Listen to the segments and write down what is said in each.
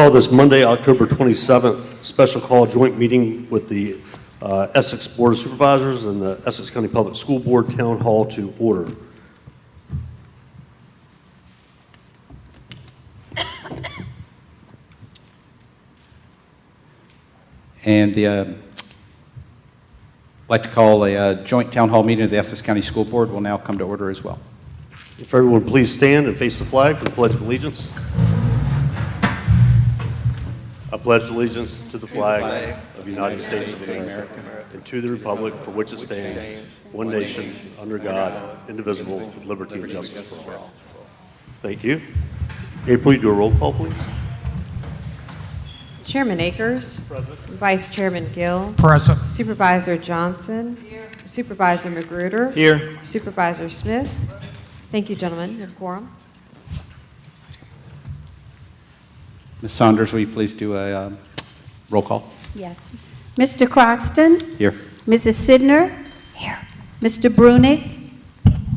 call this Monday, October 27th, special call joint meeting with the Essex Board of Supervisors and the Essex County Public School Board Town Hall to order. And I'd like to call a joint town hall meeting of the Essex County School Board will now come to order as well. If everyone please stand and face the flag for the Pledge of Allegiance. I pledge allegiance to the flag of the United States of America and to the republic for which it stands, one nation, under God, indivisible, with liberty and justice for all. Thank you. April, you do a roll call, please. Chairman Akers. Present. Vice Chairman Gill. Present. Supervisor Johnson. Here. Supervisor Magruder. Here. Supervisor Smith. Thank you, gentlemen. You have quorum. Ms. Saunders, will you please do a roll call? Yes. Mr. Croxton? Here. Mrs. Sidner? Here. Mr. Brunick?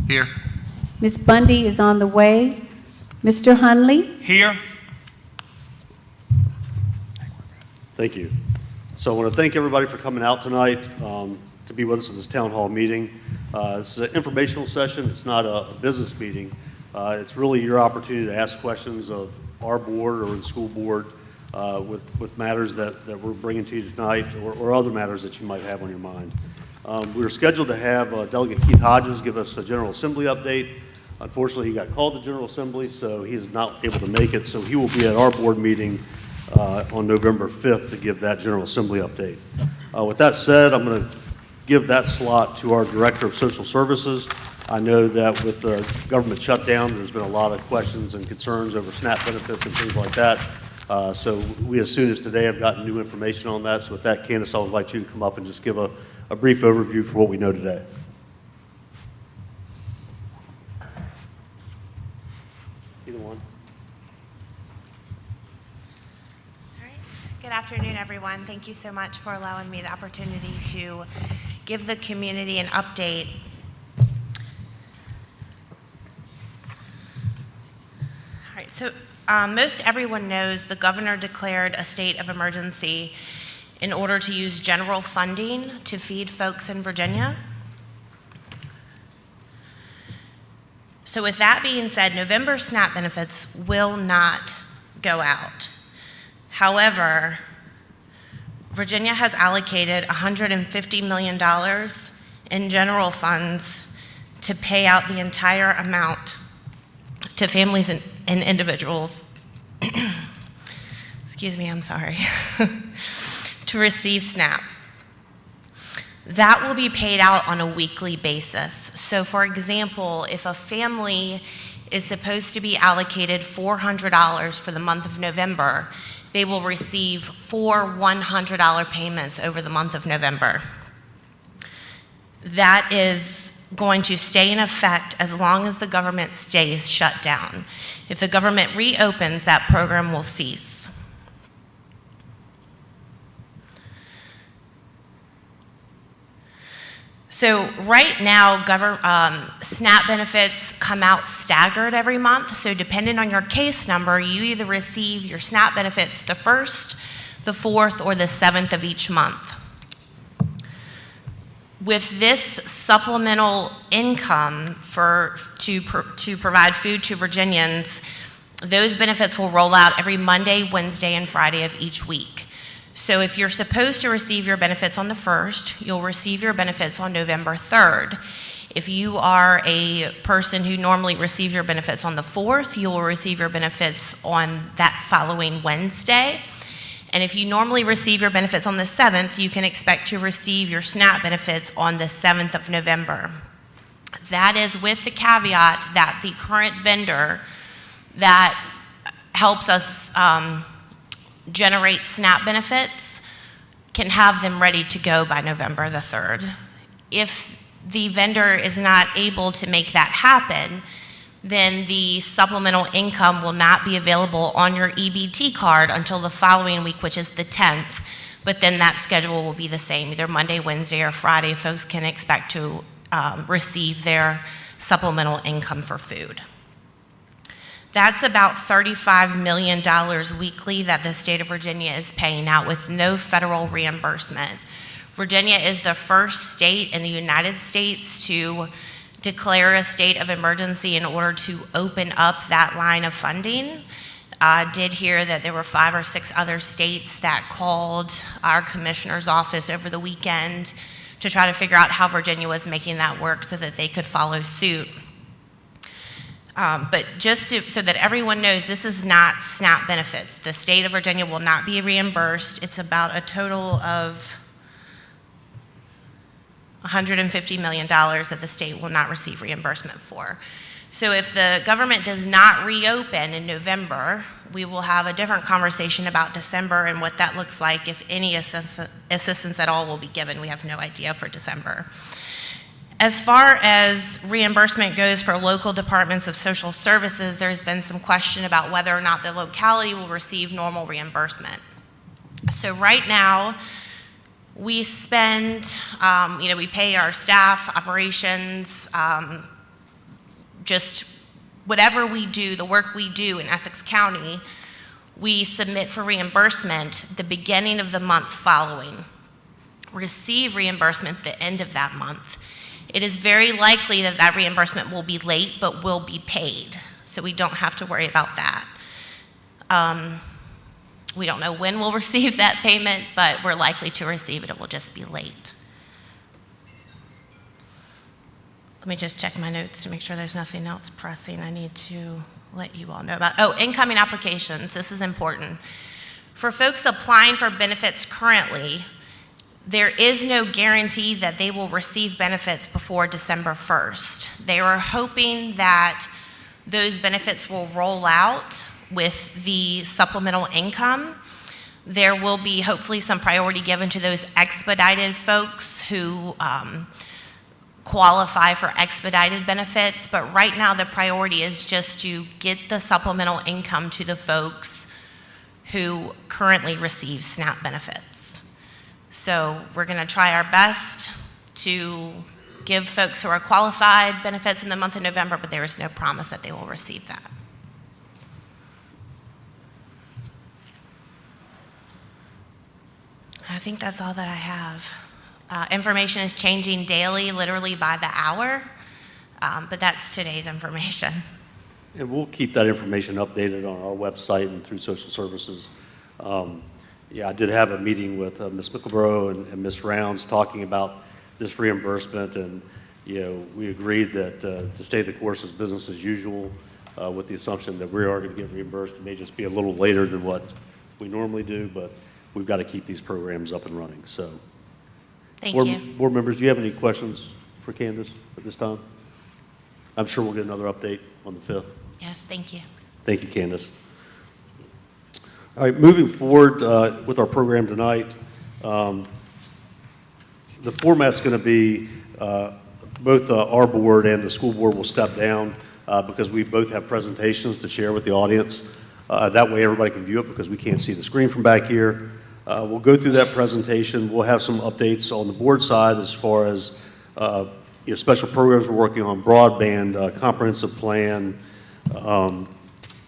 Here. Ms. Bundy is on the way. Mr. Hunley? Here. Thank you. So I want to thank everybody for coming out tonight to be with us in this town hall meeting. This is an informational session. It's not a business meeting. It's really your opportunity to ask questions of our board or the school board with matters that we're bringing to you tonight or other matters that you might have on your mind. We were scheduled to have Delegate Keith Hodges give us a General Assembly update. Unfortunately, he got called to General Assembly, so he is not able to make it. So he will be at our board meeting on November 5th to give that General Assembly update. With that said, I'm going to give that slot to our Director of Social Services. I know that with the government shutdown, there's been a lot of questions and concerns over SNAP benefits and things like that. So we, as soon as today, have gotten new information on that. So with that, Candace, I'll invite you to come up and just give a brief overview for what we know today. Either one. Good afternoon, everyone. Thank you so much for allowing me the opportunity to give the community an update. All right, so most everyone knows the governor declared a state of emergency in order to use general funding to feed folks in Virginia. So with that being said, November SNAP benefits will not go out. However, Virginia has allocated $150 million in general funds to pay out the entire amount to families and individuals, excuse me, I'm sorry, to receive SNAP. That will be paid out on a weekly basis. So for example, if a family is supposed to be allocated $400 for the month of November, they will receive 4 $100 payments over the month of November. That is going to stay in effect as long as the government stays shut down. If the government reopens, that program will cease. So right now, SNAP benefits come out staggered every month. So depending on your case number, you either receive your SNAP benefits the 1st, the 4th, or the 7th of each month. With this supplemental income to provide food to Virginians, those benefits will roll out every Monday, Wednesday, and Friday of each week. So if you're supposed to receive your benefits on the 1st, you'll receive your benefits on November 3rd. If you are a person who normally receives your benefits on the 4th, you'll receive your benefits on that following Wednesday. And if you normally receive your benefits on the 7th, you can expect to receive your SNAP benefits on the 7th of November. That is with the caveat that the current vendor that helps us generate SNAP benefits can have them ready to go by November the 3rd. If the vendor is not able to make that happen, then the supplemental income will not be available on your EBT card until the following week, which is the 10th. But then that schedule will be the same, either Monday, Wednesday, or Friday. Folks can expect to receive their supplemental income for food. That's about $35 million weekly that the state of Virginia is paying out with no federal reimbursement. Virginia is the first state in the United States to declare a state of emergency in order to open up that line of funding. I did hear that there were 5 or 6 other states that called our commissioner's office over the weekend to try to figure out how Virginia was making that work so that they could follow suit. But just so that everyone knows, this is not SNAP benefits. The state of Virginia will not be reimbursed. It's about a total of $150 million that the state will not receive reimbursement for. So if the government does not reopen in November, we will have a different conversation about December and what that looks like, if any assistance at all will be given. We have no idea for December. As far as reimbursement goes for local departments of social services, there's been some question about whether or not the locality will receive normal reimbursement. So right now, we spend, we pay our staff, operations, just whatever we do, the work we do in Essex County, we submit for reimbursement the beginning of the month following. Receive reimbursement the end of that month. It is very likely that that reimbursement will be late, but will be paid. So we don't have to worry about that. We don't know when we'll receive that payment, but we're likely to receive it. It will just be late. Let me just check my notes to make sure there's nothing else pressing I need to let you all know about. Oh, incoming applications. This is important. For folks applying for benefits currently, there is no guarantee that they will receive benefits before December 1st. They are hoping that those benefits will roll out with the supplemental income. There will be hopefully some priority given to those expedited folks who qualify for expedited benefits, but right now the priority is just to get the supplemental income to the folks who currently receive SNAP benefits. So we're going to try our best to give folks who are qualified benefits in the month of November, but there is no promise that they will receive that. I think that's all that I have. Information is changing daily, literally by the hour, but that's today's information. And we'll keep that information updated on our website and through social services. Yeah, I did have a meeting with Ms. Mickleborough and Ms. Rounds talking about this reimbursement, and we agreed that to stay the course is business as usual, with the assumption that we are going to get reimbursed. It may just be a little later than what we normally do, but we've got to keep these programs up and running. So, Thank you. Board members, do you have any questions for Candace at this time? I'm sure we'll get another update on the 5th. Yes, thank you. Thank you, Candace. All right, moving forward with our program tonight, the format's going to be both our board and the school board will step down because we both have presentations to share with the audience. That way everybody can view it because we can't see the screen from back here. We'll go through that presentation. We'll have some updates on the board side as far as special programs we're working on, broadband, comprehensive plan,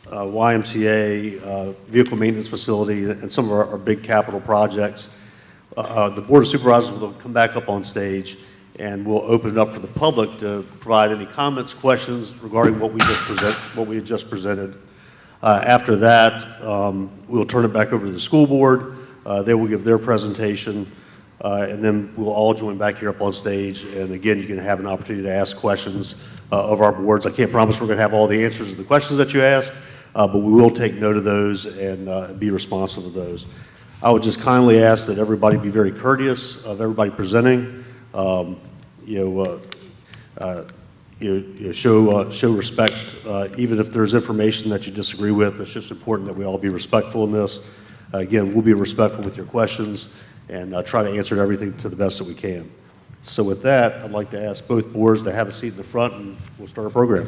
YMCA, vehicle maintenance facility, and some of our big capital projects. The Board of Supervisors will come back up on stage, and we'll open it up for the public to provide any comments, questions regarding what we had just presented. After that, we'll turn it back over to the school board. They will give their presentation, and then we'll all join back here up on stage. And again, you can have an opportunity to ask questions of our boards. I can't promise we're going to have all the answers to the questions that you ask, but we will take note of those and be responsive to those. I would just kindly ask that everybody be very courteous of everybody presenting. Show respect, even if there's information that you disagree with. It's just important that we all be respectful in this. Again, we'll be respectful with your questions and try to answer everything to the best that we can. So with that, I'd like to ask both boards to have a seat in the front, and we'll start our program.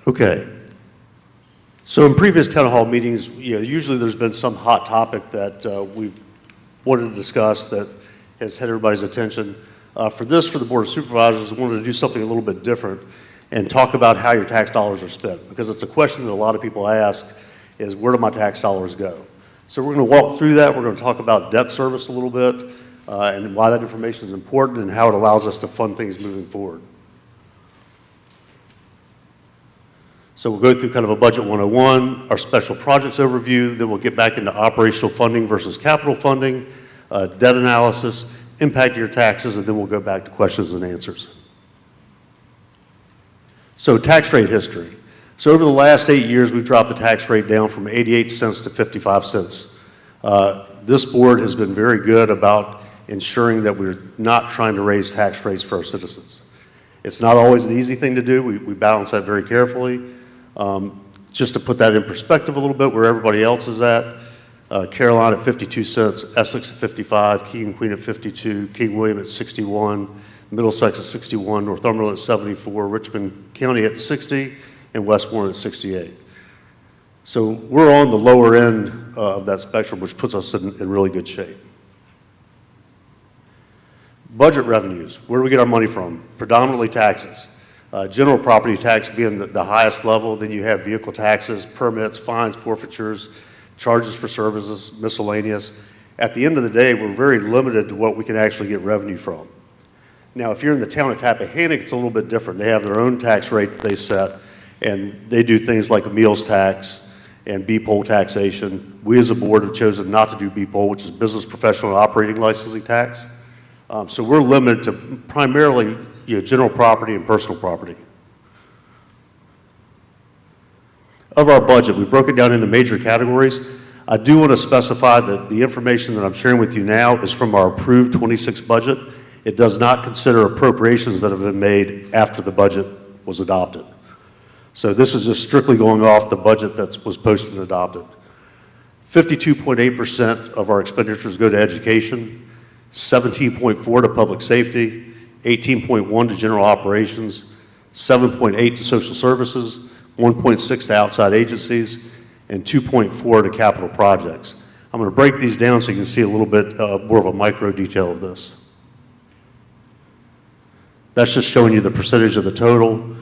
Okay. So in previous town hall meetings, usually there's been some hot topic that we've wanted to discuss that has had everybody's attention. For the Board of Supervisors, we wanted to do something a little bit different and talk about how your tax dollars are spent, because it's a question that a lot of people ask is, where do my tax dollars go? So we're going to walk through that. We're going to talk about debt service a little bit and why that information is important and how it allows us to fund things moving forward. So we'll go through kind of a Budget 101, our special projects overview, then we'll get back into operational funding versus capital funding, debt analysis, impact of your taxes, and then we'll go back to questions and answers. So tax rate history. So over the last 8 years, we've dropped the tax rate down from 88 cents to 55 cents. This board has been very good about ensuring that we're not trying to raise tax rates for our citizens. It's not always an easy thing to do. We balance that very carefully. Just to put that in perspective a little bit, where everybody else is at, Carolina at 52 cents, Essex at 55, King and Queen at 52, King William at 61, Middlesex at 61, Northumberland at 74, Richmond County at 60, and Westmoreland at 68. So we're on the lower end of that spectrum, which puts us in really good shape. Budget revenues, where do we get our money from? Predominantly taxes. General property tax being the highest level, then you have vehicle taxes, permits, fines, forfeitures, charges for services, miscellaneous. At the end of the day, we're very limited to what we can actually get revenue from. Now, if you're in the town of Tappahannock, it's a little bit different. They have their own tax rate that they set, and they do things like a meals tax and B-poll taxation. We as a board have chosen not to do B-poll, which is business professional and operating licensing tax. So we're limited to primarily general property and personal property. Of our budget, we broke it down into major categories. I do want to specify that the information that I'm sharing with you now is from our approved 26 budget. It does not consider appropriations that have been made after the budget was adopted. So this is just strictly going off the budget that was posted and adopted. 52.8% of our expenditures go to education, 17.4% to public safety, 18.1% to general operations, 7.8% to social services, 1.6% to outside agencies, and 2.4% to capital projects. I'm going to break these down so you can see a little bit more of a micro detail of this. That's just showing you the percentage of the total.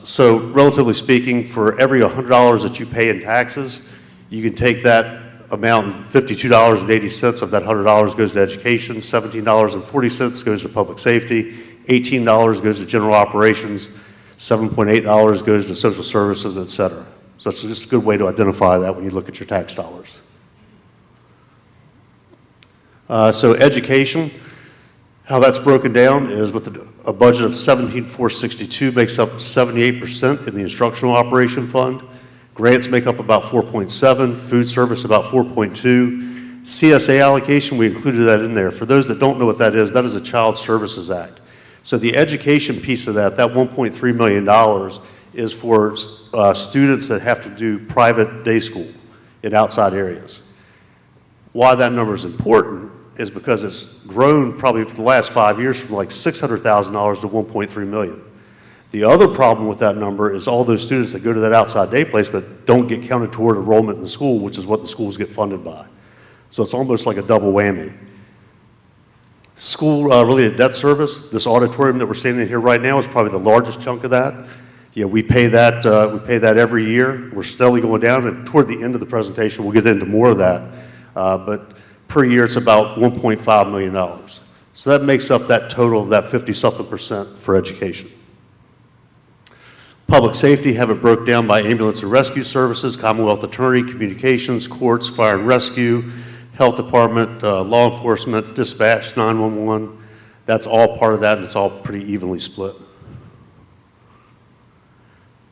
So relatively speaking, for every $100 that you pay in taxes, you can take that amount, $52.80 of that $100 goes to education, $17.40 goes to public safety, $18 goes to general operations, $7.8 goes to social services, et cetera. So it's just a good way to identify that when you look at your tax dollars. So education, how that's broken down is with a budget of $17,462 makes up 78% in the instructional operation fund. Grants make up about 4.7, food service about 4.2. CSA allocation, we included that in there. For those that don't know what that is a Child Services Act. So the education piece of that $1.3 million is for students that have to do private day school in outside areas. Why that number is important is because it's grown probably for the last 5 years from like $600,000 to $1.3 million. The other problem with that number is all those students that go to that outside day place but don't get counted toward enrollment in the school, which is what the schools get funded by. So it's almost like a double whammy. School-related debt service, this auditorium that we're standing in here right now is probably the largest chunk of that. We pay that every year. We're steadily going down, and toward the end of the presentation, we'll get into more of that. But per year, it's about $1.5 million. So that makes up that total of that 50-something% for education. Public safety, have it broke down by ambulance and rescue services, Commonwealth Attorney, communications, courts, fire and rescue, health department, law enforcement, dispatch, 911. That's all part of that, and it's all pretty evenly split.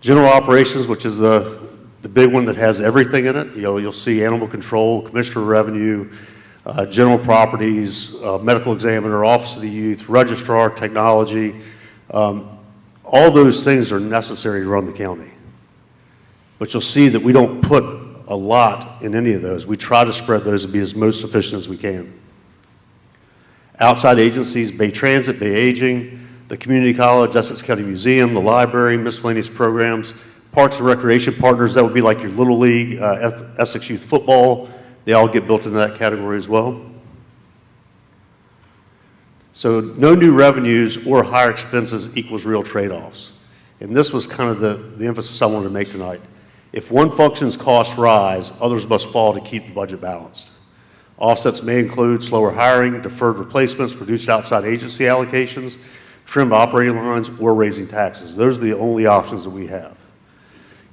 General operations, which is the big one that has everything in it. You'll see animal control, commissioner of revenue, general properties, medical examiner, office of the youth, registrar, technology. All those things are necessary to run the county. But you'll see that we don't put a lot in any of those. We try to spread those and be as most efficient as we can. Outside agencies, Bay Transit, Bay Aging, the community college, Essex County Museum, the library, miscellaneous programs, parks and recreation partners, that would be like your Little League, Essex Youth Football. They all get built into that category as well. So no new revenues or higher expenses equals real trade-offs. And this was kind of the emphasis I wanted to make tonight. If one function's costs rise, others must fall to keep the budget balanced. Offsets may include slower hiring, deferred replacements, reduced outside agency allocations, trimmed operating lines, or raising taxes. Those are the only options that we have.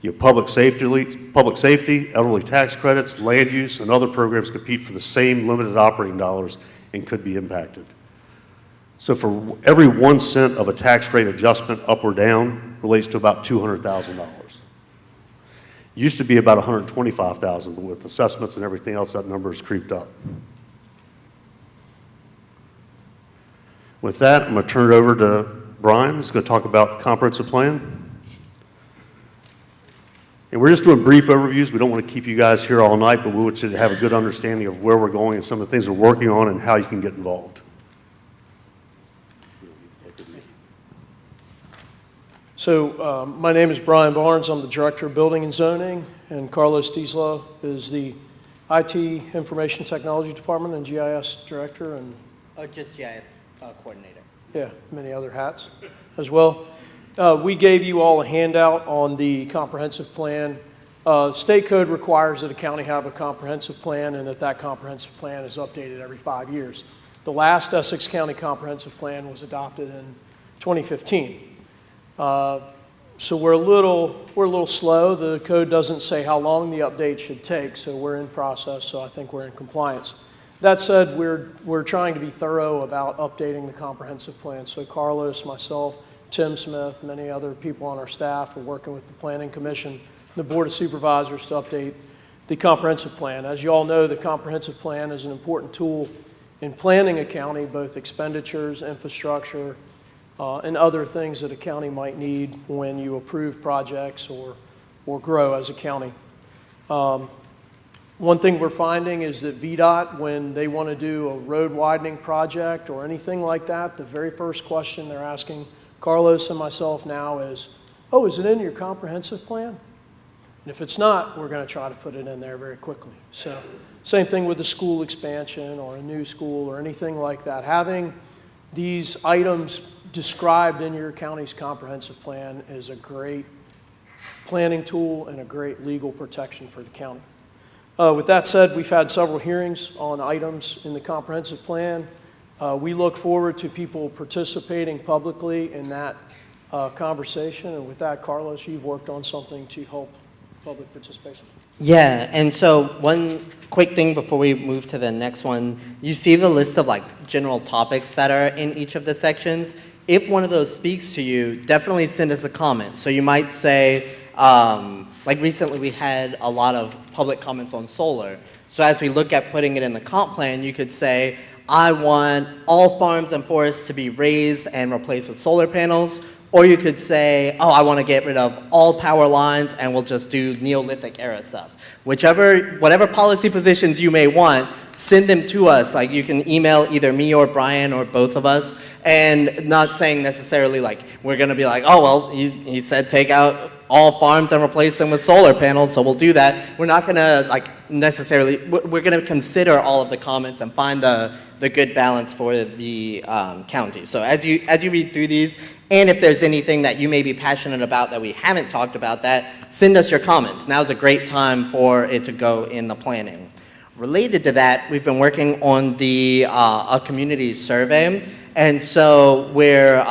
You have public safety, elderly tax credits, land use, and other programs compete for the same limited operating dollars and could be impacted. So for every 1 cent of a tax rate adjustment up or down relates to about $200,000. Used to be about $125,000, but with assessments and everything else, that number has creeped up. With that, I'm going to turn it over to Brian, who's going to talk about the comprehensive plan. And we're just doing brief overviews. We don't want to keep you guys here all night, but we want you to have a good understanding of where we're going and some of the things we're working on and how you can get involved. So my name is Brian Barnes. I'm the Director of Building and Zoning, and Carlos Diesla is the IT Information Technology Department and GIS Director, and just GIS coordinator. yeah, many other hats as well. We gave you all a handout on the comprehensive plan. State code requires that a county have a comprehensive plan and that comprehensive plan is updated every 5 years. The last Essex County comprehensive plan was adopted in 2015. So we're a little slow. The code doesn't say how long the update should take, so we're in process, so I think we're in compliance. That said, we're trying to be thorough about updating the comprehensive plan. So Carlos, myself, Tim Smith, many other people on our staff are working with the Planning Commission, the Board of Supervisors to update the comprehensive plan. As you all know, the comprehensive plan is an important tool in planning a county, both expenditures, infrastructure, and other things that a county might need when you approve projects or grow as a county. One thing we're finding is that VDOT, when they want to do a road widening project or anything like that, the very first question they're asking Carlos and myself now is, oh, is it in your comprehensive plan? And if it's not, we're going to try to put it in there very quickly. So same thing with a school expansion or a new school or anything like that. Having these items described in your county's comprehensive plan is a great planning tool and a great legal protection for the county. With that said, we've had several hearings on items in the comprehensive plan. We look forward to people participating publicly in that conversation. And with that, Carlos, you've worked on something to help public participation. Yeah, and so one quick thing before we move to the next one, you see the list of like general topics that are in each of the sections. If one of those speaks to you, definitely send us a comment. So you might say, like recently we had a lot of public comments on solar. So as we look at putting it in the comp plan, you could say, I want all farms and forests to be raised and replaced with solar panels. Or you could say, oh, I want to get rid of all power lines and we'll just do Neolithic era stuff. Whatever policy positions you may want, send them to us. Like you can email either me or Brian or both of us, and not saying necessarily like we're going to be like, oh, well, he said take out all farms and replace them with solar panels, so we'll do that. We're not going to like necessarily, we're going to consider all of the comments and find the good balance for the county. So as you read through these, and if there's anything that you may be passionate about that we haven't talked about, that send us your comments. Now's a great time for it to go in the planning. Related to that, we've been working on the a community survey, and so we're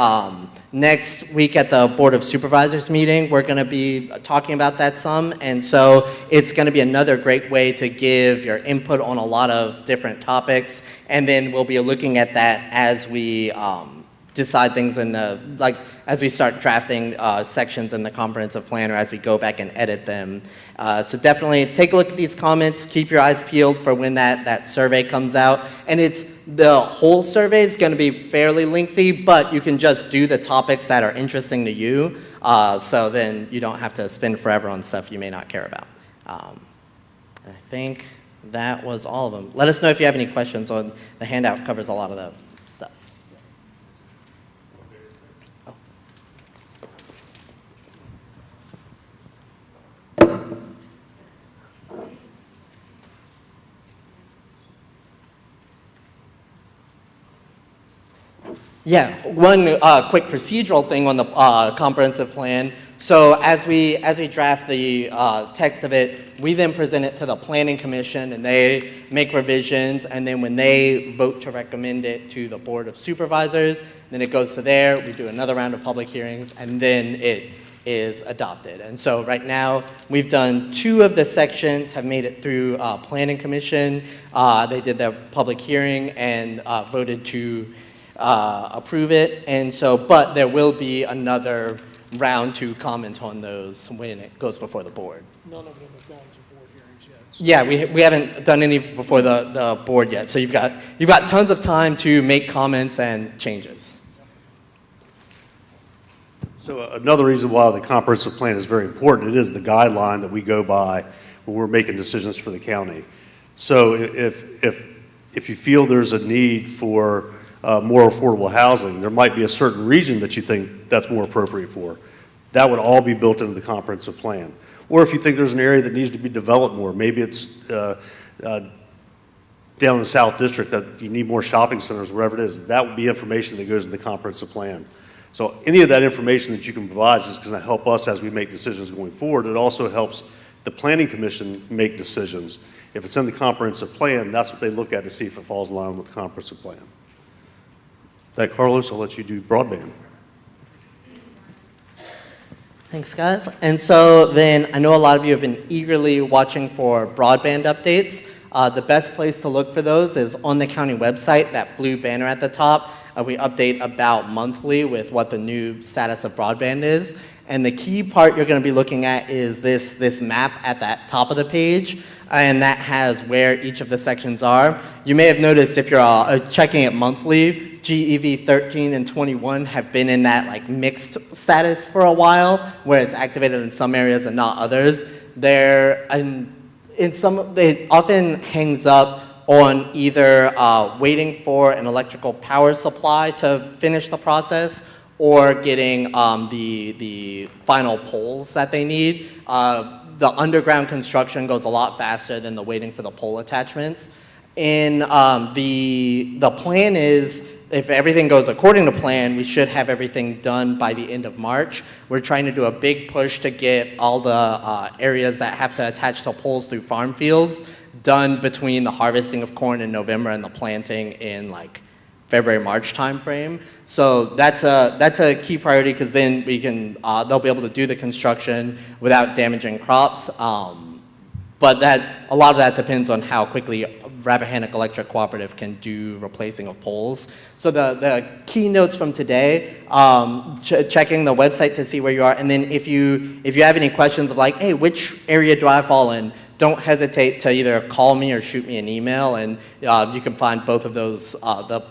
next week at the Board of Supervisors meeting, we're going to be talking about that some, and so it's going to be another great way to give your input on a lot of different topics, and then we'll be looking at that as we decide things in the, like, as we start drafting sections in the comprehensive plan or as we go back and edit them. So definitely take a look at these comments, keep your eyes peeled for when that survey comes out. And the whole survey is going to be fairly lengthy, but you can just do the topics that are interesting to you. So then you don't have to spend forever on stuff you may not care about. I think that was all of them. Let us know if you have any questions on the handout. Covers a lot of the stuff. Yeah, one quick procedural thing on the comprehensive plan. So as we draft the text of it, we then present it to the Planning Commission, and they make revisions, and then when they vote to recommend it to the Board of Supervisors, then it goes to there, we do another round of public hearings, and then it is adopted. And so right now, we've done 2 of the sections, have made it through Planning Commission. They did their public hearing and voted to approve it. And so, but there will be another round to comment on those when it goes before the board. None of them have gone to board hearings yet. Yeah, we haven't done any before the board yet. So you've got tons of time to make comments and changes. So another reason why the comprehensive plan is very important, it is the guideline that we go by when we're making decisions for the county. So if you feel there's a need for more affordable housing, there might be a certain region that you think that's more appropriate for. That would all be built into the comprehensive plan. Or if you think there's an area that needs to be developed more, maybe it's down in the South District that you need more shopping centers, wherever it is, that would be information that goes in the comprehensive plan. So any of that information that you can provide is going to help us as we make decisions going forward. It also helps the Planning Commission make decisions. If it's in the comprehensive plan, that's what they look at to see if it falls in line with the comprehensive plan. That, Carlos, I'll let you do broadband. Thanks, guys. And so then I know a lot of you have been eagerly watching for broadband updates. The best place to look for those is on the county website, that blue banner at the top. We update about monthly with what the new status of broadband is. And the key part you're going to be looking at is this map at that top of the page, and that has where each of the sections are. You may have noticed if you're checking it monthly, GEV 13 and 21 have been in that like mixed status for a while, where it's activated in some areas and not others. It often hangs up on either waiting for an electrical power supply to finish the process, or getting the final poles that they need. The underground construction goes a lot faster than the waiting for the pole attachments. And the plan is, if everything goes according to plan, we should have everything done by the end of March. We're trying to do a big push to get all the areas that have to attach to poles through farm fields done between the harvesting of corn in November and the planting in like February, March timeframe. So that's a key priority, because then we can they'll be able to do the construction without damaging crops. But a lot of that depends on how quickly Rappahannock Electric Cooperative can do replacing of poles. So the key notes from today, checking the website to see where you are, and then if you have any questions of like, hey, which area do I fall in? Don't hesitate to either call me or shoot me an email, and you can find both of those,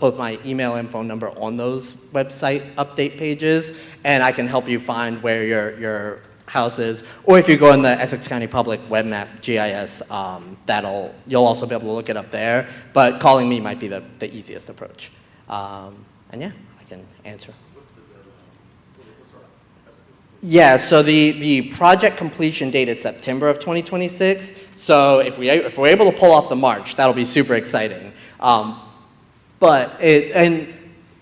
both my email and phone number on those website update pages, and I can help you find where your house is. Or if you go in the Essex County Public Web Map GIS, you'll also be able to look it up there. But calling me might be the easiest approach. And yeah, I can answer. Yeah, so the project completion date is September of 2026. So if we're able to pull off the March, that'll be super exciting. And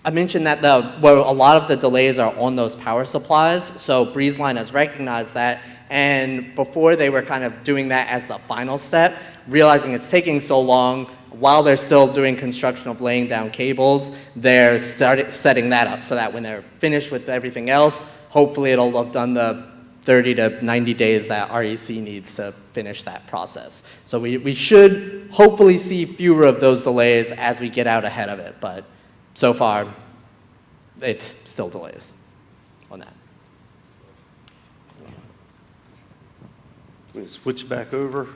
I mentioned that a lot of the delays are on those power supplies. So BreezeLine has recognized that, and before they were kind of doing that as the final step, realizing it's taking so long. While they're still doing construction of laying down cables, they're setting that up so that when they're finished with everything else, hopefully it'll have done the 30 to 90 days that REC needs to finish that process. So we should hopefully see fewer of those delays as we get out ahead of it, but so far it's still delays on that. We're going to switch back over.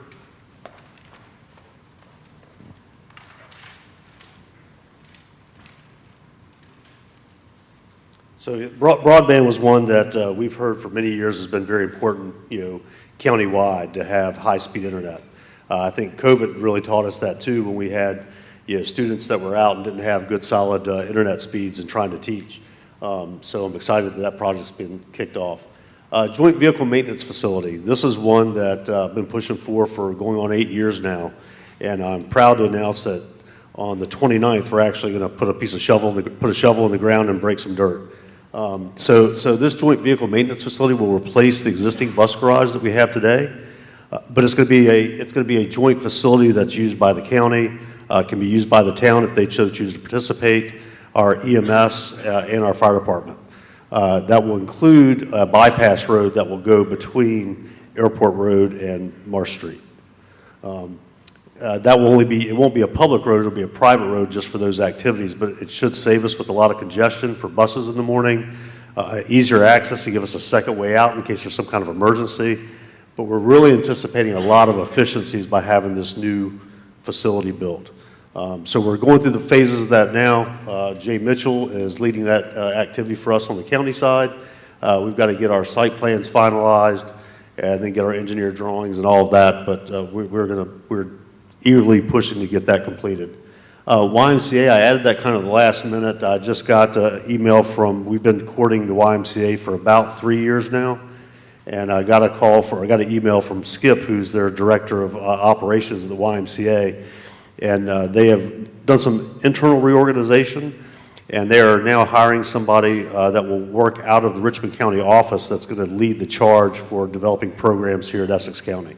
So broadband was one that we've heard for many years has been very important, countywide, to have high-speed internet. I think COVID really taught us that too, when we had students that were out and didn't have good, solid internet speeds and trying to teach. So I'm excited that project's been kicked off. Joint vehicle maintenance facility. This is one that I've been pushing for going on 8 years now, and I'm proud to announce that on the 29th, we're actually going to put a shovel in the ground and break some dirt. So this joint vehicle maintenance facility will replace the existing bus garage that we have today, but it's going to be a joint facility that's used by the county, can be used by the town if they choose to participate, our EMS and our fire department. That will include a bypass road that will go between Airport Road and Marsh Street. That will it won't be a public road, it'll be a private road just for those activities, but it should save us with a lot of congestion for buses in the morning, easier access to give us a second way out in case there's some kind of emergency. But we're really anticipating a lot of efficiencies by having this new facility built. So we're going through the phases of that now. Jay Mitchell is leading that activity for us on the county side. We've got to get our site plans finalized and then get our engineer drawings and all of that, but we're eagerly pushing to get that completed. YMCA, I added that kind of the last minute. I just got an email we've been courting the YMCA for about 3 years now, and I got an email from Skip, who's their director of operations of the YMCA, and they have done some internal reorganization, and they are now hiring somebody that will work out of the Richmond County office that's going to lead the charge for developing programs here at Essex County.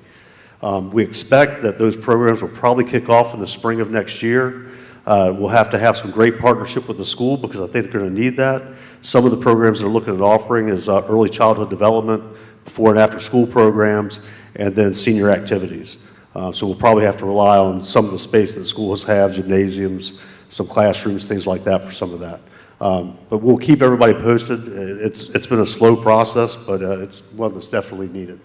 We expect that those programs will probably kick off in the spring of next year. We'll have to have some great partnership with the school because I think they're going to need that. Some of the programs they're looking at offering is early childhood development, before and after school programs, and then senior activities. So we'll probably have to rely on some of the space that schools have, gymnasiums, some classrooms, things like that for some of that. But we'll keep everybody posted. It's been a slow process, but it's one that's definitely needed.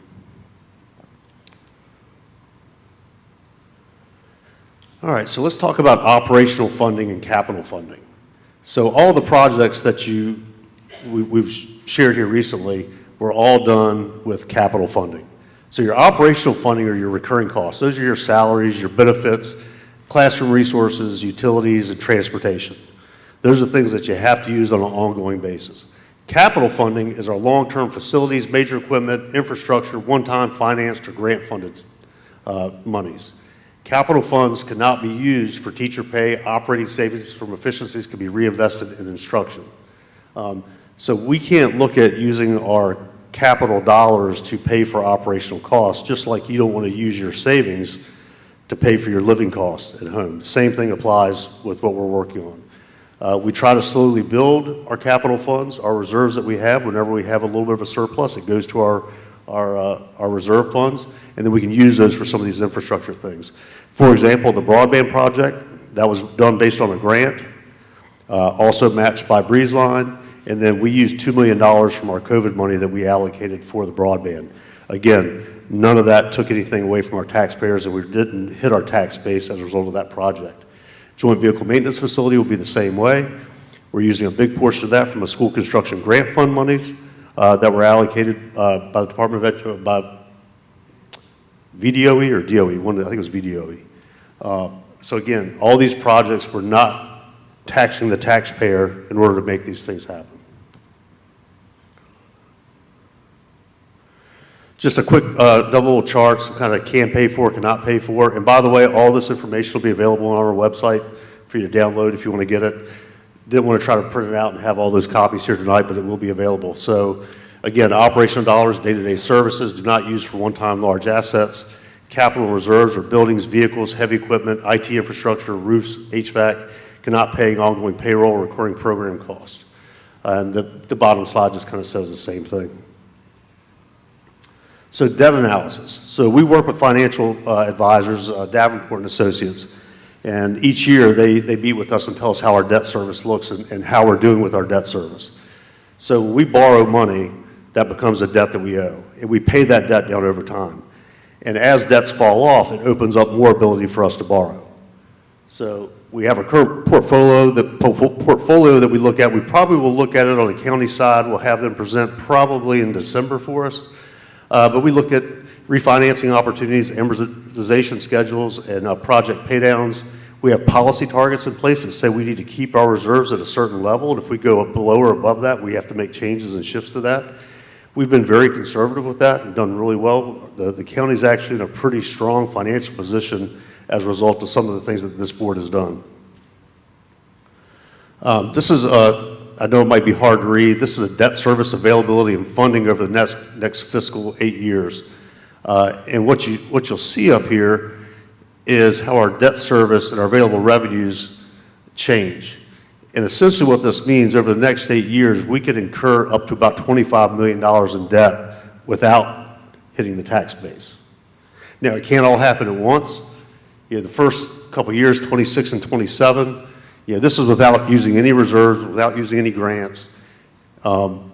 All right, so let's talk about operational funding and capital funding. So all the projects that we've shared here recently were all done with capital funding. So your operational funding are your recurring costs. Those are your salaries, your benefits, classroom resources, utilities, and transportation. Those are things that you have to use on an ongoing basis. Capital funding is our long-term facilities, major equipment, infrastructure, one-time financed or grant-funded monies. Capital funds cannot be used for teacher pay. Operating savings from efficiencies can be reinvested in instruction. So we can't look at using our capital dollars to pay for operational costs, just like you don't want to use your savings to pay for your living costs at home. Same thing applies with what we're working on. We try to slowly build our capital funds, our reserves that we have. Whenever we have a little bit of a surplus, it goes to our reserve funds, and then we can use those for some of these infrastructure things. For example, the broadband project, that was done based on a grant, also matched by BreezeLine, and then we used $2 million from our COVID money that we allocated for the broadband. Again, none of that took anything away from our taxpayers, and we didn't hit our tax base as a result of that project. Joint vehicle maintenance facility will be the same way. We're using a big portion of that from the school construction grant fund monies that were allocated by the Department of by VDOE or DOE, I think it was VDOE. So again, all these projects were not taxing the taxpayer in order to make these things happen. Just a quick, another little chart, some kind of can pay for, cannot pay for. And by the way, all this information will be available on our website for you to download if you want to get it. Didn't want to try to print it out and have all those copies here tonight, but it will be available. So again, operational dollars, day-to-day services, do not use for one-time large assets. Capital reserves are buildings, vehicles, heavy equipment, IT infrastructure, roofs, HVAC, cannot pay ongoing payroll, recurring program costs. And the bottom slide just kind of says the same thing. So debt analysis. So we work with financial advisors, Davenport and Associates, and each year they meet with us and tell us how our debt service looks and how we're doing with our debt service. So we borrow money, that becomes a debt that we owe, and we pay that debt down over time. And as debts fall off, it opens up more ability for us to borrow. So we have a current portfolio that we look at. We probably will look at it on the county side. We'll have them present probably in December for us. But we look at refinancing opportunities, amortization schedules, and project paydowns. We have policy targets in place that say we need to keep our reserves at a certain level, and if we go below or above that, we have to make changes and shifts to that. We've been very conservative with that and done really well. The county's actually in a pretty strong financial position as a result of some of the things that this board has done. This is, I know it might be hard to read, this is a debt service availability and funding over the next fiscal 8 years. And what you'll see up here is how our debt service and our available revenues change. And essentially what this means, over the next 8 years, we could incur up to about $25 million in debt without hitting the tax base. Now, it can't all happen at once. The first couple of years, 26 and 27, this is without using any reserves, without using any grants. Probably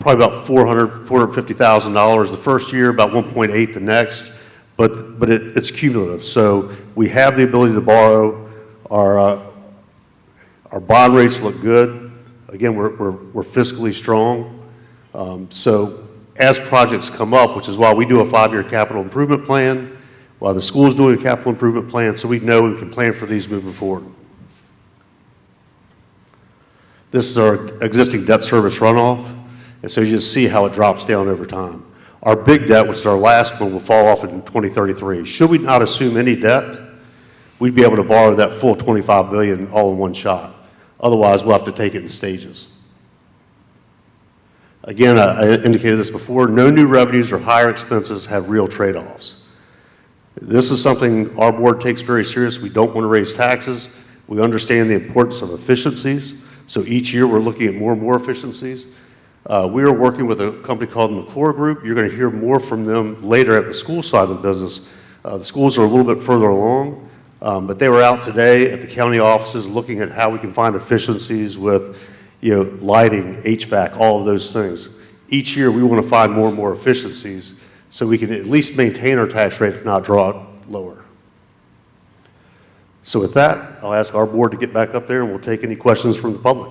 about $450,000 the first year, about 1.8 the next, but it's cumulative. So we have the ability to borrow. Our bond rates look good. Again, we're fiscally strong. So as projects come up, which is why we do a 5-year capital improvement plan, while the school is doing a capital improvement plan, so we know and can plan for these moving forward. This is our existing debt service runoff, and so you just see how it drops down over time. Our big debt, which is our last one, will fall off in 2033. Should we not assume any debt, we'd be able to borrow that full $25 billion all in one shot. Otherwise, we'll have to take it in stages. Again, I indicated this before, no new revenues or higher expenses have real trade-offs. This is something our board takes very serious. We don't want to raise taxes. We understand the importance of efficiencies. So each year we're looking at more and more efficiencies. We are working with a company called the McClure Group. You're going to hear more from them later at the school side of the business. The schools are a little bit further along, but they were out today at the county offices looking at how we can find efficiencies with lighting, HVAC, all of those things. Each year we want to find more and more efficiencies so we can at least maintain our tax rate, if not draw it lower. So with that, I'll ask our board to get back up there and we'll take any questions from the public.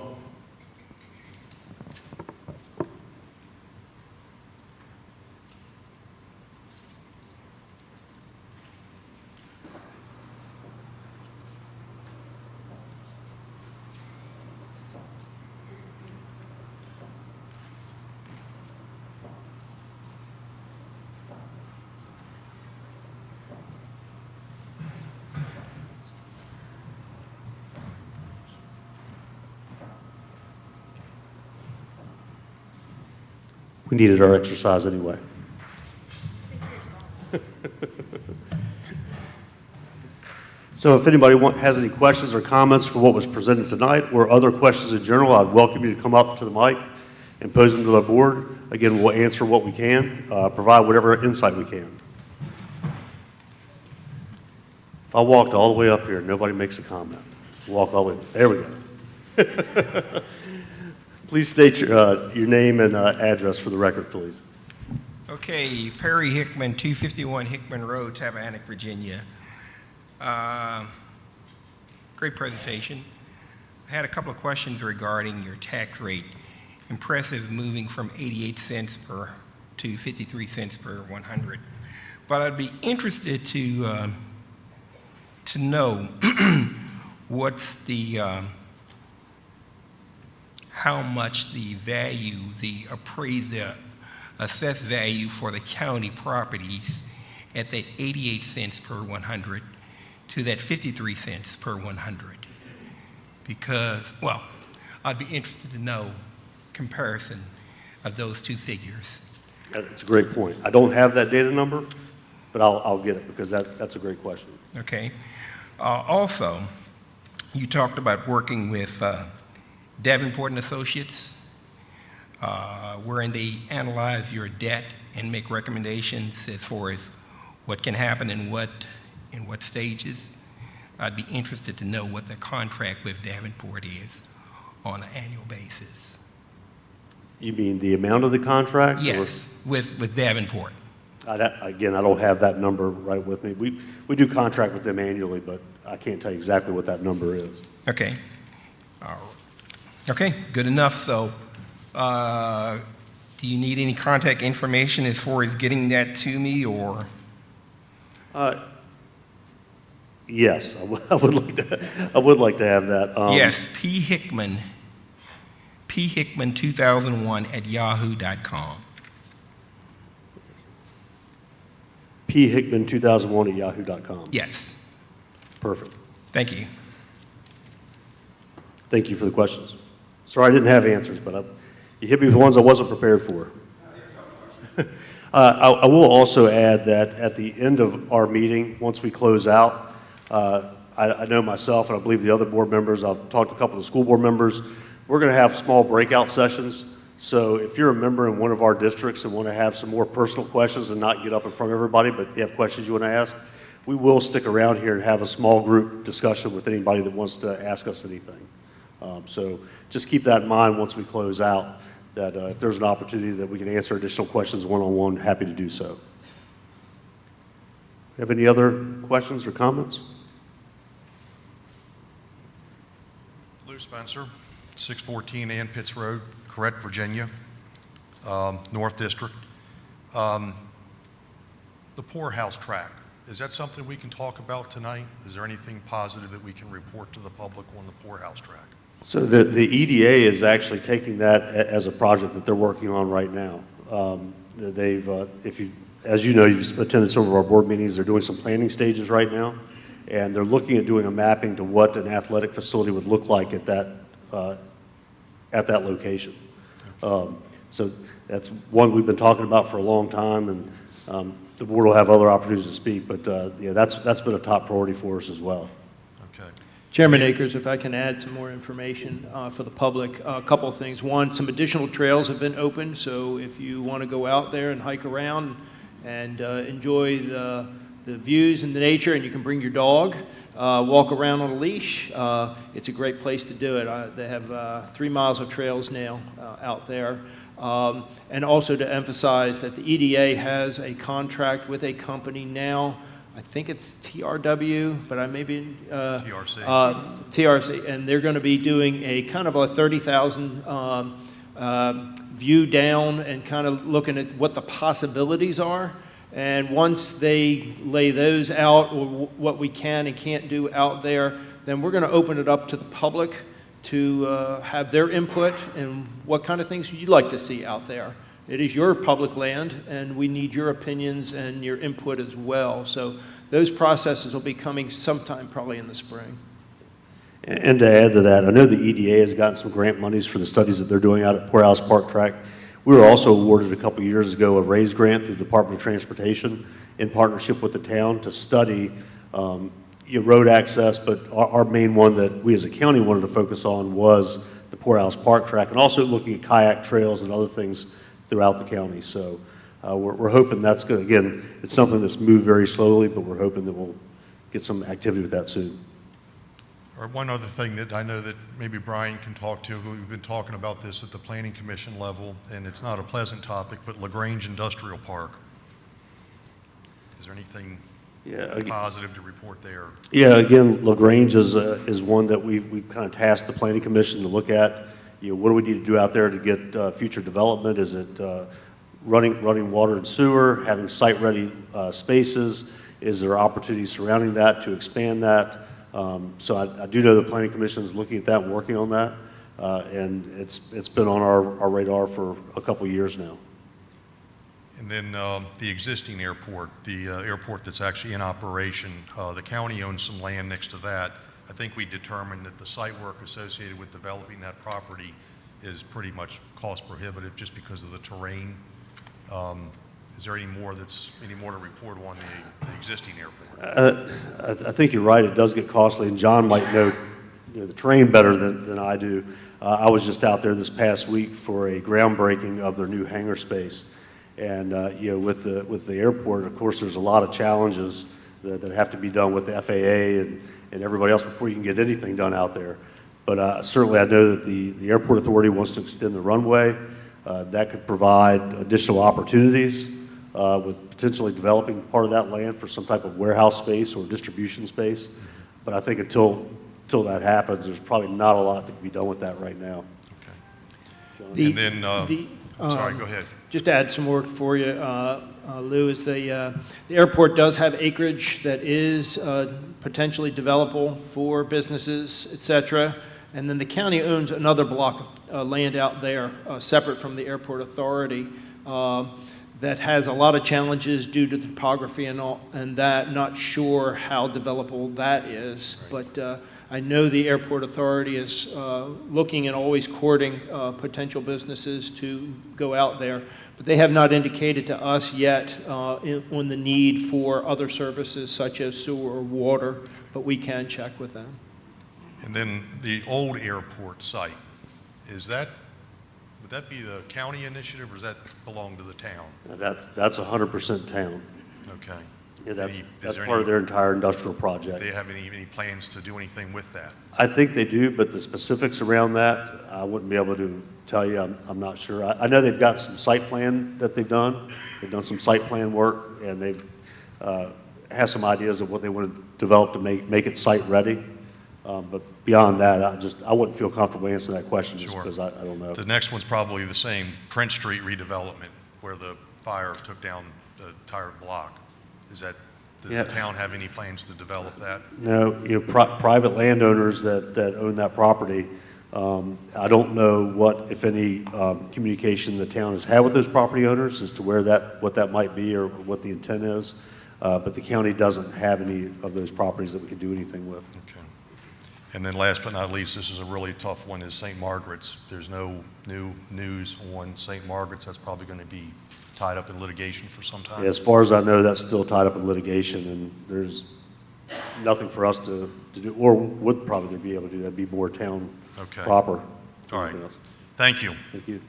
We needed our exercise anyway. So if anybody has any questions or comments for what was presented tonight or other questions in general, I'd welcome you to come up to the mic and pose them to the board. Again, we'll answer what we can, provide whatever insight we can. If I walked all the way up here, nobody makes a comment. Walk all the way, there we go. Please state your name and address for the record, please. Okay, Perry Hickman, 251 Hickman Road, Tappahannock, Virginia. Great presentation. I had a couple of questions regarding your tax rate. Impressive, moving from 88 cents to 53 cents per 100. But I'd be interested to know what's the how much the value, the appraised, assessed value for the county properties at that 88 cents per 100 to that 53 cents per 100. Because, well, I'd be interested to know comparison of those two figures. That's a great point. I don't have that data number, but I'll get it because that's a great question. Okay. Also, you talked about working with Davenport and Associates, wherein they analyze your debt and make recommendations as far as what can happen in what stages. I'd be interested to know what the contract with Davenport is on an annual basis. You mean the amount of the contract? Yes, with Davenport. Again, I don't have that number right with me. We do contract with them annually, but I can't tell you exactly what that number is. Okay. Okay, good enough. So, do you need any contact information as far as getting that to me, or? Yes, I would like to have that. Yes, P. Hickman 2001 at yahoo.com. P. Hickman 2001 at yahoo.com. Yes. Perfect. Thank you. Thank you for the questions. Sorry I didn't have answers, but you hit me with the ones I wasn't prepared for. I will also add that at the end of our meeting, once we close out, I know myself and I believe the other board members, I've talked to a couple of the school board members, we're going to have small breakout sessions. So if you're a member in one of our districts and want to have some more personal questions and not get up in front of everybody, but you have questions you want to ask, we will stick around here and have a small group discussion with anybody that wants to ask us anything. So just keep that in mind once we close out, that if there's an opportunity that we can answer additional questions one-on-one, happy to do so. Have any other questions or comments? Lou Spencer, 614 Ann Pitts Road, Corrette, Virginia, North District. The poorhouse track, is that something we can talk about tonight? Is there anything positive that we can report to the public on the poorhouse track? So the EDA is actually taking that as a project that they're working on right now. As you know, you've attended some of our board meetings, they're doing some planning stages right now, and they're looking at doing a mapping to what an athletic facility would look like at that location. So that's one we've been talking about for a long time, and the board will have other opportunities to speak, but yeah, that's been a top priority for us as well. Chairman Akers, if I can add some more information for the public, a couple of things. One, some additional trails have been opened, so if you want to go out there and hike around and enjoy the views and the nature, and you can bring your dog, walk around on a leash, it's a great place to do it. They have 3 miles of trails now out there. And also to emphasize that the EDA has a contract with a company now, I think it's TRW, but I may be TRC. TRC, and they're going to be doing a kind of a 30,000 view down and kind of looking at what the possibilities are. And once they lay those out, or what we can and can't do out there, then we're going to open it up to the public to have their input and what kind of things you'd like to see out there. It is your public land, and we need your opinions and your input as well. So those processes will be coming sometime probably in the spring. And to add to that, I know the EDA has gotten some grant monies for the studies that they're doing out at Poorhouse Park Track. We were also awarded a couple years ago a RAISE grant through the Department of Transportation in partnership with the town to study road access, but our main one that we as a county wanted to focus on was the Poorhouse Park Track, and also looking at kayak trails and other things throughout the county. So we're hoping that's going to, again, it's something that's moved very slowly, but we're hoping that we'll get some activity with that soon. Or one other thing that I know that maybe Brian can talk to, we've been talking about this at the Planning Commission level, and it's not a pleasant topic, but LaGrange Industrial Park. Is there anything positive to report there? Yeah, again, LaGrange is one that we've kind of tasked the Planning Commission to look at. What do we need to do out there to get future development? Is it running water and sewer, having site-ready spaces? Is there opportunities surrounding that to expand that? So I do know the Planning Commission is looking at that and working on that, and it's been on our radar for a couple of years now. And then the existing airport, the airport that's actually in operation, the county owns some land next to that. I think we determined that the site work associated with developing that property is pretty much cost prohibitive just because of the terrain. Is there any more to report on the existing airport? I think you're right. It does get costly, and John might know the terrain better than I do. I was just out there this past week for a groundbreaking of their new hangar space, and with the airport, of course, there's a lot of challenges that have to be done with the FAA and everybody else before you can get anything done out there. But certainly, I know that the airport authority wants to extend the runway. That could provide additional opportunities with potentially developing part of that land for some type of warehouse space or distribution space. But I think until that happens, there's probably not a lot that can be done with that right now. Okay. And then, sorry, go ahead. Just to add some more for you, Lou, is the airport does have acreage that is potentially developable for businesses, et cetera. And then the county owns another block of land out there, separate from the airport authority, that has a lot of challenges due to topography and that. Not sure how developable that is, but I know the airport authority is looking and always courting potential businesses to go out there, but they have not indicated to us yet on the need for other services such as sewer or water, but we can check with them. And then the old airport site, would that be the county initiative, or does that belong to the town? That's 100% town. Okay. Yeah, that's there part of their entire industrial project. Do they have any plans to do anything with that? I think they do, but the specifics around that, I wouldn't be able to tell you. I'm not sure. I know they've got some site plan that they've done. They've done some site plan work, and they have some ideas of what they want to develop to make it site ready. But beyond that, I wouldn't feel comfortable answering that question just Sure. because I don't know. The next one's probably the same, Prince Street redevelopment, where the fire took down the entire block. Does Yeah. the town have any plans to develop that? No, private landowners that own that property, I don't know what, if any, communication the town has had with those property owners as to what that might be or what the intent is. But the county doesn't have any of those properties that we could do anything with. Okay. And then last but not least, this is a really tough one, is St. Margaret's. There's no new news on St. Margaret's. That's probably going to be tied up in litigation for some time. As far as I know, that's still tied up in litigation, and there's nothing for us to do, or would probably be able to do. That'd be more town Okay. proper. All right. Anything else. Thank you. Thank you.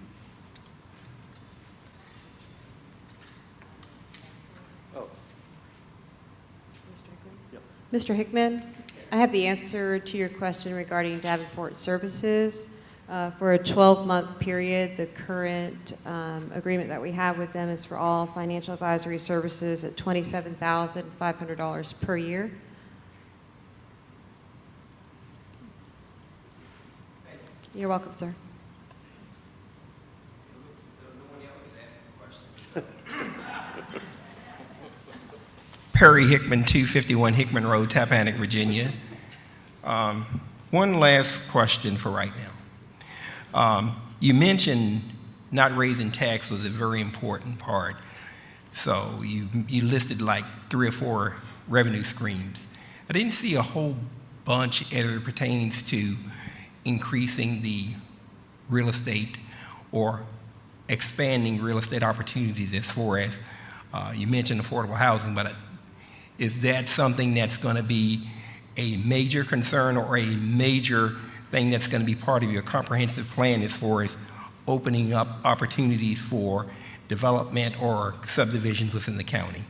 Mr. Hickman, I have the answer to your question regarding Davenport Services. For a 12-month period, the current agreement that we have with them is for all financial advisory services at $27,500 per year. You're welcome, sir. Perry Hickman, 251 Hickman Road, Tappahannock, Virginia. One last question for right now. You mentioned not raising tax was a very important part. So you listed like 3 or 4 revenue streams. I didn't see a whole bunch as it pertains to increasing the real estate or expanding real estate opportunities as far as you mentioned affordable housing, but is that something that's going to be a major concern or a major thing that's going to be part of your comprehensive plan as far as opening up opportunities for development or subdivisions within the county?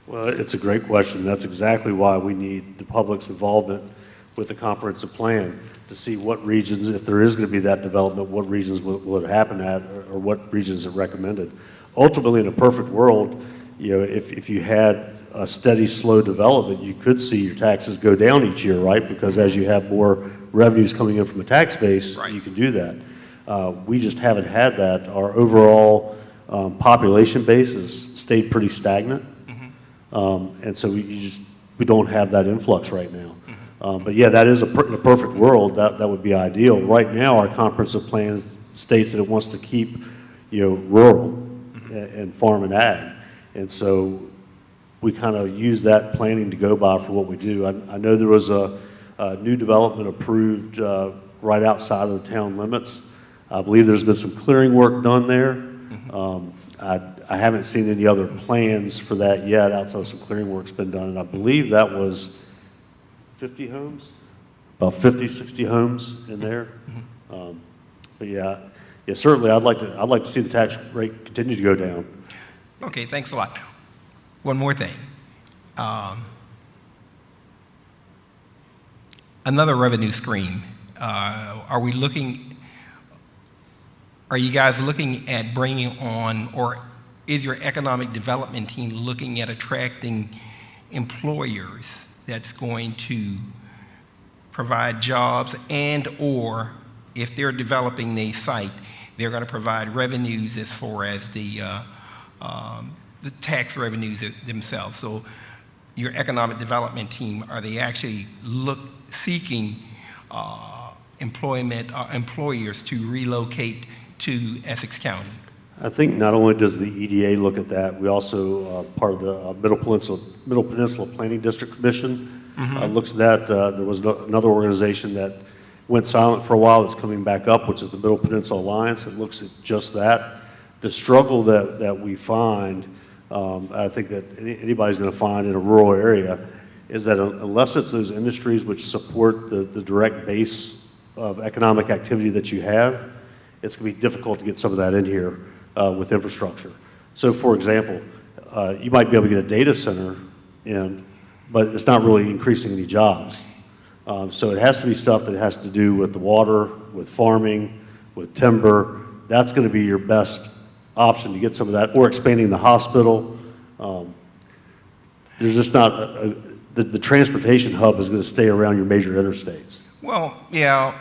Well, it's a great question. That's exactly why we need the public's involvement with the comprehensive plan to see what regions, if there is going to be that development, what regions will it happen at, or what regions are recommended. Ultimately, in a perfect world, if you had a steady, slow development, you could see your taxes go down each year, right? Because as you have more revenues coming in from a tax base, right, you can do that. We just haven't had that. Our overall population base has stayed pretty stagnant. And so we don't have that influx right now. But yeah, that is in a perfect world, that would be ideal. Right now, our comprehensive plan states that it wants to keep, rural and farm and ag. And so we kind of use that planning to go by for what we do. I know there was a new development approved right outside of the town limits. I believe there's been some clearing work done there. I haven't seen any other plans for that yet outside of some clearing work's been done. And I believe that was 50 homes, about 50, 60 homes in there. But yeah, certainly I'd like to see the tax rate continue to go down. Okay, thanks a lot. One more thing. Another revenue stream. Are you guys looking at bringing on, or is your economic development team looking at attracting employers that's going to provide jobs, and or if they're developing a site, they're going to provide revenues as far as the tax revenues themselves? So your economic development team, are they actually seeking employers to relocate to Essex County? I think not only does the EDA look at that, we also, part of the Middle Peninsula Planning District Commission, looks at that. There was another organization that went silent for a while that's coming back up, which is the Middle Peninsula Alliance. It looks at just that. The struggle that we find, I think that anybody's going to find in a rural area, is that unless it's those industries which support the direct base of economic activity that you have, it's going to be difficult to get some of that in here with infrastructure. So, for example, you might be able to get a data center in, but it's not really increasing any jobs. So it has to be stuff that has to do with the water, with farming, with timber. That's going to be your best option to get some of that, or expanding the hospital. There's just not, the transportation hub is going to stay around your major interstates. Well, yeah,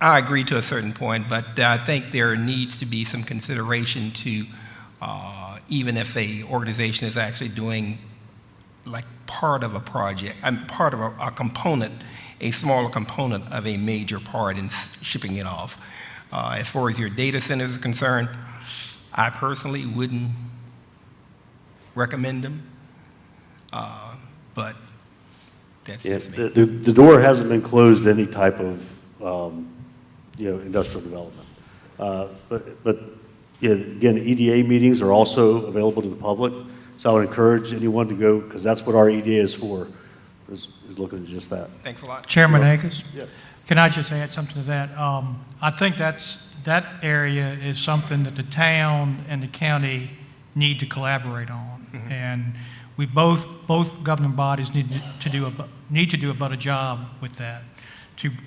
I agree to a certain point, but I think there needs to be some consideration to, even if a organization is actually doing like part of a project, part of a component, a smaller component of a major part and shipping it off. As far as your data center is concerned, I personally wouldn't recommend them, but that's just me. The door hasn't been closed to any type of industrial development. But yeah, again, EDA meetings are also available to the public, so I would encourage anyone to go, because that's what our EDA is for, is looking at just that. Thanks a lot. Chairman Akers? Yes. Can I just add something to that? I think that area is something that the town and the county need to collaborate on. Mm-hmm. And we both governing bodies need to do a better job with that,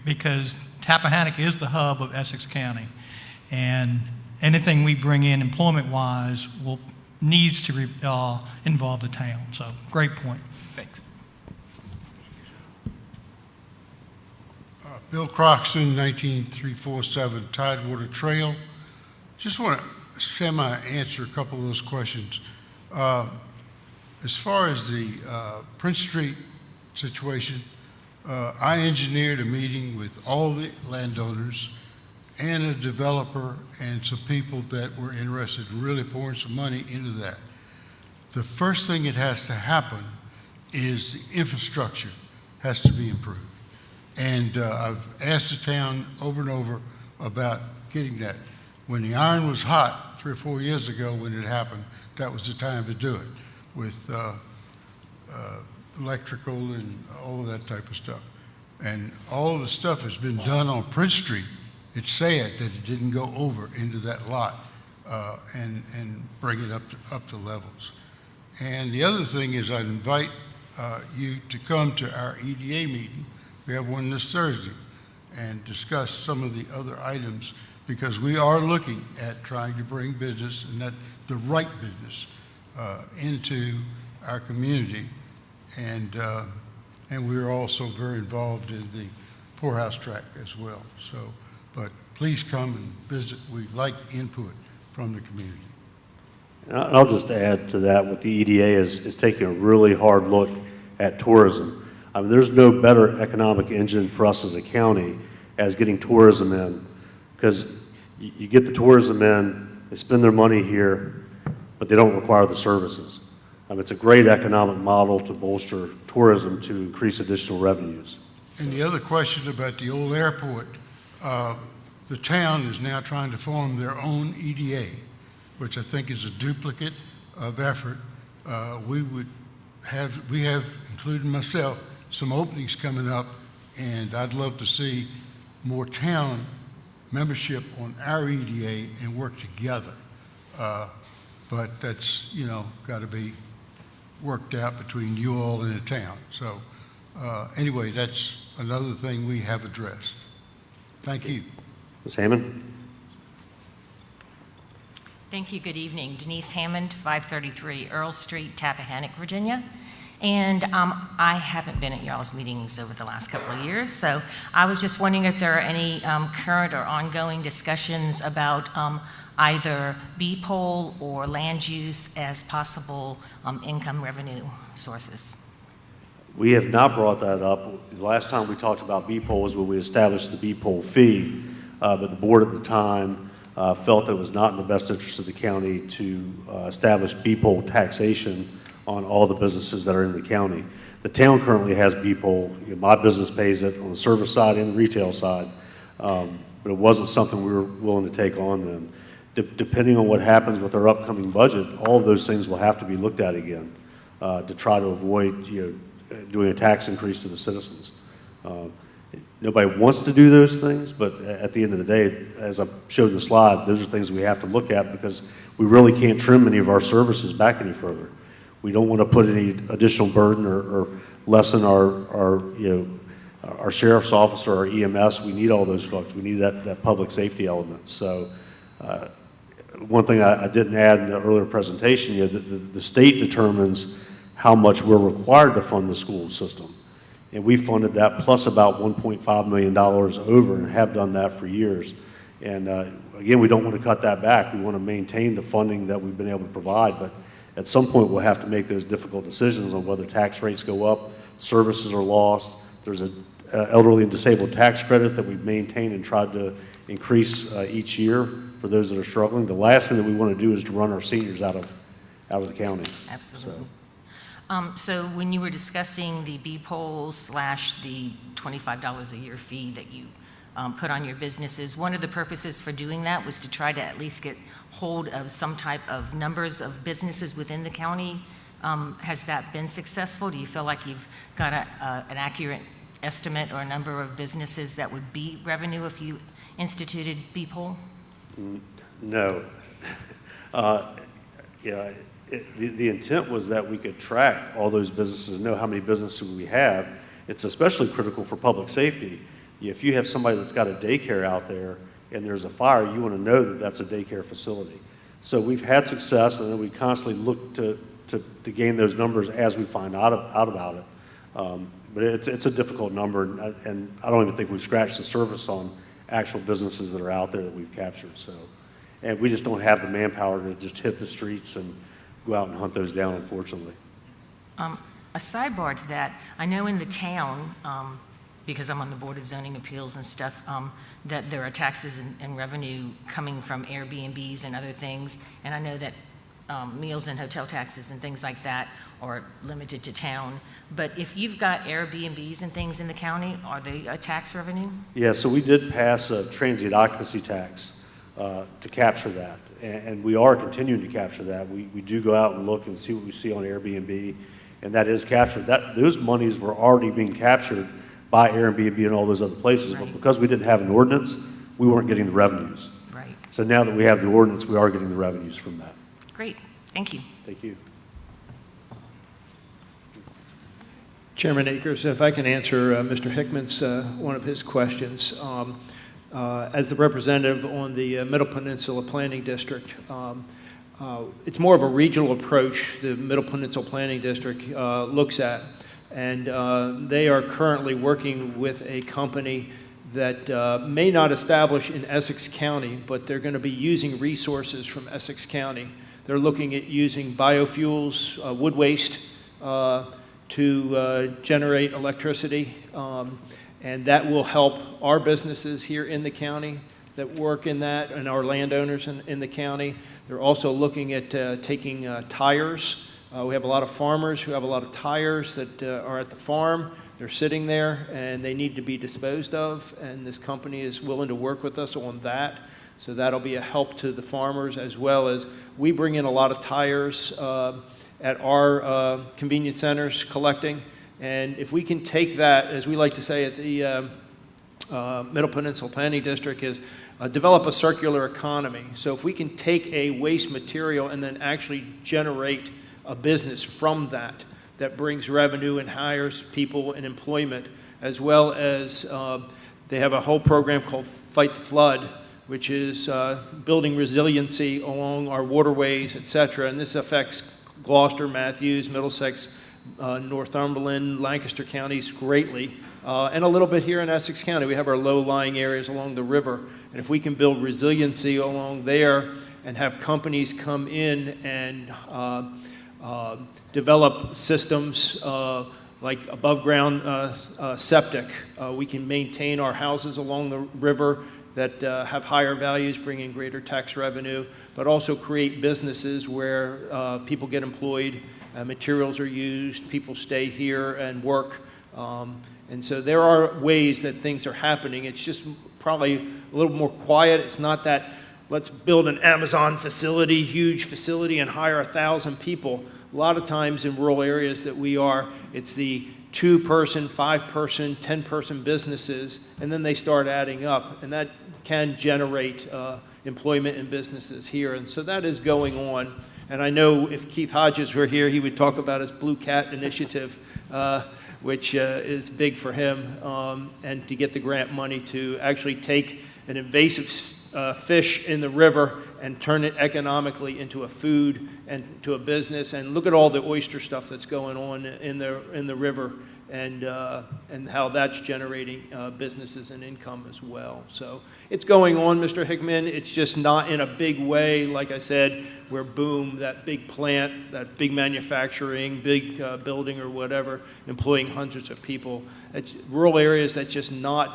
because Tappahannock is the hub of Essex County, and anything we bring in employment-wise needs to involve the town. So, great point. Thanks. Bill Croxton, 19347 Tidewater Trail. Just want to semi-answer a couple of those questions. As far as the Prince Street situation, I engineered a meeting with all the landowners and a developer and some people that were interested in really pouring some money into that. The first thing that has to happen is the infrastructure has to be improved. And I've asked the town over and over about getting that. When the iron was hot 3 or 4 years ago when it happened, that was the time to do it, with electrical and all of that type of stuff. And all of the stuff has been done on Prince Street. It's sad that it didn't go over into that lot and bring it up to levels. And the other thing is I'd invite you to come to our EDA meeting. We have one this Thursday, and discuss some of the other items, because we are looking at trying to bring business, and the right business, into our community. And we're also very involved in the poorhouse tract as well. So, but please come and visit. We'd like input from the community. And I'll just add to that, what the EDA is taking a really hard look at tourism. I mean, there's no better economic engine for us as a county as getting tourism in, because you get the tourism in, they spend their money here, but they don't require the services. It's a great economic model to bolster tourism to increase additional revenues. And the other question about the old airport, the town is now trying to form their own EDA, which I think is a duplicate of effort. We have, including myself, some openings coming up, and I'd love to see more town membership on our EDA and work together. But that's, got to be worked out between you all and the town. So anyway, that's another thing we have addressed. Thank you. Ms. Hammond? Thank you. Good evening. Denise Hammond, 533 Earl Street, Tappahannock, Virginia. And I haven't been at y'all's meetings over the last couple of years, so I was just wondering if there are any current or ongoing discussions about either B-pole or land use as possible income revenue sources. We have not brought that up. The last time we talked about B-pole was when we established the B-pole fee, but the board at the time felt that it was not in the best interest of the county to establish B-pole taxation on all the businesses that are in the county. the town currently has B-Pol. You know, my business pays it on the service side and the retail side, but it wasn't something we were willing to take on then. Depending on what happens with our upcoming budget, all of those things will have to be looked at again to try to avoid, you know, doing a tax increase to the citizens. Nobody wants to do those things, but at the end of the day, as I showed in the slide, those are things we have to look at because we really can't trim any of our services back any further. We don't want to put any additional burden or lessen our you know, our sheriff's office or our EMS. We need all those folks. We need that public safety element. So one thing I didn't add in the earlier presentation, you know, the state determines how much we're required to fund the school system. And we funded that plus about $1.5 million over and have done that for years. And again, we don't want to cut that back. We want to maintain the funding that we've been able to provide. But at some point, we'll have to make those difficult decisions on whether tax rates go up, services are lost. There's an elderly and disabled tax credit that we've maintained and tried to increase each year for those that are struggling. The last thing that we want to do is to run our seniors out of the county. Absolutely. So when you were discussing the B-Pol / the $25 a year fee that you put on your businesses, one of the purposes for doing that was to try to at least get hold of some type of numbers of businesses within the county. Has that been successful? Do you feel like you've got an accurate estimate or a number of businesses that would be revenue if you instituted B-Pol? No. Yeah. The intent was that we could track all those businesses, know how many businesses we have. It's especially critical for public safety. If you have somebody that's got a daycare out there and there's a fire, you want to know that that's a daycare facility. So we've had success, and then we constantly look to gain those numbers as we find out about it. But it's a difficult number, and I don't even think we've scratched the surface on actual businesses that are out there that we've captured. So, and we just don't have the manpower to just hit the streets and go out and hunt those down, unfortunately. A sidebar to that, I know in the town, because I'm on the Board of Zoning Appeals and stuff, that there are taxes and revenue coming from Airbnbs and other things, and I know that meals and hotel taxes and things like that are limited to town. But if you've got Airbnbs and things in the county, are they a tax revenue? Yeah, so we did pass a transient occupancy tax to capture that. And we are continuing to capture that. We do go out and look and see what we see on Airbnb, and that is captured. Those monies were already being captured by Airbnb and all those other places, right. But because we didn't have an ordinance, we weren't getting the revenues. Right. So now that we have the ordinance, we are getting the revenues from that. Great. Thank you. Thank you. Chairman Akers, if I can answer Mr. Hickman's, one of his questions. As the representative on the Middle Peninsula Planning District, it's more of a regional approach the Middle Peninsula Planning District looks at. And they are currently working with a company that may not establish in Essex County, but they're going to be using resources from Essex County. They're looking at using biofuels, wood waste, to generate electricity. And that will help our businesses here in the county that work in that and our landowners in the county. They're also looking at taking tires. We have a lot of farmers who have a lot of tires that are at the farm. They're sitting there and they need to be disposed of, and this company is willing to work with us on that. So that'll be a help to the farmers, as well as we bring in a lot of tires at our convenience centers collecting. And if we can take that, as we like to say at the Middle Peninsula Planning District, is develop a circular economy. So if we can take a waste material and then actually generate a business from that, that brings revenue and hires people and employment, as well as they have a whole program called Fight the Flood, which is building resiliency along our waterways, et cetera. And this affects Gloucester, Matthews, Middlesex, Northumberland, Lancaster counties greatly, and a little bit here in Essex County. We have our low-lying areas along the river, and if we can build resiliency along there and have companies come in and develop systems like above-ground septic, we can maintain our houses along the river that have higher values, bring in greater tax revenue, but also create businesses where people get employed materials are used, people stay here and work. And so there are ways that things are happening. It's just probably a little more quiet. It's not that let's build an Amazon facility, huge facility, and hire 1,000 people. A lot of times in rural areas that we are, it's the 2-person, 5-person, 10-person businesses, and then they start adding up, and that can generate employment in businesses here. And so that is going on. And I know if Keith Hodges were here, he would talk about his Blue Cat initiative, which is big for him, and to get the grant money to actually take an invasive fish in the river and turn it economically into a food and to a business. And look at all the oyster stuff that's going on in the river, and how that's generating businesses and income as well. So it's going on, Mr. Hickman. It's just not in a big way, like I said, where boom, that big plant, that big manufacturing, big building or whatever, employing hundreds of people. It's rural areas, that's just not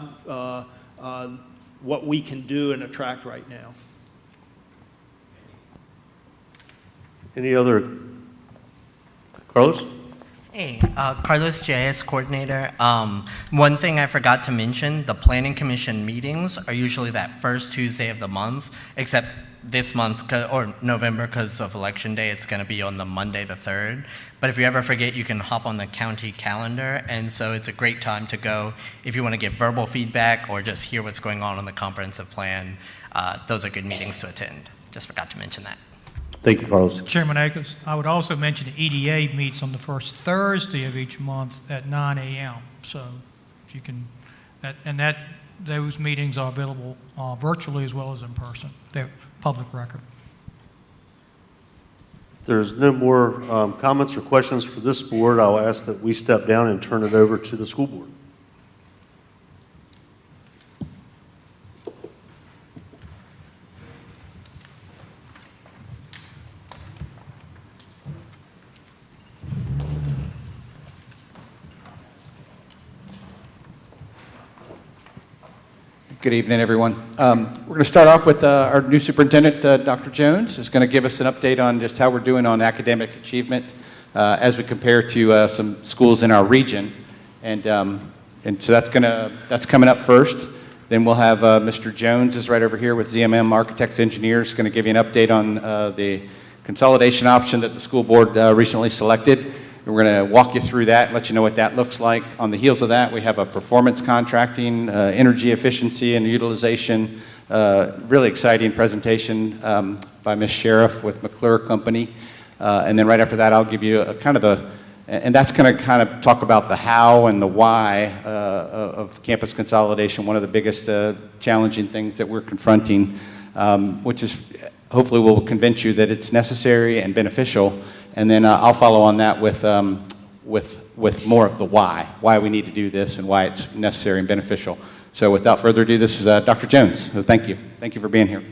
what we can do and attract right now. Any other? Carlos? Hey, Carlos, GIS coordinator. One thing I forgot to mention, the Planning Commission meetings are usually that first Tuesday of the month, except this month, or November, because of Election Day, it's going to be on the Monday the 3rd. But if you ever forget, you can hop on the county calendar, and so it's a great time to go if you want to give verbal feedback or just hear what's going on the comprehensive plan. Those are good meetings to attend. Just forgot to mention that. Thank you, Carlos. Chairman Akers, I would also mention the EDA meets on the first Thursday of each month at 9 a.m. So if you can, those meetings are available virtually as well as in person. They're public record. If there's no more comments or questions for this board, I'll ask that we step down and turn it over to the school board. Good evening, everyone. We're going to start off with our new superintendent, Dr. Jones, is going to give us an update on just how we're doing on academic achievement as we compare to some schools in our region. And so that's coming up first. Then we'll have Mr. Jones is right over here with ZMM Architects Engineers, going to give you an update on the consolidation option that the school board recently selected. We're going to walk you through that and let you know what that looks like. On the heels of that, we have a performance contracting, energy efficiency and utilization, really exciting presentation by Ms. Sheriff with McClure Company. And then right after that, I'll give you a kind of and that's going to kind of talk about the how and the why of campus consolidation, one of the biggest challenging things that we're confronting, which is hopefully will convince you that it's necessary and beneficial. And then I'll follow on that with more of the why we need to do this and why it's necessary and beneficial. So without further ado, this is Dr. Jones. So thank you. Thank you for being here.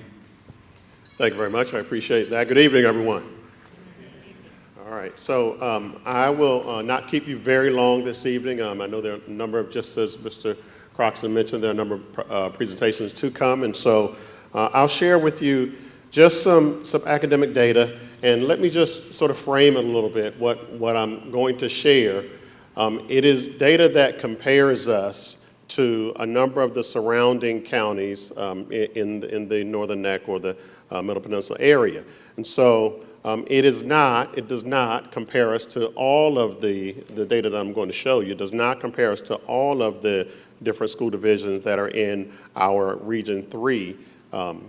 Thank you very much. I appreciate that. Good evening, everyone. All right. So I will not keep you very long this evening. I know there are a number of, just as Mr. Croxton mentioned, there are a number of presentations to come. And so I'll share with you just some academic data. And let me just sort of frame it a little bit, what I'm going to share. It is data that compares us to a number of the surrounding counties in the Northern Neck or the Middle Peninsula area. And so it does not compare us to all of the data that I'm going to show you. It does not compare us to all of the different school divisions that are in our Region 3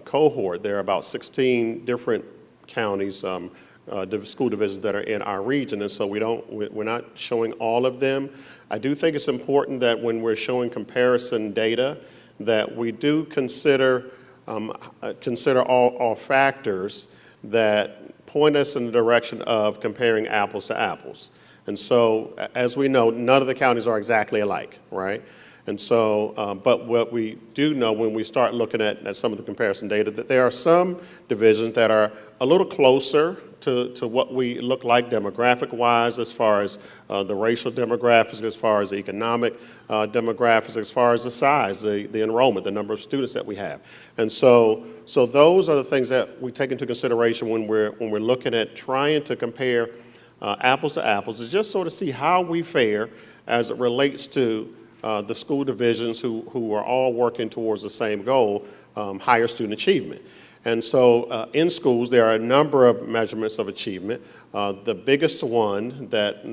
cohort. There are about 16 different counties, school divisions that are in our region, and so we're not showing all of them. I do think it's important that when we're showing comparison data, that we do consider all factors that point us in the direction of comparing apples to apples. And so, as we know, none of the counties are exactly alike, right? And so, but what we do know when we start looking at some of the comparison data, that there are some divisions that are a little closer to what we look like demographic-wise, as far as the racial demographics, as far as the economic demographics, as far as the size, the enrollment, the number of students that we have. And so those are the things that we take into consideration when we're looking at trying to compare apples to apples, to just sort of see how we fare as it relates to the school divisions who are all working towards the same goal, higher student achievement. And so in schools, there are a number of measurements of achievement. The biggest one that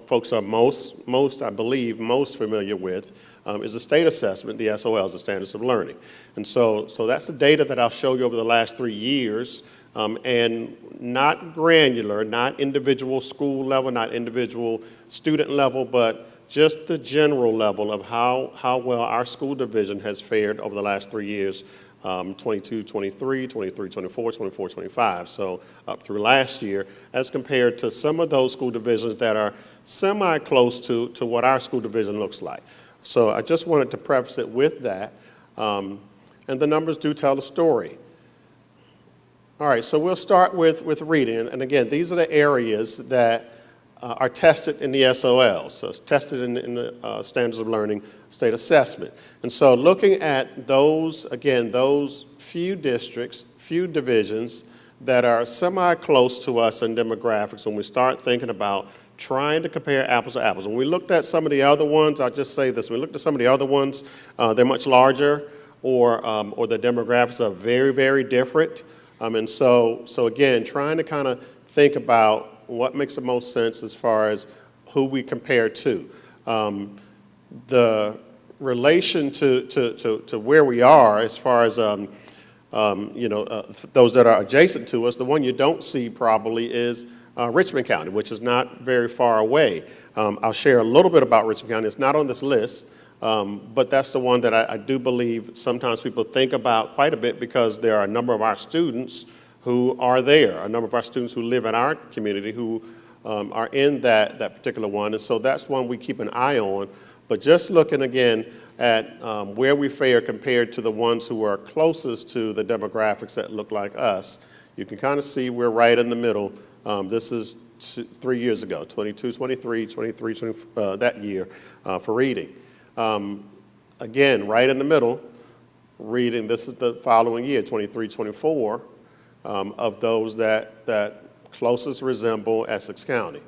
folks are most, I believe, most familiar with is the state assessment, the SOLs, the Standards of Learning. And so that's the data that I'll show you over the last 3 years, and not granular, not individual school level, not individual student level, but just the general level of how well our school division has fared over the last 3 years, 22, 23, 23, 24, 24, 25, so up through last year, as compared to some of those school divisions that are semi-close to what our school division looks like. So I just wanted to preface it with that, and the numbers do tell a story. All right, so we'll start with reading, and again, these are the areas that are tested in the SOL, so it's tested in the Standards of Learning State Assessment. And so looking at those, again, those few districts, few divisions that are semi-close to us in demographics, when we start thinking about trying to compare apples to apples. When we looked at some of the other ones, I'll just say this, when we looked at some of the other ones, they're much larger, or the demographics are very, very different. And so again, trying to kind of think about what makes the most sense as far as who we compare to. The relation to where we are as far as those that are adjacent to us, the one you don't see probably is Richmond County, which is not very far away. I'll share a little bit about Richmond County. It's not on this list, but that's the one that I do believe sometimes people think about quite a bit, because there are a number of our students who are there, a number of our students who live in our community who are in that particular one. And so that's one we keep an eye on. But just looking again at where we fare compared to the ones who are closest to the demographics that look like us, you can kind of see we're right in the middle. This is 3 years ago, 22, 23, 23, 20, that year for reading. Again, right in the middle, reading, this is the following year, 23, 24, of those that closest resemble Essex County,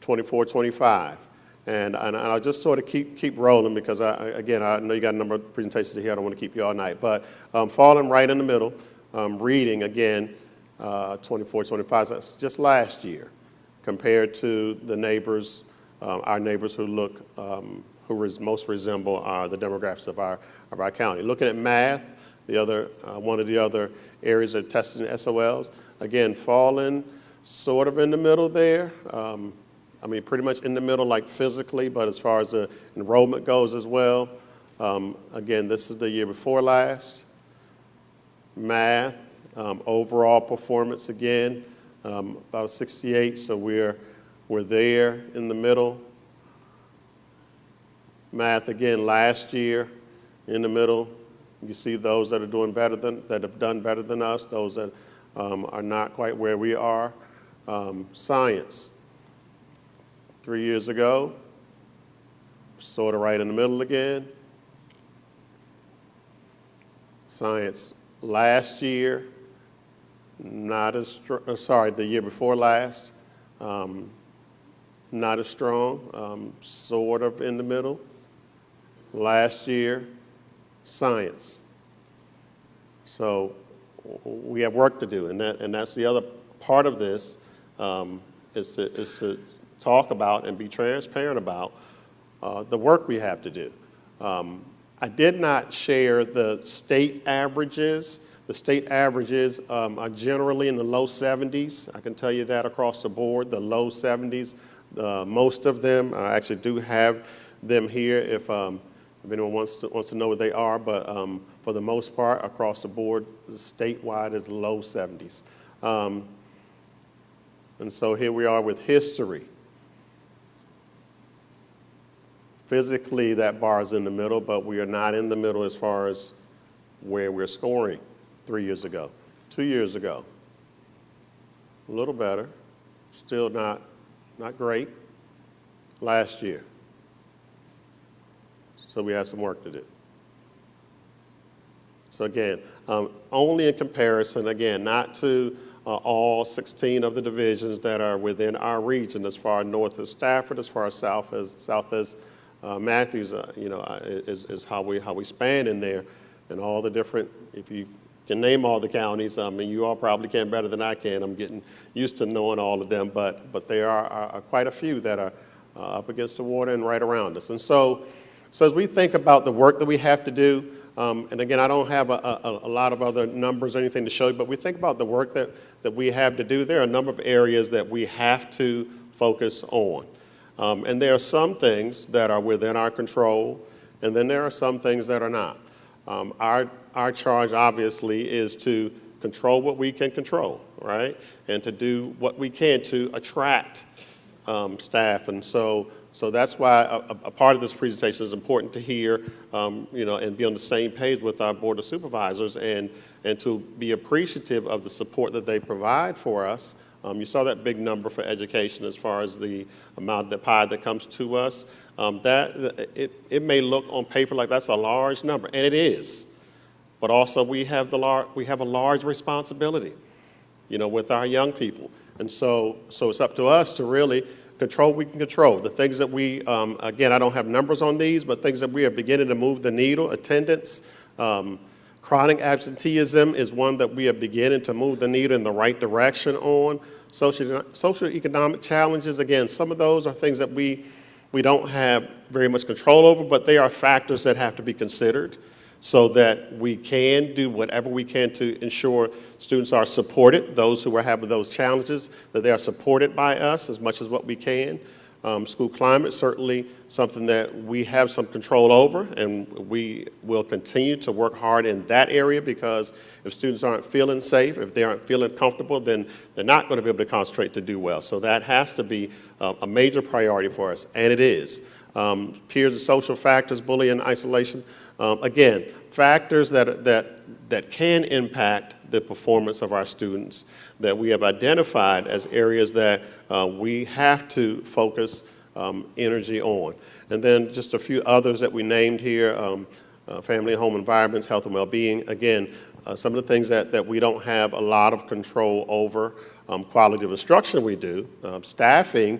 24, 25. And I'll just sort of keep rolling, because, again, I know you got a number of presentations to hear. I don't want to keep you all night. But falling right in the middle, reading, again, 24, 25, so that's just last year, compared to the neighbors, our neighbors who look, who most resemble the demographics of our county. Looking at math, the other, one of the other areas that are tested in SOLs, again, falling sort of in the middle there. I mean, pretty much in the middle, like physically, but as far as the enrollment goes as well. Again, this is the year before last. Math, overall performance again, about 68, so we're there in the middle. Math again last year in the middle. You see those that are doing better that have done better than us, those that are not quite where we are. Science, 3 years ago, sort of right in the middle again. Science last year, not as strong, the year before last, not as strong, sort of in the middle. Last year, science. So we have work to do, and that's the other part of this, is to talk about and be transparent about the work we have to do. I did not share the state averages. The state averages are generally in the low 70s. I can tell you that across the board, the low 70s. Most of them, I actually do have them here if anyone wants to know what they are, but for the most part, across the board, statewide is low 70s. And so here we are with history. Physically, that bar is in the middle, but we are not in the middle as far as where we're scoring 3 years ago. 2 years ago, a little better, still not great. Last year. So we have some work to do. So again, only in comparison, again, not to all 16 of the divisions that are within our region, as far north as Stafford, as far south as Matthews, is how we span in there, and all the different, if you can name all the counties, I mean, you all probably can better than I can. I'm getting used to knowing all of them, but there are quite a few that are up against the water and right around us. And so as we think about the work that we have to do, and again, I don't have a lot of other numbers or anything to show you, but we think about the work that we have to do. There are a number of areas that we have to focus on. And there are some things that are within our control, and then there are some things that are not. Our charge, obviously, is to control what we can control, right? And to do what we can to attract staff. And so that's why a part of this presentation is important to hear, and be on the same page with our Board of Supervisors and to be appreciative of the support that they provide for us. You saw that big number for education as far as the amount of the pie that comes to us. It may look on paper like that's a large number, and it is. But also we have a large responsibility, with our young people. And so it's up to us to really control what we can control. The things that we, again, I don't have numbers on these, but things that we are beginning to move the needle. Attendance, chronic absenteeism is one that we are beginning to move the needle in the right direction on. Socioeconomic challenges, again, some of those are things that we don't have very much control over, but they are factors that have to be considered so that we can do whatever we can to ensure students are supported, those who are having those challenges, that they are supported by us as much as what we can. School climate, certainly something that we have some control over, and we will continue to work hard in that area, because if students aren't feeling safe, if they aren't feeling comfortable, then they're not going to be able to concentrate to do well. So that has to be a major priority for us, and it is. Peer and social factors, bullying, isolation, again, factors that can impact the performance of our students that we have identified as areas that we have to focus energy on. And then just a few others that we named here, family and home environments, health and well-being. Again, some of the things that we don't have a lot of control over. Quality of instruction we do. Staffing,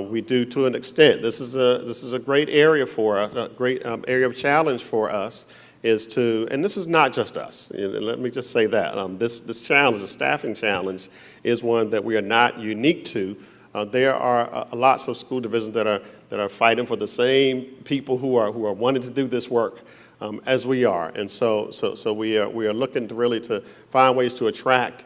we do to an extent. This is a great area for us, a great area of challenge for us, is to, and this is not just us, let me just say that. This challenge, the staffing challenge, is one that we are not unique to. There are lots of school divisions that are fighting for the same people who are wanting to do this work as we are. And so we are looking to really to find ways to attract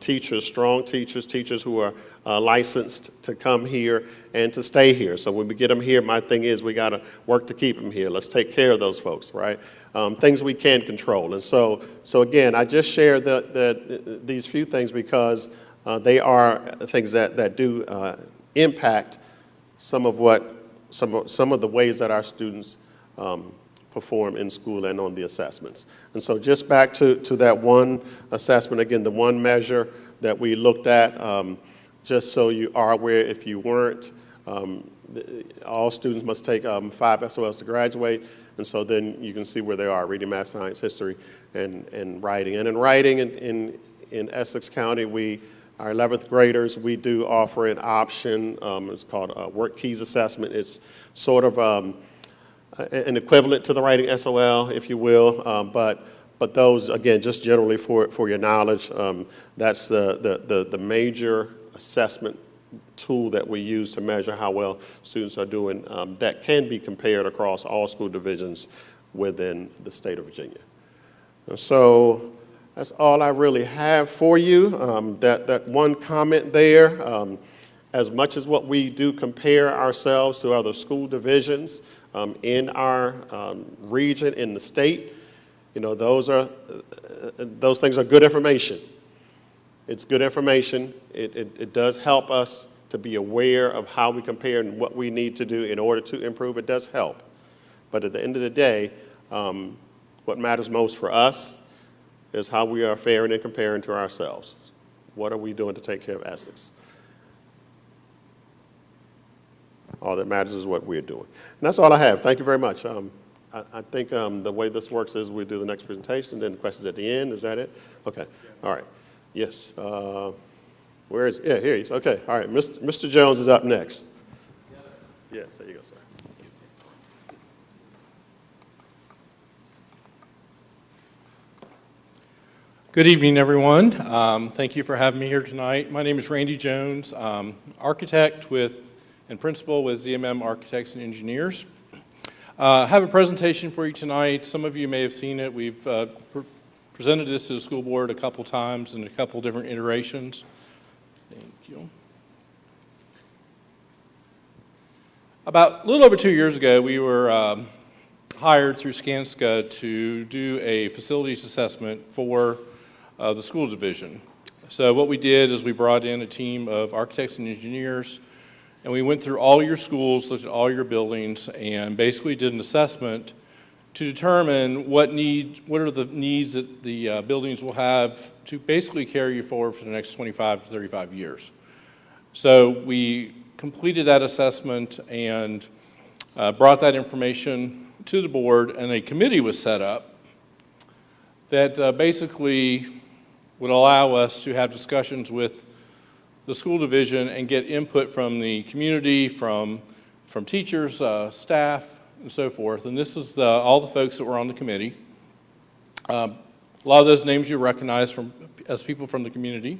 teachers, strong teachers, teachers who are licensed to come here and to stay here. So when we get them here, my thing is we got to work to keep them here. Let's take care of those folks, right? Things we can control. And so again, I just shared these few things because they are things that do impact some of the ways that our students perform in school and on the assessments. And so just back to that one assessment, again, the one measure that we looked at, just so you are aware, if you weren't, all students must take 5 SOLs to graduate, and so then you can see where they are, reading, math, science, history, and writing. And in writing in Essex County, our 11th graders, we do offer an option. It's called a Work Keys Assessment. It's sort of an equivalent to the writing SOL, if you will, but those, again, just generally for your knowledge, that's the major assessment tool that we use to measure how well students are doing that can be compared across all school divisions within the state of Virginia. So that's all I really have for you. That one comment there, as much as what we do compare ourselves to other school divisions in our region, in the state, those things are good information. It's good information. It does help us to be aware of how we compare and what we need to do in order to improve. It does help. But at the end of the day, what matters most for us is how we are faring and comparing to ourselves. What are we doing to take care of Essex? All that matters is what we're doing. And that's all I have. Thank you very much. I think the way this works is we do the next presentation, then questions at the end. Is that it? Okay. All right. Yes. Where is, yeah, here he is. Okay, all right. Mr. Jones is up next. Yeah, there you go, sir. Good evening, everyone. Thank you for having me here tonight. My name is Randy Jones, architect and principal with ZMM Architects and Engineers. I have a presentation for you tonight. Some of you may have seen it. We've presented this to the school board a couple times in a couple different iterations. Thank you. About a little over 2 years ago, we were hired through Skanska to do a facilities assessment for the school division. So what we did is we brought in a team of architects and engineers, and we went through all your schools, looked at all your buildings, and basically did an assessment to determine what are the needs that the buildings will have to basically carry you forward for the next 25 to 35 years. So we completed that assessment and brought that information to the board, and a committee was set up that basically would allow us to have discussions with the school division and get input from the community, from teachers, staff, and so forth. And this is all the folks that were on the committee. A lot of those names you recognize as people from the community.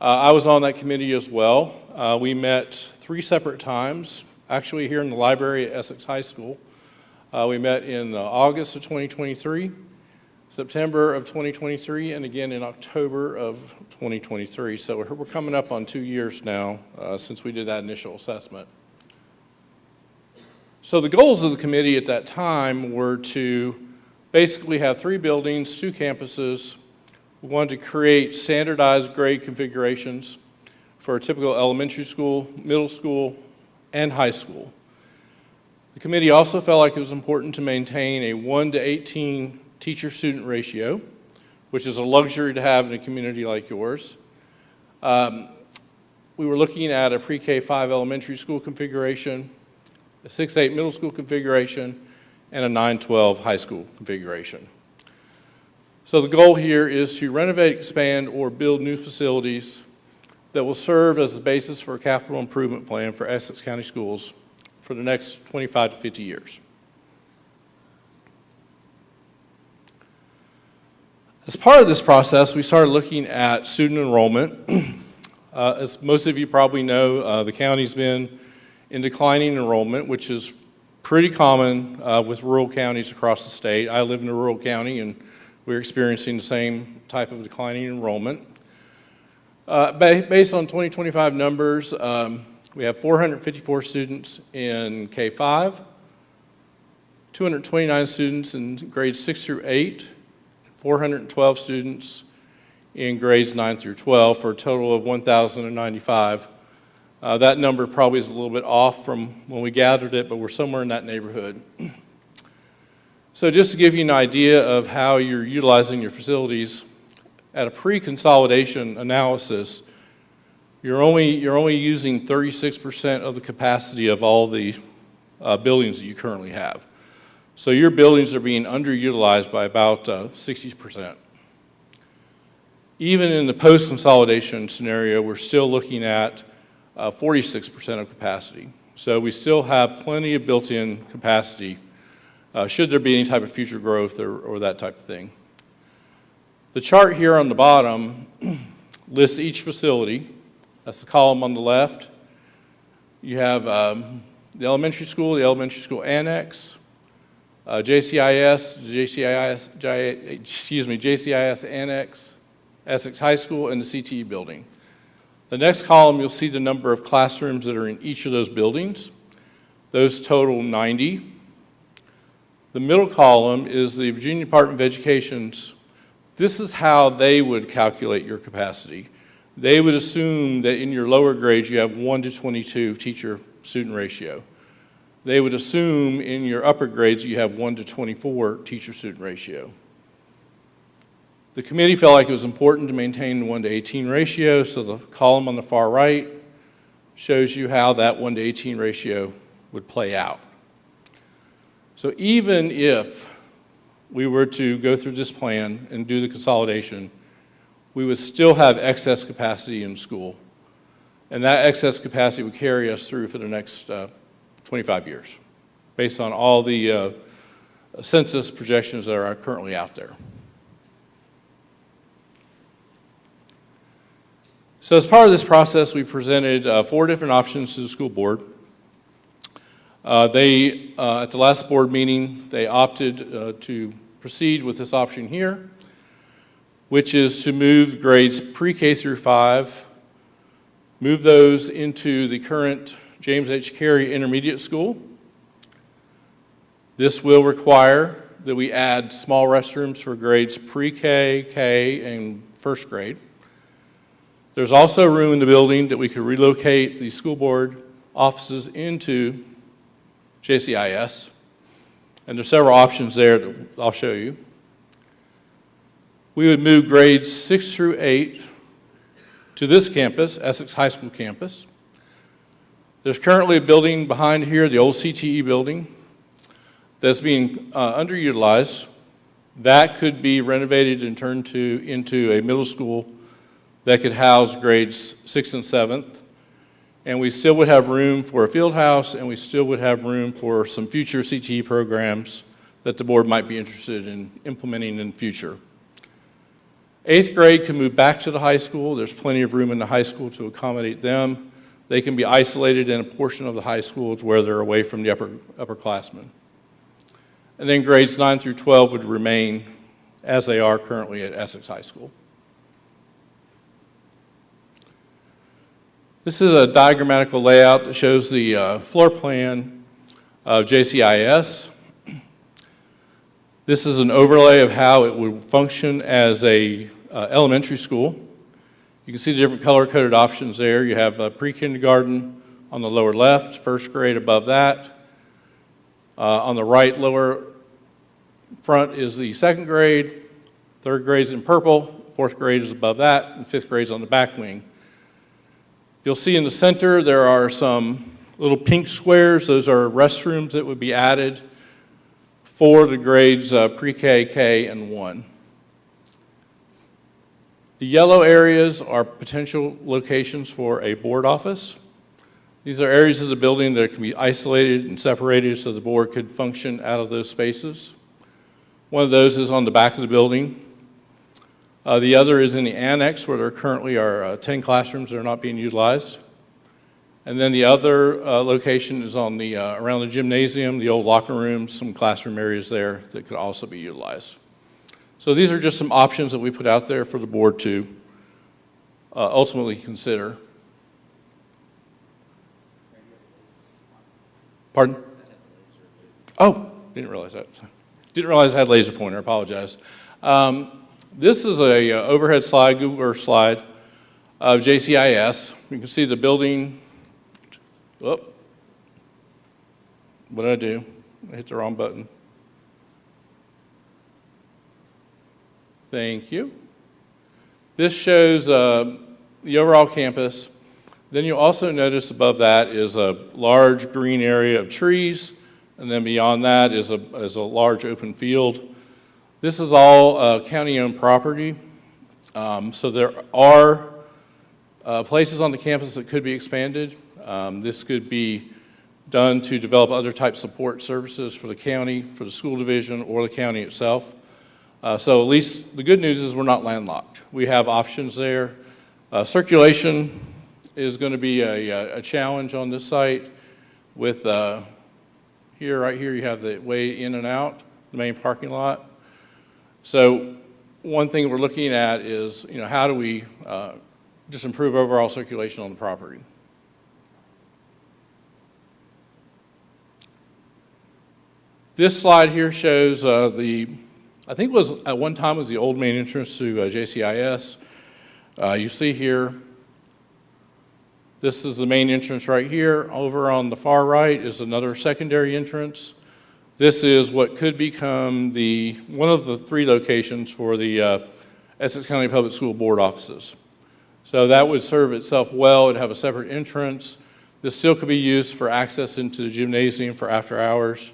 I was on that committee as well. We met 3 separate times, actually here in the library at Essex High School. We met in August of 2023, September of 2023, and again in October of 2023. So we're coming up on 2 years now since we did that initial assessment. So the goals of the committee at that time were to basically have 3 buildings, 2 campuses. We wanted to create standardized grade configurations for a typical elementary school, middle school, and high school. The committee also felt like it was important to maintain a 1 to 18 teacher-student ratio, which is a luxury to have in a community like yours. We were looking at a pre-K-5 elementary school configuration, a 6-8 middle school configuration, and a 9-12 high school configuration. So the goal here is to renovate, expand, or build new facilities that will serve as the basis for a capital improvement plan for Essex County Schools for the next 25 to 50 years. As part of this process, we started looking at student enrollment. As most of you probably know, the county's been in declining enrollment, which is pretty common with rural counties across the state. I live in a rural county, and we're experiencing the same type of declining enrollment. Based on 2025 numbers, we have 454 students in K-5, 229 students in grades 6 through 8, 412 students in grades 9 through 12 for a total of 1,095. That number probably is a little bit off from when we gathered it, but we're somewhere in that neighborhood. So just to give you an idea of how you're utilizing your facilities, at a pre-consolidation analysis, you're only using 36% of the capacity of all the buildings that you currently have. So your buildings are being underutilized by about 60%. Even in the post-consolidation scenario, we're still looking at 46% of capacity. So we still have plenty of built-in capacity should there be any type of future growth or that type of thing. The chart here on the bottom lists each facility. That's the column on the left. You have the elementary school annex, JCIS annex, Essex High School, and the CTE building. The next column, you'll see the number of classrooms that are in each of those buildings. Those total 90. The middle column is the Virginia Department of Education's. This is how they would calculate your capacity. They would assume that in your lower grades you have 1 to 22 teacher-student ratio. They would assume in your upper grades you have 1 to 24 teacher-student ratio. The committee felt like it was important to maintain the 1 to 18 ratio, so the column on the far right shows you how that 1 to 18 ratio would play out. So even if we were to go through this plan and do the consolidation, we would still have excess capacity in school. And that excess capacity would carry us through for the next 25 years, based on all the census projections that are currently out there. So as part of this process, we presented 4 different options to the school board. At the last board meeting, they opted to proceed with this option here, which is to move grades pre-K through 5, move those into the current James H. Carey Intermediate School. This will require that we add small restrooms for grades pre-K, K, and first grade. There's also room in the building that we could relocate the school board offices into JCIS. And there's several options there that I'll show you. We would move grades 6 through 8 to this campus, Essex High School campus. There's currently a building behind here, the old CTE building, that's being underutilized. That could be renovated and turned into a middle school that could house grades 6th and 7th. And we still would have room for a field house, and we still would have room for some future CTE programs that the board might be interested in implementing in the future. 8th grade can move back to the high school. There's plenty of room in the high school to accommodate them. They can be isolated in a portion of the high school to where they're away from the upperclassmen. And then grades 9 through 12 would remain as they are currently at Essex High School. This is a diagrammatical layout that shows the floor plan of JCIS. This is an overlay of how it would function as a elementary school. You can see the different color-coded options there. You have pre-kindergarten on the lower left, first grade above that. On the right lower front is the second grade, third grade is in purple, fourth grade is above that, and fifth grade is on the back wing. You'll see in the center there are some little pink squares. Those are restrooms that would be added for the grades pre-K, K, and 1. The yellow areas are potential locations for a board office. These are areas of the building that can be isolated and separated so the board could function out of those spaces. One of those is on the back of the building. The other is in the annex where there currently are 10 classrooms that are not being utilized. And then the other location is on the, around the gymnasium, the old locker rooms, some classroom areas there that could also be utilized. So these are just some options that we put out there for the board to ultimately consider. Pardon? Oh, didn't realize that. Didn't realize I had laser pointer, I apologize. This is a overhead slide, Google Earth slide of JCIS. You can see the building. Oh, what did I do? I hit the wrong button. Thank you. This shows the overall campus. Then you'll also notice above that is a large green area of trees, and then beyond that is a large open field. This is all county-owned property, so there are places on the campus that could be expanded. This could be done to develop other type support services for the county, for the school division, or the county itself. So at least the good news is we're not landlocked. We have options there. Circulation is going to be a challenge on this site with right here you have the way in and out, the main parking lot. So one thing we're looking at is, how do we just improve overall circulation on the property? This slide here shows I think was at one time was the old main entrance to JCIS. You see here, this is the main entrance right here. Over on the far right is another secondary entrance. This is what could become one of the 3 locations for the Essex County Public School Board offices. So that would serve itself well. It'd have a separate entrance. This still could be used for access into the gymnasium for after hours.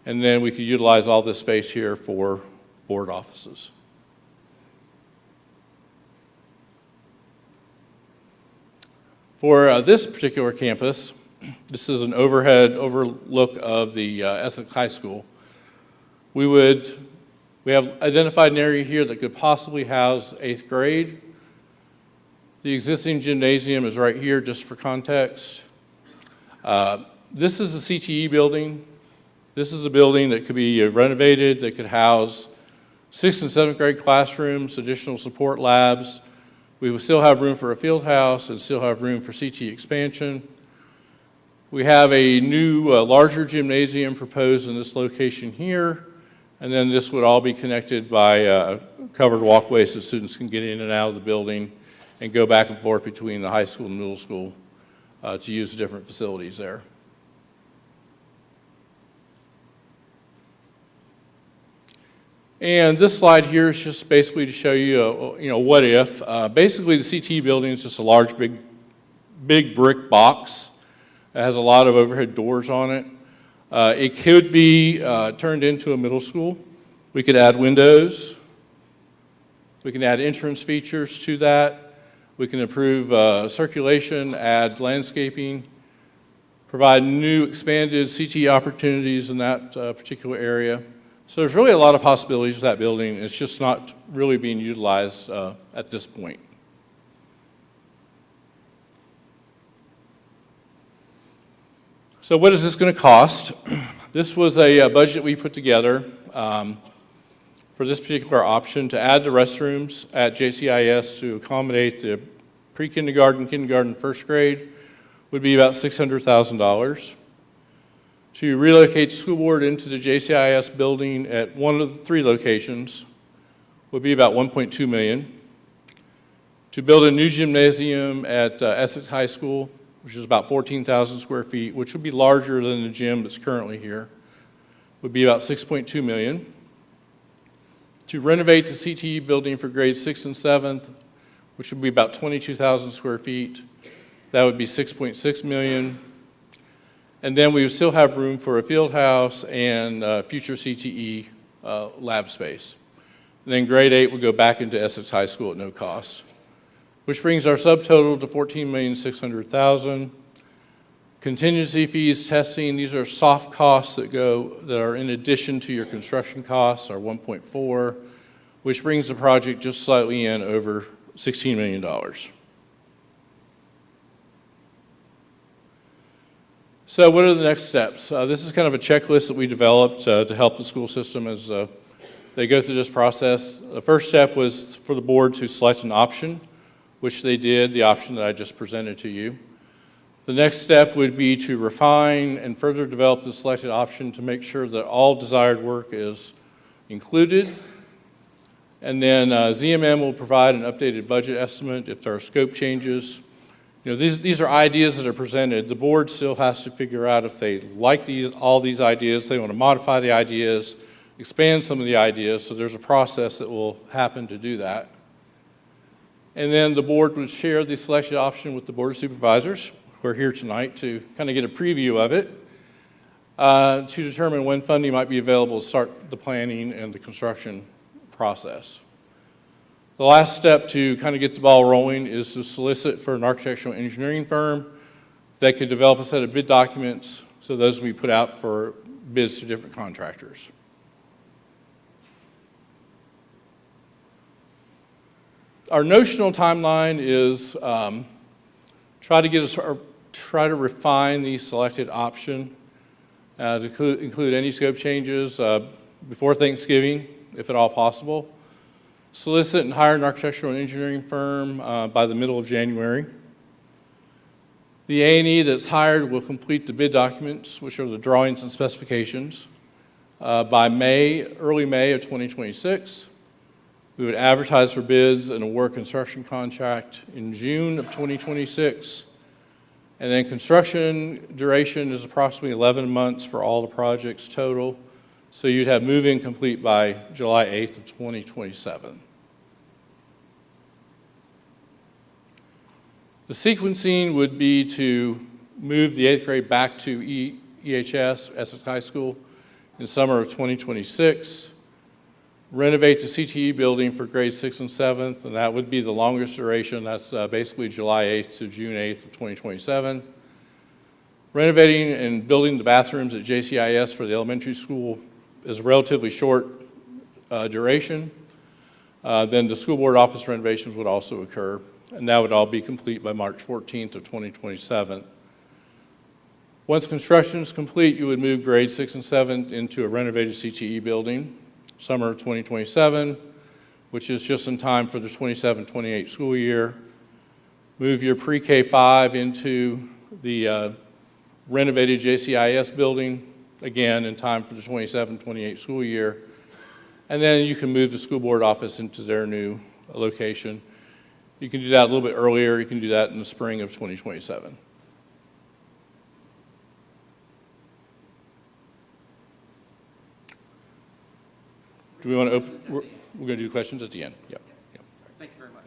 And then we could utilize all this space here for board offices. For this particular campus, this is an overlook of the Essex High School. We have identified an area here that could possibly house 8th grade. The existing gymnasium is right here, just for context. This is a CTE building. This is a building that could be renovated, that could house 6th and 7th grade classrooms, additional support labs. We will still have room for a field house and still have room for CTE expansion. We have a new, larger gymnasium proposed in this location here. And then this would all be connected by covered walkways so students can get in and out of the building and go back and forth between the high school and middle school to use different facilities there. And this slide here is just basically to show you, what if. Basically, the CTE building is just a large, big brick box. It has a lot of overhead doors on it. It could be turned into a middle school. We could add windows. We can add entrance features to that. We can improve circulation, add landscaping, provide new expanded CTE opportunities in that particular area. So there's really a lot of possibilities with that building. It's just not really being utilized at this point. So what is this going to cost? This was a budget we put together for this particular option to add the restrooms at JCIS to accommodate the pre-kindergarten, kindergarten, first grade would be about $600,000. To relocate the school board into the JCIS building at one of the 3 locations would be about $1.2 million. To build a new gymnasium at Essex High School, which is about 14,000 square feet, which would be larger than the gym that's currently here, would be about $6.2 million. To renovate the CTE building for grades 6th and 7th, which would be about 22,000 square feet, that would be $6.6 million. And then we would still have room for a field house and future CTE lab space. And then grade 8 would go back into Essex High School at no cost, which brings our subtotal to $14,600,000. Contingency fees, testing, these are soft costs that are in addition to your construction costs, are 1.4, which brings the project just slightly in over $16 million. So what are the next steps? This is kind of a checklist that we developed to help the school system as they go through this process. The first step was for the board to select an option, which they did, the option that I just presented to you. The next step would be to refine and further develop the selected option to make sure that all desired work is included. And then ZMM will provide an updated budget estimate if there are scope changes. These are ideas that are presented. The board still has to figure out if they like all these ideas, they want to modify the ideas, expand some of the ideas, so there's a process that will happen to do that. And then the board would share the selected option with the Board of Supervisors. We're here tonight to kind of get a preview of it, to determine when funding might be available to start the planning and the construction process. The last step to kind of get the ball rolling is to solicit for an architectural engineering firm that could develop a set of bid documents, so those will be put out for bids to different contractors. Our notional timeline is try to refine the selected option to include any scope changes before Thanksgiving, if at all possible. Solicit and hire an architectural and engineering firm by the middle of January. The A&E that's hired will complete the bid documents, which are the drawings and specifications, by early May of 2026. We would advertise for bids and award construction contract in June of 2026. And then construction duration is approximately 11 months for all the projects total. So you'd have move-in complete by July 8th of 2027. The sequencing would be to move the 8th grade back to EHS, Essex High School, in summer of 2026. renovate the CTE building for grades 6th and 7th, and that would be the longest duration. That's basically July 8th to June 8th of 2027. Renovating and building the bathrooms at JCIS for the elementary school is a relatively short duration. Then the school board office renovations would also occur, and that would all be complete by March 14th of 2027. Once construction is complete, you would move grades 6 and 7 into a renovated CTE building, summer of 2027, which is just in time for the 27-28 school year. Move your pre-K 5 into the renovated JCIS building, again in time for the 27-28 school year. And then you can move the school board office into their new location. You can do that a little bit earlier. You can do that in the spring of 2027. Do we want to open? We're going to do questions at the end. Yep. Thank you very much.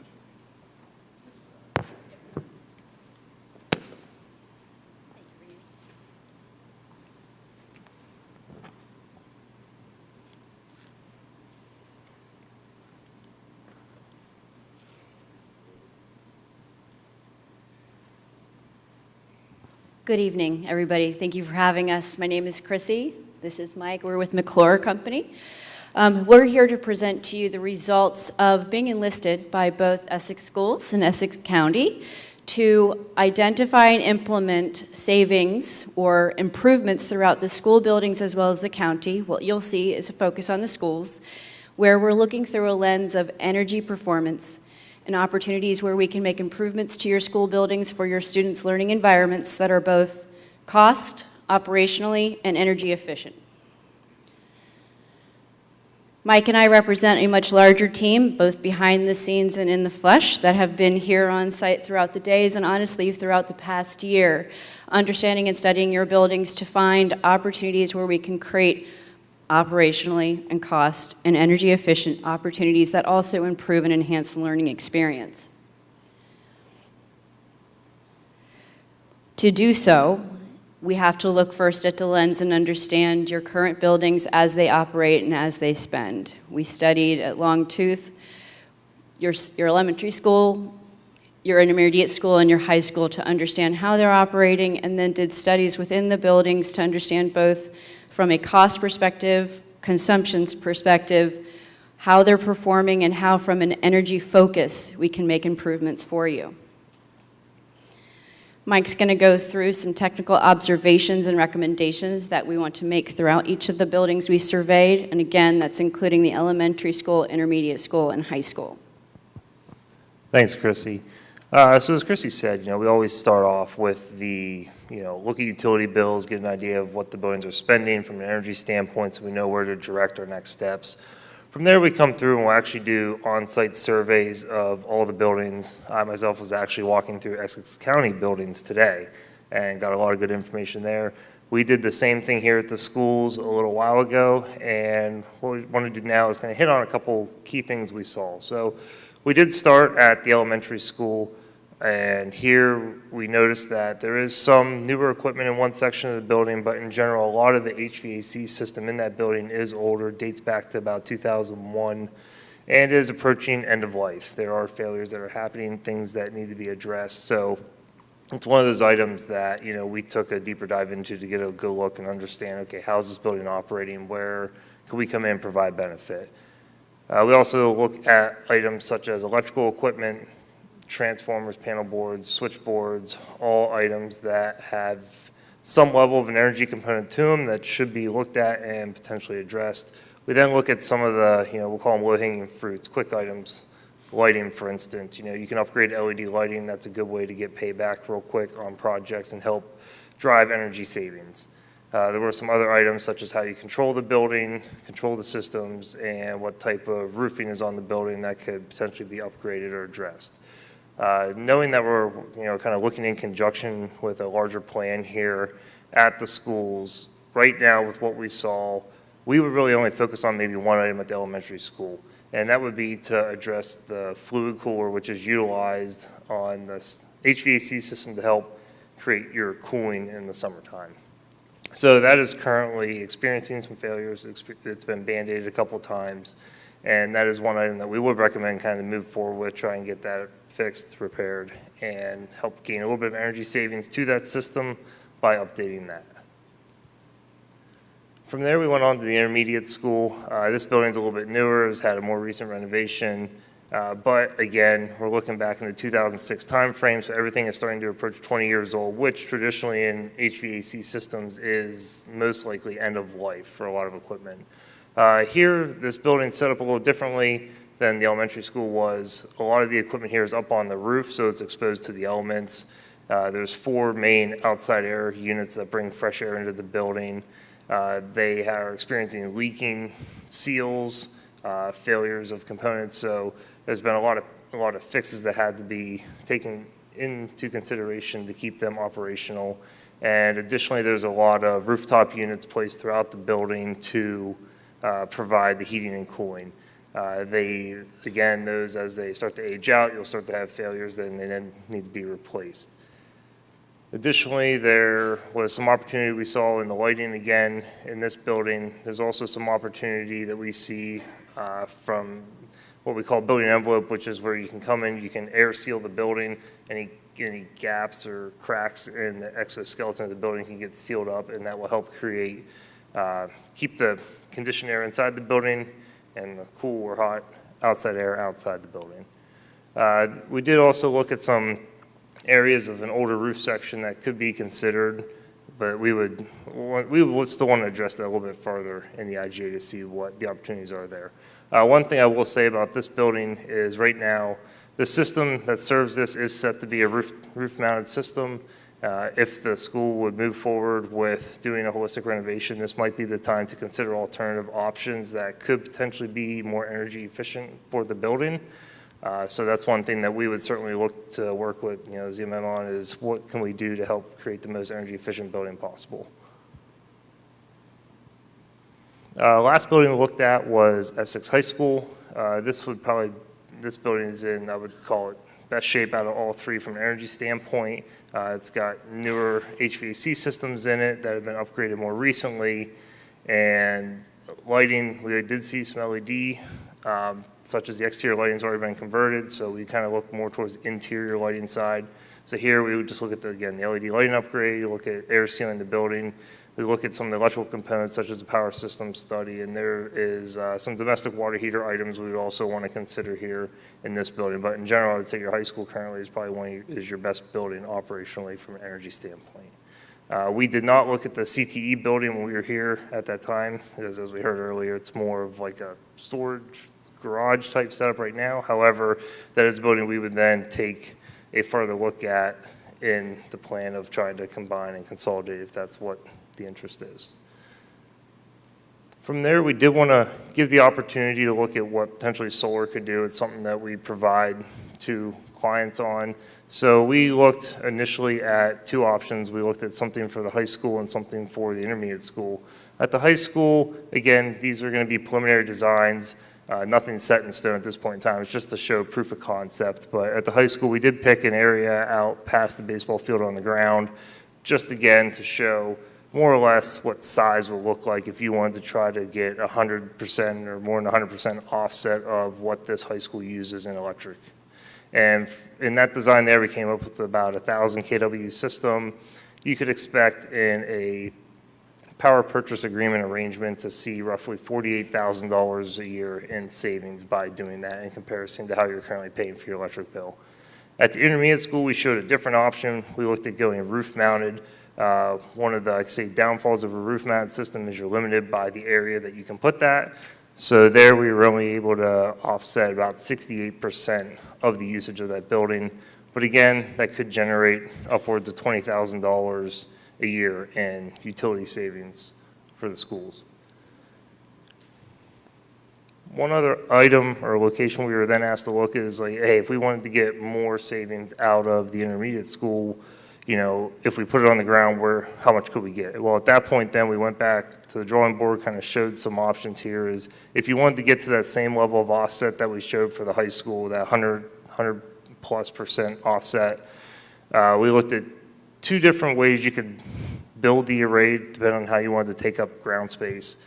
Good evening, everybody. Thank you for having us. My name is Chrissy. This is Mike. We're with McClure Company. We're here to present to you the results of being enlisted by both Essex schools and Essex County to identify and implement savings or improvements throughout the school buildings as well as the county. What you'll see is a focus on the schools, where we're looking through a lens of energy performance and opportunities where we can make improvements to your school buildings for your students' learning environments that are both cost, operationally, and energy efficient. Mike and I represent a much larger team, both behind the scenes and in the flesh, that have been here on site throughout the days and honestly throughout the past year, understanding and studying your buildings to find opportunities where we can create operationally and cost and energy efficient opportunities that also improve and enhance the learning experience. To do so, we have to look first at the lens and understand your current buildings as they operate and as they spend. We studied at Longtooth your elementary school, your intermediate school, and your high school to understand how they're operating, and then did studies within the buildings to understand both from a cost perspective, consumption perspective, how they're performing, and how from an energy focus we can make improvements for you. Mike's going to go through some technical observations and recommendations that we want to make throughout each of the buildings we surveyed, and again, that's including the elementary school, intermediate school, and high school. Thanks, Chrissy. So as Chrissy said, we always start off with the, look at utility bills, get an idea of what the buildings are spending from an energy standpoint so we know where to direct our next steps. From there, we come through and we'll actually do on-site surveys of all the buildings. I myself was actually walking through Essex County buildings today and got a lot of good information there. We did the same thing here at the schools a little while ago, and what we want to do now is kind of hit on a couple key things we saw. So we did start at the elementary school, and here we noticed that there is some newer equipment in one section of the building, but in general, a lot of the HVAC system in that building is older, dates back to about 2001, and is approaching end of life. There are failures that are happening, things that need to be addressed. So it's one of those items that, we took a deeper dive into to get a good look and understand, okay, how's this building operating? Where can we come in and provide benefit? We also look at items such as electrical equipment, transformers, panel boards, switchboards, all items that have some level of an energy component to them that should be looked at and potentially addressed. We then look at some of the, we'll call them low-hanging fruits, quick items, lighting, for instance. You can upgrade LED lighting. That's a good way to get payback real quick on projects and help drive energy savings. There were some other items such as how you control the building, control the systems, and what type of roofing is on the building that could potentially be upgraded or addressed. Knowing that we're kind of looking in conjunction with a larger plan here at the schools, right now with what we saw, we would really only focus on maybe one item at the elementary school, and that would be to address the fluid cooler, which is utilized on the HVAC system to help create your cooling in the summertime. So that is currently experiencing some failures. It's been band-aided a couple times. And that is one item that we would recommend kind of move forward with, try and get that fixed, repaired, and help gain a little bit of energy savings to that system by updating that. From there, we went on to the intermediate school. This building's a little bit newer, it's had a more recent renovation. But again, we're looking back in the 2006 timeframe, so everything is starting to approach 20 years old, which traditionally in HVAC systems is most likely end of life for a lot of equipment. Here, this building's set up a little differently than the elementary school was. A lot of the equipment here is up on the roof, so it's exposed to the elements. There's 4 main outside air units that bring fresh air into the building. They are experiencing leaking seals, failures of components, so there's been a lot of fixes that had to be taken into consideration to keep them operational. And additionally, there's a lot of rooftop units placed throughout the building to provide the heating and cooling. Those, as they start to age out, you'll start to have failures, then they then need to be replaced. Additionally, there was some opportunity we saw in the lighting again in this building. There's also some opportunity that we see from what we call building envelope, which is where you can come in, you can air seal the building, any gaps or cracks in the exoskeleton of the building can get sealed up, and that will help create, keep the conditioned air inside the building and the cool or hot outside air outside the building. We did also look at some areas of an older roof section that could be considered, but we would still want to address that a little bit further in the IGA to see what the opportunities are there. One thing I will say about this building is right now, the system that serves this is set to be a roof-mounted system. If the school would move forward with doing a holistic renovation, this might be the time to consider alternative options that could potentially be more energy efficient for the building. So that's one thing that we would certainly look to work with, ZMM on, is what can we do to help create the most energy efficient building possible. Last building we looked at was Essex High School. This building is in, I would call it, best shape out of all 3 from an energy standpoint. It's got newer HVAC systems in it that have been upgraded more recently. And lighting, we did see some LED, such as the exterior lighting has already been converted, so we kind of look more towards the interior lighting side. So here we would just look at, the LED lighting upgrade, you look at air sealing the building. We look at some of the electrical components, such as the power system study, and there is some domestic water heater items we would also want to consider here in this building. But in general, I would say your high school currently is probably is your best building operationally from an energy standpoint. We did not look at the CTE building when we were here at that time, because as we heard earlier, it's more of like a storage garage type setup right now. However, that is a building we would then take a further look at in the plan of trying to combine and consolidate if that's what the interest is. From there, we did want to give the opportunity to look at what potentially solar could do. It's something that we provide to clients on. So we looked initially at 2 options. We looked at something for the high school and something for the intermediate school. At the high school, again, these are going to be preliminary designs. Nothing set in stone at this point in time. It's just to show proof of concept. But at the high school, we did pick an area out past the baseball field on the ground, just again to show more or less what size will look like if you wanted to try to get 100% or more than 100% offset of what this high school uses in electric. And in that design there, we came up with about 1,000 kW system. You could expect in a power purchase agreement arrangement to see roughly $48,000 a year in savings by doing that in comparison to how you're currently paying for your electric bill. At the intermediate school, we showed a different option. We looked at going roof-mounted. One of the, like I say, downfalls of a roof-mounted system is you're limited by the area that you can put that. So there we were only able to offset about 68% of the usage of that building. But again, that could generate upwards of $20,000 a year in utility savings for the schools. One other item or location we were then asked to look at is like, hey, if we wanted to get more savings out of the intermediate school, if we put it on the ground, how much could we get? Well, at that point then we went back to the drawing board, kind of showed some options here is if you wanted to get to that same level of offset that we showed for the high school, that 100+% offset, we looked at 2 different ways you could build the array depending on how you wanted to take up ground space.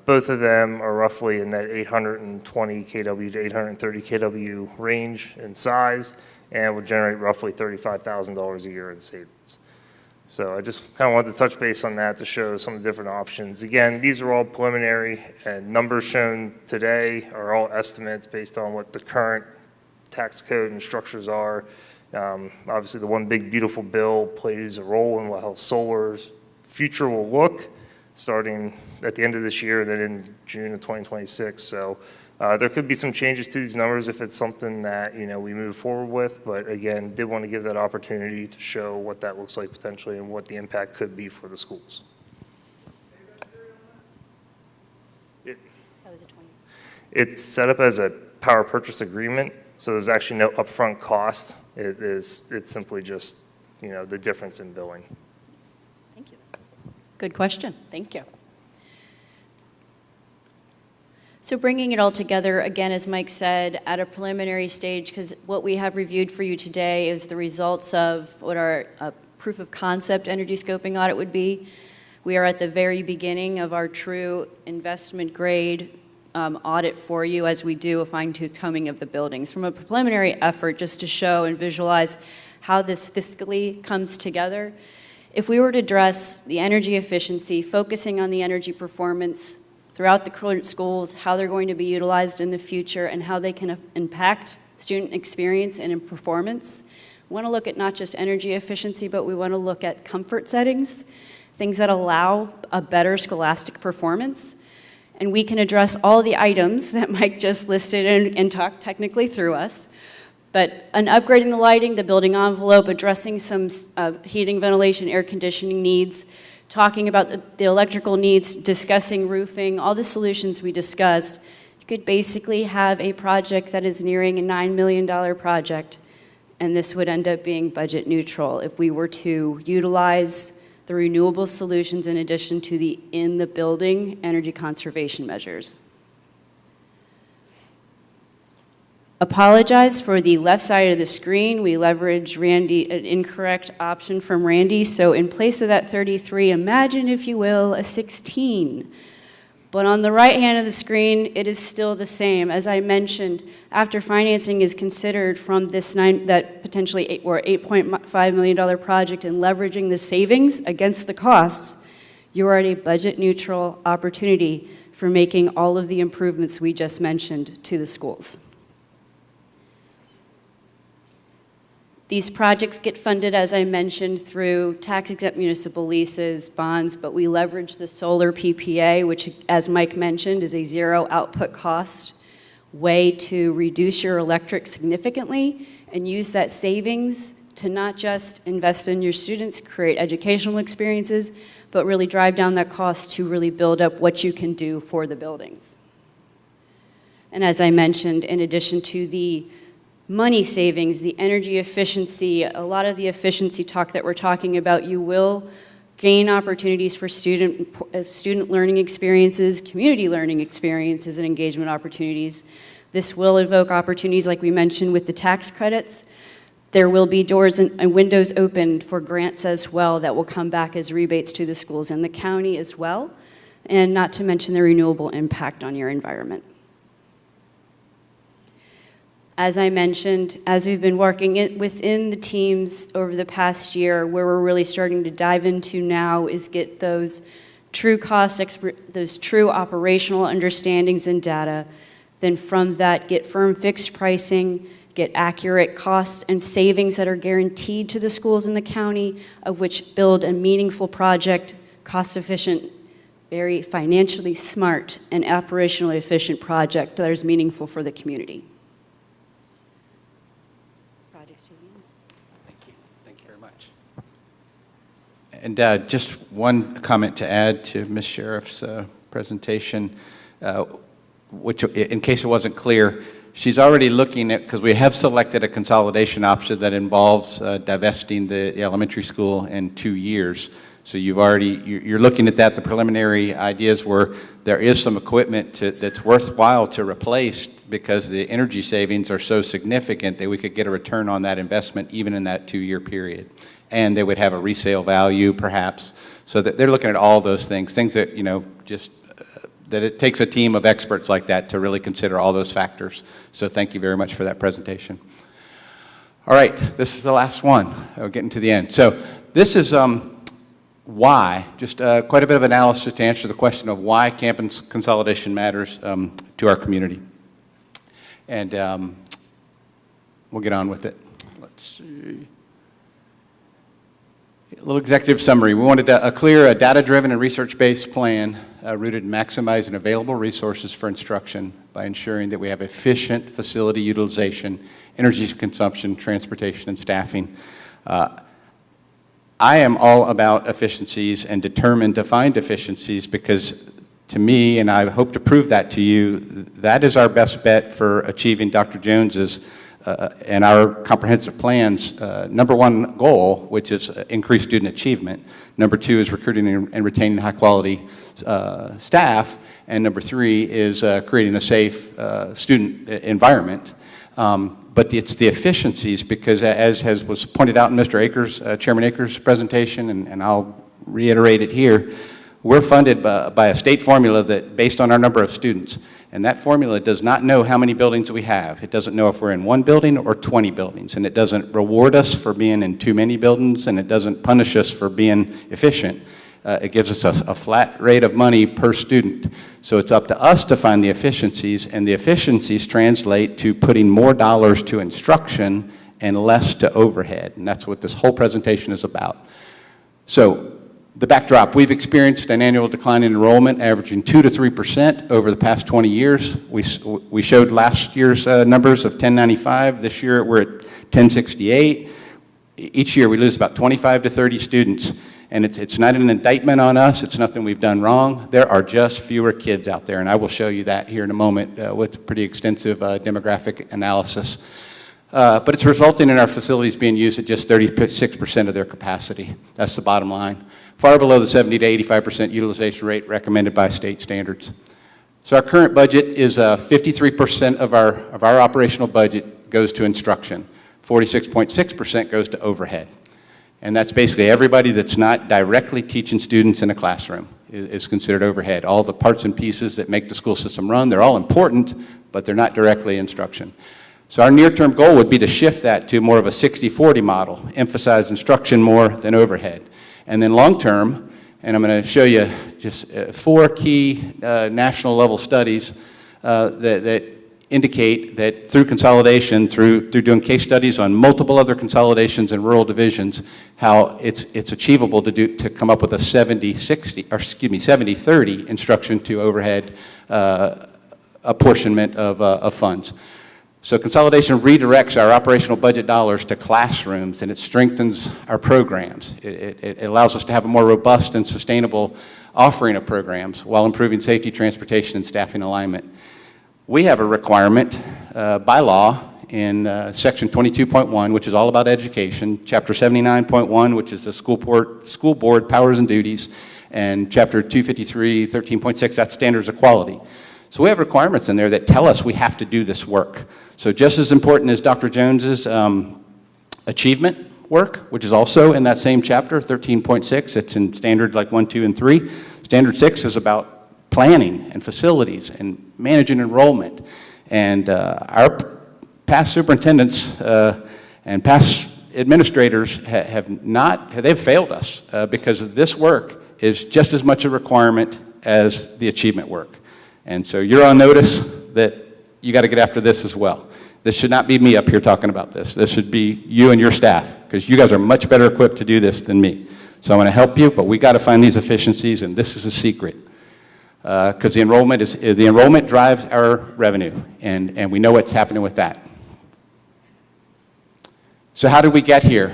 Both of them are roughly in that 820 kW to 830 kW range in size and would generate roughly $35,000 a year in savings. So I just kind of wanted to touch base on that to show some of the different options. Again, these are all preliminary, and numbers shown today are all estimates based on what the current tax code and structures are. Obviously, the one big beautiful bill plays a role in how solar's future will look, starting at the end of this year and then in June of 2026. So there could be some changes to these numbers if it's something that, you know, we move forward with. But again, did want to give that opportunity to show what that looks like potentially and what the impact could be for the schools. It's set up as a power purchase agreement, so there's actually no upfront cost. It's simply just, you know, the difference in billing. Thank you. Good question. Thank you. So bringing it all together, again, as Mike said, at a preliminary stage, because what we have reviewed for you today is the results of what our proof of concept energy scoping audit would be. We are at the very beginning of our true investment grade audit for you as we do a fine-tooth combing of the buildings. From a preliminary effort just to show and visualize how this fiscally comes together, if we were to address the energy efficiency, focusing on the energy performance throughout the current schools, how they're going to be utilized in the future, and how they can impact student experience and in performance. We want to look at not just energy efficiency, but we want to look at comfort settings, things that allow a better scholastic performance. And we can address all the items that Mike just listed and talked technically through us. But an upgrade in the lighting, the building envelope, addressing some heating, ventilation, air conditioning needs, talking about the electrical needs, discussing roofing, all the solutions we discussed, you could basically have a project that is nearing a $9 million project, and this would end up being budget neutral if we were to utilize the renewable solutions in addition to the in-the-building energy conservation measures. Apologize for the left side of the screen. We leverage Randy, an incorrect option from Randy. So in place of that 33, imagine, if you will, a 16. But on the right hand of the screen, it is still the same. As I mentioned, after financing is considered from this that potentially $8.5 million project and leveraging the savings against the costs, you are at a budget neutral opportunity for making all of the improvements we just mentioned to the schools. These projects get funded, as I mentioned, through tax-exempt municipal leases, bonds, but we leverage the solar PPA, which, as Mike mentioned, is a zero output cost way to reduce your electric significantly and use that savings to not just invest in your students, create educational experiences, but really drive down that cost to really build up what you can do for the buildings. And as I mentioned, in addition to the money savings, the energy efficiency, a lot of the efficiency talk that we're talking about, you will gain opportunities for student learning experiences, community learning experiences, and engagement opportunities. This will evoke opportunities like we mentioned with the tax credits. There will be doors and windows opened for grants as well that will come back as rebates to the schools and the county as well, and not to mention the renewable impact on your environment. As I mentioned, as we've been working within the teams over the past year, where we're really starting to dive into now is get those true those true operational understandings and data. Then from that, get firm fixed pricing, get accurate costs and savings that are guaranteed to the schools in the county, of which build a meaningful project, cost-efficient, very financially smart, and operationally efficient project that is meaningful for the community. And just one comment to add to Ms. Sheriff's presentation, which, in case it wasn't clear, she's already looking at, because we have selected a consolidation option that involves divesting the elementary school in 2 years. So you're looking at that. The preliminary ideas were there is some equipment that's worthwhile to replace because the energy savings are so significant that we could get a return on that investment even in that 2-year period. And they would have a resale value perhaps. So that they're looking at all those things that, you know, just that it takes a team of experts like that to really consider all those factors. So thank you very much for that presentation. All right, this is the last one. We're getting to the end. So this is why, just quite a bit of analysis to answer the question of why campus consolidation matters to our community. And we'll get on with it. Let's see. A little executive summary. We wanted a clear, data-driven and research-based plan rooted in maximizing available resources for instruction by ensuring that we have efficient facility utilization, energy consumption, transportation, and staffing. I am all about efficiencies and determined to find efficiencies because to me, and I hope to prove that to you, that is our best bet for achieving Dr. Jones's and our comprehensive plan's #1 goal, which is increased student achievement. #2 is recruiting and retaining high-quality staff. And #3 is creating a safe student environment. But it's the efficiencies because as was pointed out in Mr. Akers, Chairman Akers' presentation, and I'll reiterate it here, we're funded by a state formula that based on our number of students. And that formula does not know how many buildings we have. It doesn't know if we're in 1 building or 20 buildings. And it doesn't reward us for being in too many buildings, and it doesn't punish us for being efficient. It gives us a flat rate of money per student. So it's up to us to find the efficiencies, and the efficiencies translate to putting more dollars to instruction and less to overhead. And that's what this whole presentation is about. So the backdrop, we've experienced an annual decline in enrollment averaging 2 to 3% over the past 20 years. We showed last year's numbers of 1095. This year we're at 1068. Each year we lose about 25 to 30 students. And it's not an indictment on us. It's nothing we've done wrong. There are just fewer kids out there. And I will show you that here in a moment with pretty extensive demographic analysis. But it's resulting in our facilities being used at just 36% of their capacity. That's the bottom line. Far below the 70 to 85% utilization rate recommended by state standards. So our current budget is 53% of our operational budget goes to instruction. 46.6% goes to overhead. And that's basically everybody that's not directly teaching students in a classroom is considered overhead. All the parts and pieces that make the school system run, they're all important, but they're not directly instruction. So our near-term goal would be to shift that to more of a 60-40 model, emphasize instruction more than overhead. And then long-term, and I'm going to show you just 4 key national level studies that indicate that through consolidation, through doing case studies on multiple other consolidations in rural divisions, how it's achievable to come up with a 70-30 instruction to overhead apportionment of funds. So consolidation redirects our operational budget dollars to classrooms, and it strengthens our programs. It allows us to have a more robust and sustainable offering of programs while improving safety, transportation, and staffing alignment. We have a requirement by law in Section 22.1, which is all about education, Chapter 79.1, which is the school board powers and duties, and Chapter 253, 13.6, that's standards of quality. So we have requirements in there that tell us we have to do this work. So just as important as Dr. Jones's achievement work, which is also in that same chapter, 13.6, it's in standard like 1, 2, and 3. Standard 6 is about planning and facilities and managing enrollment. And our past superintendents and past administrators they've failed us because this work is just as much a requirement as the achievement work. And so you're on notice that you got to get after this as well. This should not be me up here talking about this. This should be you and your staff, because you guys are much better equipped to do this than me. So I'm going to help you, but we got to find these efficiencies, and this is a secret. Because the enrollment drives our revenue, and we know what's happening with that. So how did we get here?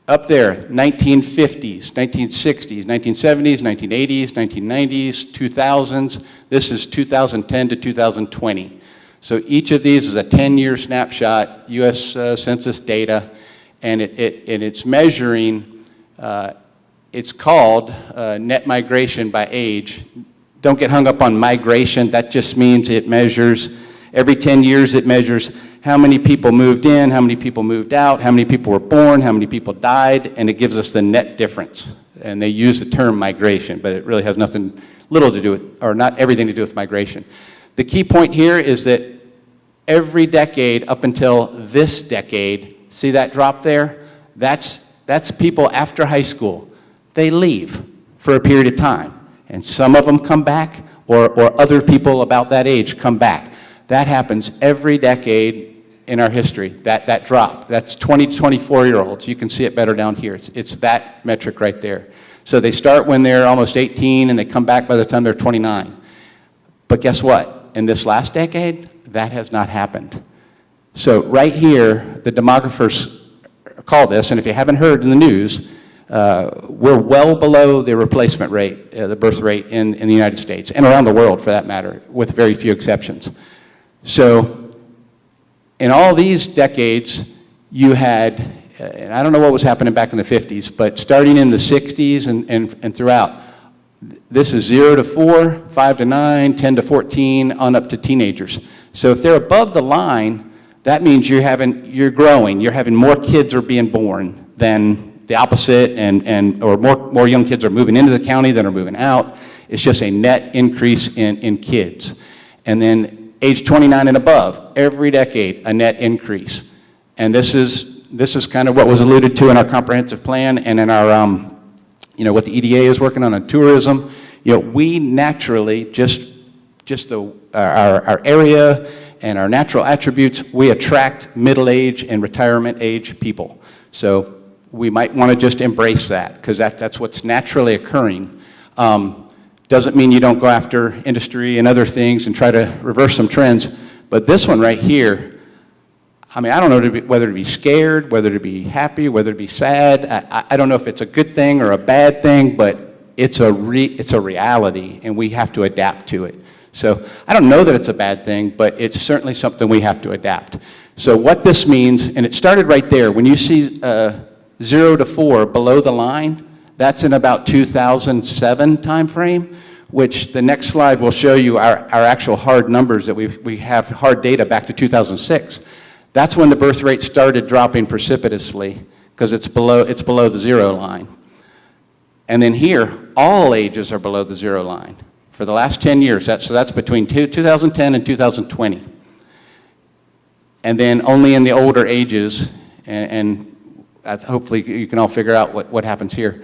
Up there, 1950s, 1960s, 1970s, 1980s, 1990s, 2000s. This is 2010 to 2020. So each of these is a 10-year snapshot, U.S. Census data, and it's measuring, it's called net migration by age. Don't get hung up on migration. That just means it measures, every 10 years it measures how many people moved in, how many people moved out, how many people were born, how many people died, and it gives us the net difference. and they use the term migration, but it really has little to do with, or not everything to do with migration. The key point here is that every decade up until this decade, see that drop there? That's people after high school. They leave for a period of time, and some of them come back, or other people about that age come back. That happens every decade in our history, that drop. That's 20 to 24-year-olds. You can see it better down here. It's that metric right there. So they start when they're almost 18, and they come back by the time they're 29. But guess what? In this last decade, that has not happened. So right here, the demographers call this, and if you haven't heard in the news, we're well below the replacement rate, the birth rate in the United States, and around the world for that matter, with very few exceptions. So in all these decades, you had, and I don't know what was happening back in the 50s, but starting in the 60s and throughout, this is 0 to 4, 5 to 9, 10 to 14, on up to teenagers. So if they're above the line, that means you're growing, you're having more kids are being born than the opposite, or more young kids are moving into the county than are moving out. It's just a net increase in kids. And then age 29 and above, every decade, a net increase. And this is kind of what was alluded to in our comprehensive plan and in our, what the EDA is working on tourism. We naturally, our area and our natural attributes, we attract middle-age and retirement-age people. So we might want to just embrace that, because that's what's naturally occurring. Doesn't mean you don't go after industry and other things and try to reverse some trends, but this one right here, I mean, I don't know whether to be scared, whether to be happy, whether to be sad. I don't know if it's a good thing or a bad thing, but it's a reality, and we have to adapt to it. So I don't know that it's a bad thing, but it's certainly something we have to adapt. So what this means, and it started right there, when you see 0 to 4 below the line, that's in about 2007 timeframe, which the next slide will show you our actual hard numbers that we have hard data back to 2006. That's when the birth rate started dropping precipitously, because it's below the 0 line. And then here, all ages are below the 0 line for the last 10 years. So that's between 2010 and 2020. And then only in the older ages, and hopefully you can all figure out what happens here.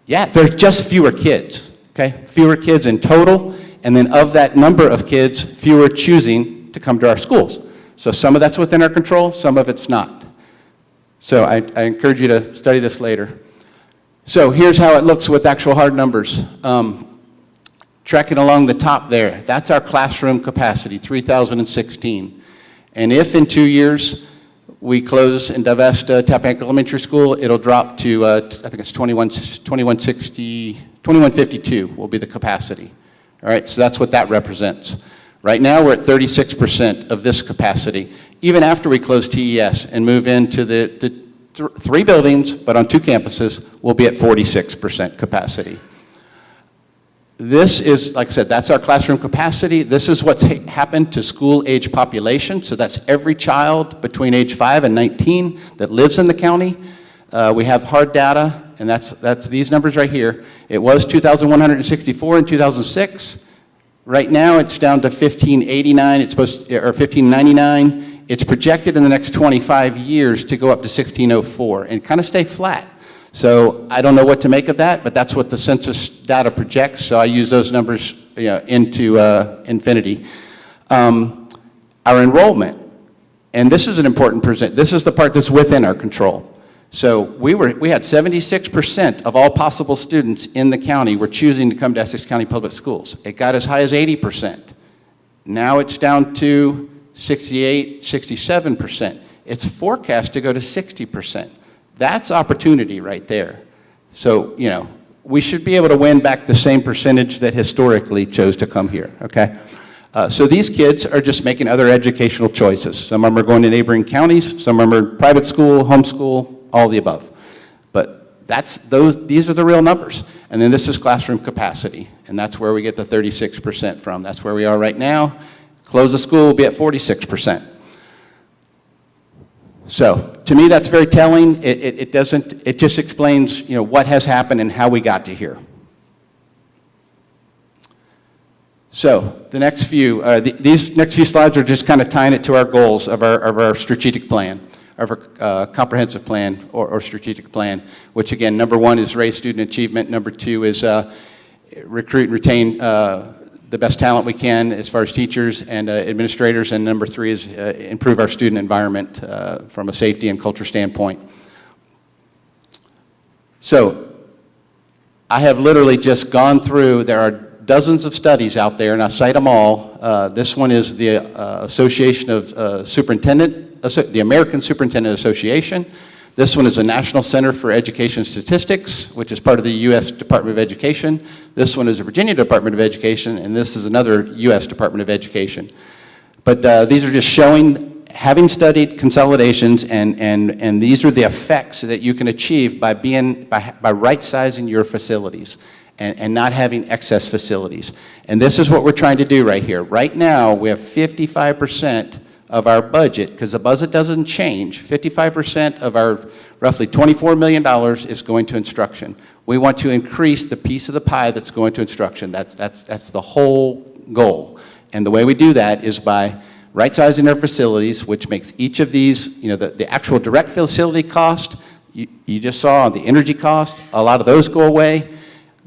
Yeah, there's just fewer kids, okay? Fewer kids in total, and then of that number of kids, fewer choosing to come to our schools. So some of that's within our control, some of it's not. So I encourage you to study this later. So here's how it looks with actual hard numbers. Tracking along the top there, that's our classroom capacity, 3,016. And if in 2 years we close and divest Tappahannock Elementary School, it'll drop to, I think it's 2152 will be the capacity. All right, so that's what that represents. Right now, we're at 36% of this capacity. Even after we close TES and move into the 3 buildings, but on 2 campuses, we'll be at 46% capacity. This is, like I said, that's our classroom capacity. This is what's happened to school-age population. So that's every child between age 5 and 19 that lives in the county. We have hard data, and that's these numbers right here. It was 2,164 in 2006. Right now, it's down to 1,589. It's supposed to, or 1,599. It's projected in the next 25 years to go up to 1,604 and kind of stay flat. So I don't know what to make of that, but that's what the census data projects. So I use those numbers into infinity. Our enrollment, and this is an important percent. This is the part that's within our control. So we had 76% of all possible students in the county were choosing to come to Essex County Public Schools. It got as high as 80%. Now it's down to 68, 67%. It's forecast to go to 60%. That's opportunity right there. So, we should be able to win back the same percentage that historically chose to come here, okay? So these kids are just making other educational choices. Some of them are going to neighboring counties, some of them are private school, homeschool, all the above. But these are the real numbers. And then this is classroom capacity, and that's where we get the 36% from. That's where we are right now. Close the school, we'll be at 46%. So to me, that's very telling. It just explains, what has happened and how we got to here. So the next few, these next few slides are just kind of tying it to our goals of our strategic plan, of our comprehensive plan or strategic plan, which again, number 1 is raise student achievement. Number 2 is recruit and retain the best talent we can as far as teachers and administrators. And number 3 is improve our student environment from a safety and culture standpoint. So I have literally just gone through, there are dozens of studies out there, and I cite them all. This one is the Association of the American Superintendent Association. This one is the National Center for Education Statistics, which is part of the U.S. Department of Education. This one is the Virginia Department of Education, and this is another U.S. Department of Education. But these are just showing, having studied consolidations, and these are the effects that you can achieve by right-sizing your facilities and not having excess facilities. And this is what we're trying to do right here. Right now, we have 55% of our budget, because the budget doesn't change, 55% of our roughly $24 million is going to instruction. We want to increase the piece of the pie that's going to instruction. That's the whole goal. And the way we do that is by right-sizing our facilities, which makes each of these, the actual direct facility cost, you just saw the energy cost, a lot of those go away.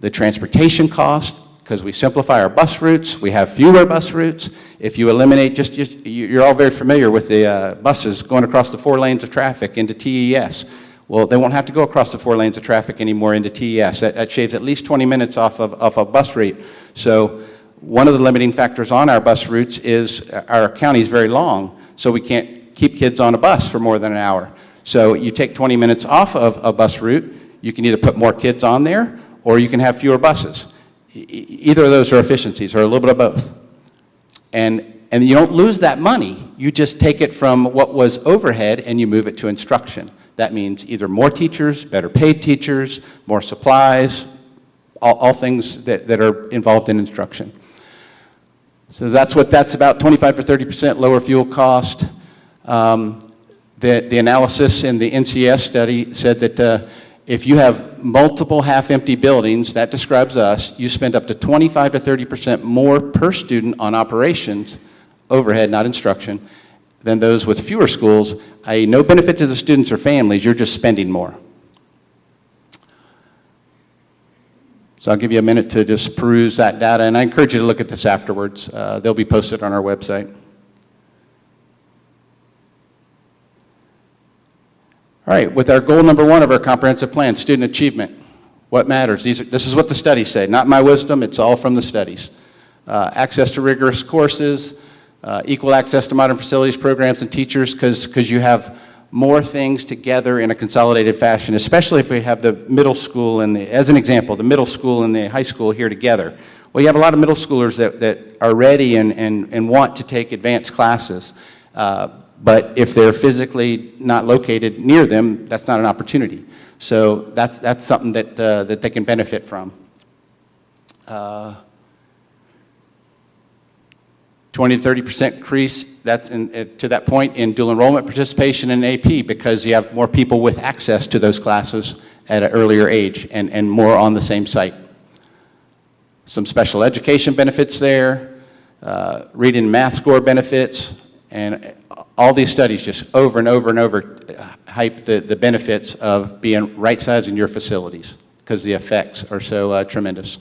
The transportation cost, because we simplify our bus routes, we have fewer bus routes. If you eliminate, you're all very familiar with the buses going across the 4 lanes of traffic into TES. Well, they won't have to go across the 4 lanes of traffic anymore into TES. That shaves at least 20 minutes off a bus route. So one of the limiting factors on our bus routes is our county is very long, so we can't keep kids on a bus for more than an hour. So you take 20 minutes off of a bus route, you can either put more kids on there, or you can have fewer buses. Either of those are efficiencies, or a little bit of both. And you don't lose that money. You just take it from what was overhead and you move it to instruction. That means either more teachers, better paid teachers, more supplies, all things that are involved in instruction. So that's what that's about, 25 to 30% lower fuel cost. The analysis in the NCS study said that if you have multiple half-empty buildings, that describes us, you spend up to 25 to 30% more per student on operations, overhead, not instruction, than those with fewer schools, i.e. no benefit to the students or families, you're just spending more. So I'll give you a minute to just peruse that data, and I encourage you to look at this afterwards. They'll be posted on our website. All right, with our goal number 1 of our comprehensive plan, student achievement, what matters? This is what the studies say, not my wisdom, it's all from the studies. Access to rigorous courses, equal access to modern facilities, programs, and teachers, because you have more things together in a consolidated fashion, especially if we have the middle school and, as an example, the middle school and the high school here together. Well, you have a lot of middle schoolers that are ready and want to take advanced classes. But if they're physically not located near them, that's not an opportunity. So that's something that they can benefit from. 20 to 30% increase, that's to that point in dual enrollment participation in AP, because you have more people with access to those classes at an earlier age and more on the same site. Some special education benefits there, reading and math score benefits, and all these studies just over and over and over hype the benefits of being right-sizing your facilities, because the effects are so tremendous.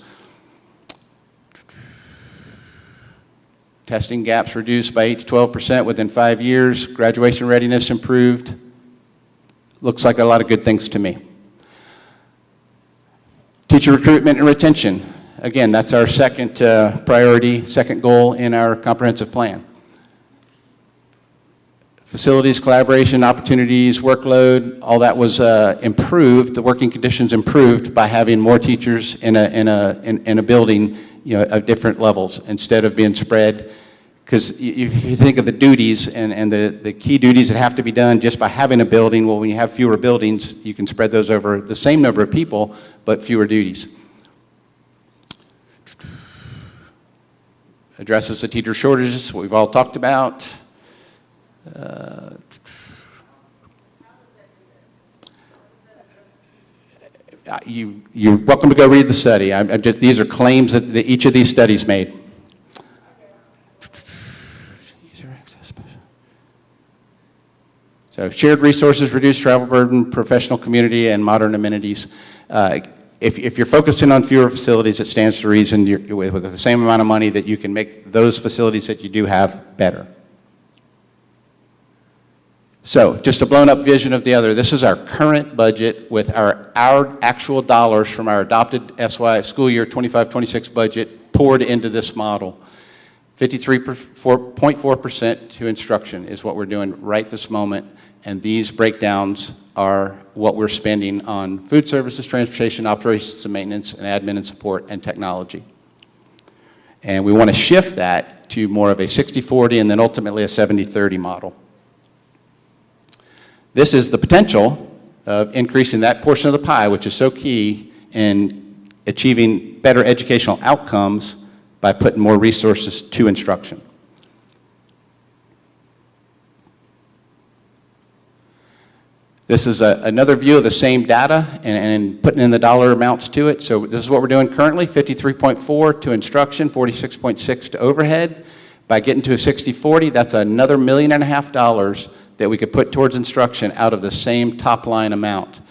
Testing gaps reduced by 8 to 12% within 5 years. Graduation readiness improved. Looks like a lot of good things to me. Teacher recruitment and retention. Again, that's our second priority, second goal in our comprehensive plan. Facilities, collaboration, opportunities, workload, all that was improved. The working conditions improved by having more teachers in a building, of different levels instead of being spread. Because if you think of the duties and the key duties that have to be done just by having a building, well, when you have fewer buildings, you can spread those over the same number of people, but fewer duties. Addresses the teacher shortages, what we've all talked about. you're welcome to go read the study. These are claims that each of these studies made. So shared resources, reduced travel burden, professional community, and modern amenities. If you're focusing on fewer facilities, it stands to reason with the same amount of money that you can make those facilities that you do have better. So just a blown up vision of the other. This is our current budget with our actual dollars from our adopted SY school year 25-26 budget poured into this model. 53.4% to instruction is what we're doing right this moment. And these breakdowns are what we're spending on food services, transportation, operations and maintenance, and admin and support, and technology. And we want to shift that to more of a 60-40 and then ultimately a 70-30 model. This is the potential of increasing that portion of the pie, which is so key in achieving better educational outcomes by putting more resources to instruction. This is another view of the same data and putting in the dollar amounts to it. So this is what we're doing currently, 53.4 to instruction, 46.6 to overhead. By getting to a 60-40, that's another $1.5 million that we could put towards instruction out of the same top line amount.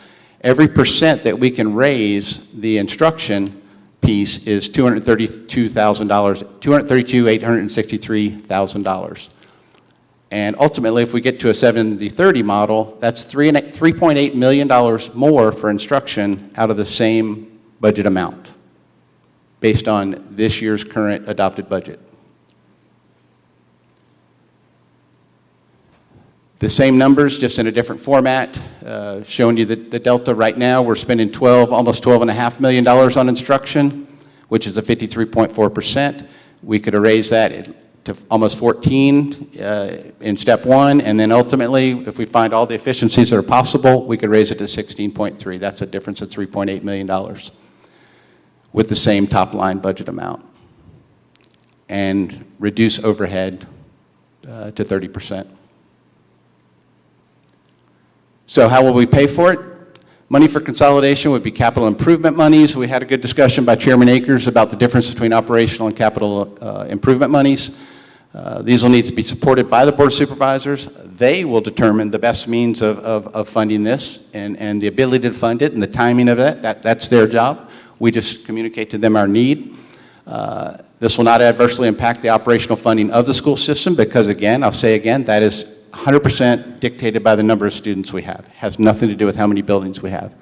Every percent that we can raise the instruction piece is $232,863,000. And ultimately, if we get to a 70-30 model, that's $3.8 million more for instruction out of the same budget amount based on this year's current adopted budget. The same numbers, just in a different format, showing you the delta right now. We're spending almost $12.5 million on instruction, which is a 53.4%. We could raise that to almost 14 in step one, and then ultimately, if we find all the efficiencies that are possible, we could raise it to 16.3. That's a difference of $3.8 million with the same top line budget amount, and reduce overhead to 30%. So how will we pay for it? Money for consolidation would be capital improvement monies. We had a good discussion by Chairman Akers about the difference between operational and capital improvement monies. These will need to be supported by the Board of Supervisors. They will determine the best means of funding this and the ability to fund it and the timing of it. That's their job. We just communicate to them our need. This will not adversely impact the operational funding of the school system because, again, I'll say again, that is 100% dictated by the number of students we have. It has nothing to do with how many buildings we have.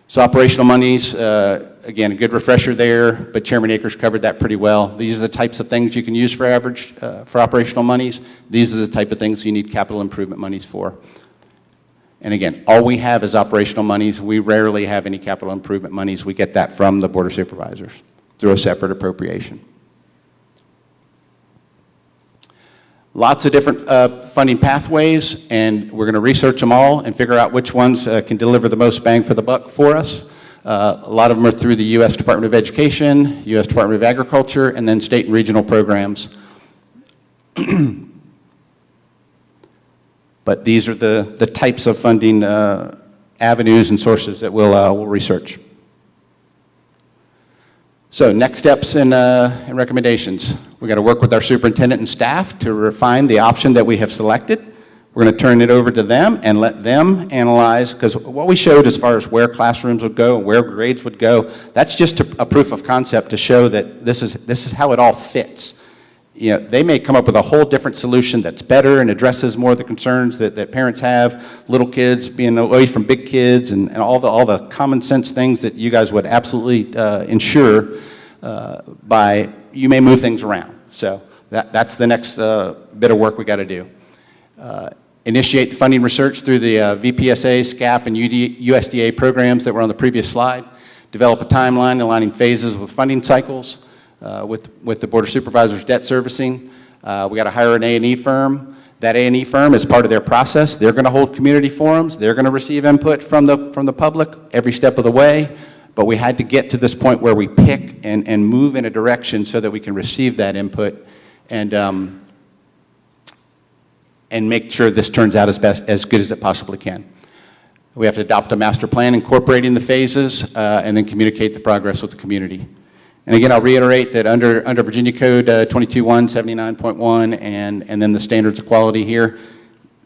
So operational monies, again, a good refresher there, but Chairman Akers covered that pretty well. These are the types of things you can use for for operational monies. These are the type of things you need capital improvement monies for. And again, all we have is operational monies. We rarely have any capital improvement monies. We get that from the Board of Supervisors through a separate appropriation. Lots of different funding pathways, and we're going to research them all and figure out which ones can deliver the most bang for the buck for us. A lot of them are through the U.S. Department of Education, U.S. Department of Agriculture, and then state and regional programs. But these are the types of funding avenues and sources that we'll research. So next steps and recommendations. We've got to work with our superintendent and staff to refine the option that we have selected. We're going to turn it over to them and let them analyze, because what we showed as far as where classrooms would go and where grades would go, that's just a proof of concept to show that this is how it all fits. You know, they may come up with a whole different solution that's better and addresses more of the concerns that parents have, little kids being away from big kids, and all the common sense things that you guys would absolutely ensure by, you may move things around. So that's the next bit of work we got to do. Initiate the funding research through the VPSA, SCAP, and USDA programs that were on the previous slide. Develop a timeline aligning phases with funding cycles. With the Board of Supervisors debt servicing. We got to hire an A&E firm. That A&E firm is part of their process. They're going to hold community forums. They're going to receive input from the public every step of the way. But we had to get to this point where we pick and move in a direction so that we can receive that input and make sure this turns out as good as it possibly can. We have to adopt a master plan incorporating the phases and then communicate the progress with the community. And again, I'll reiterate that under Virginia Code 22.1, 79.1, and then the standards of quality here,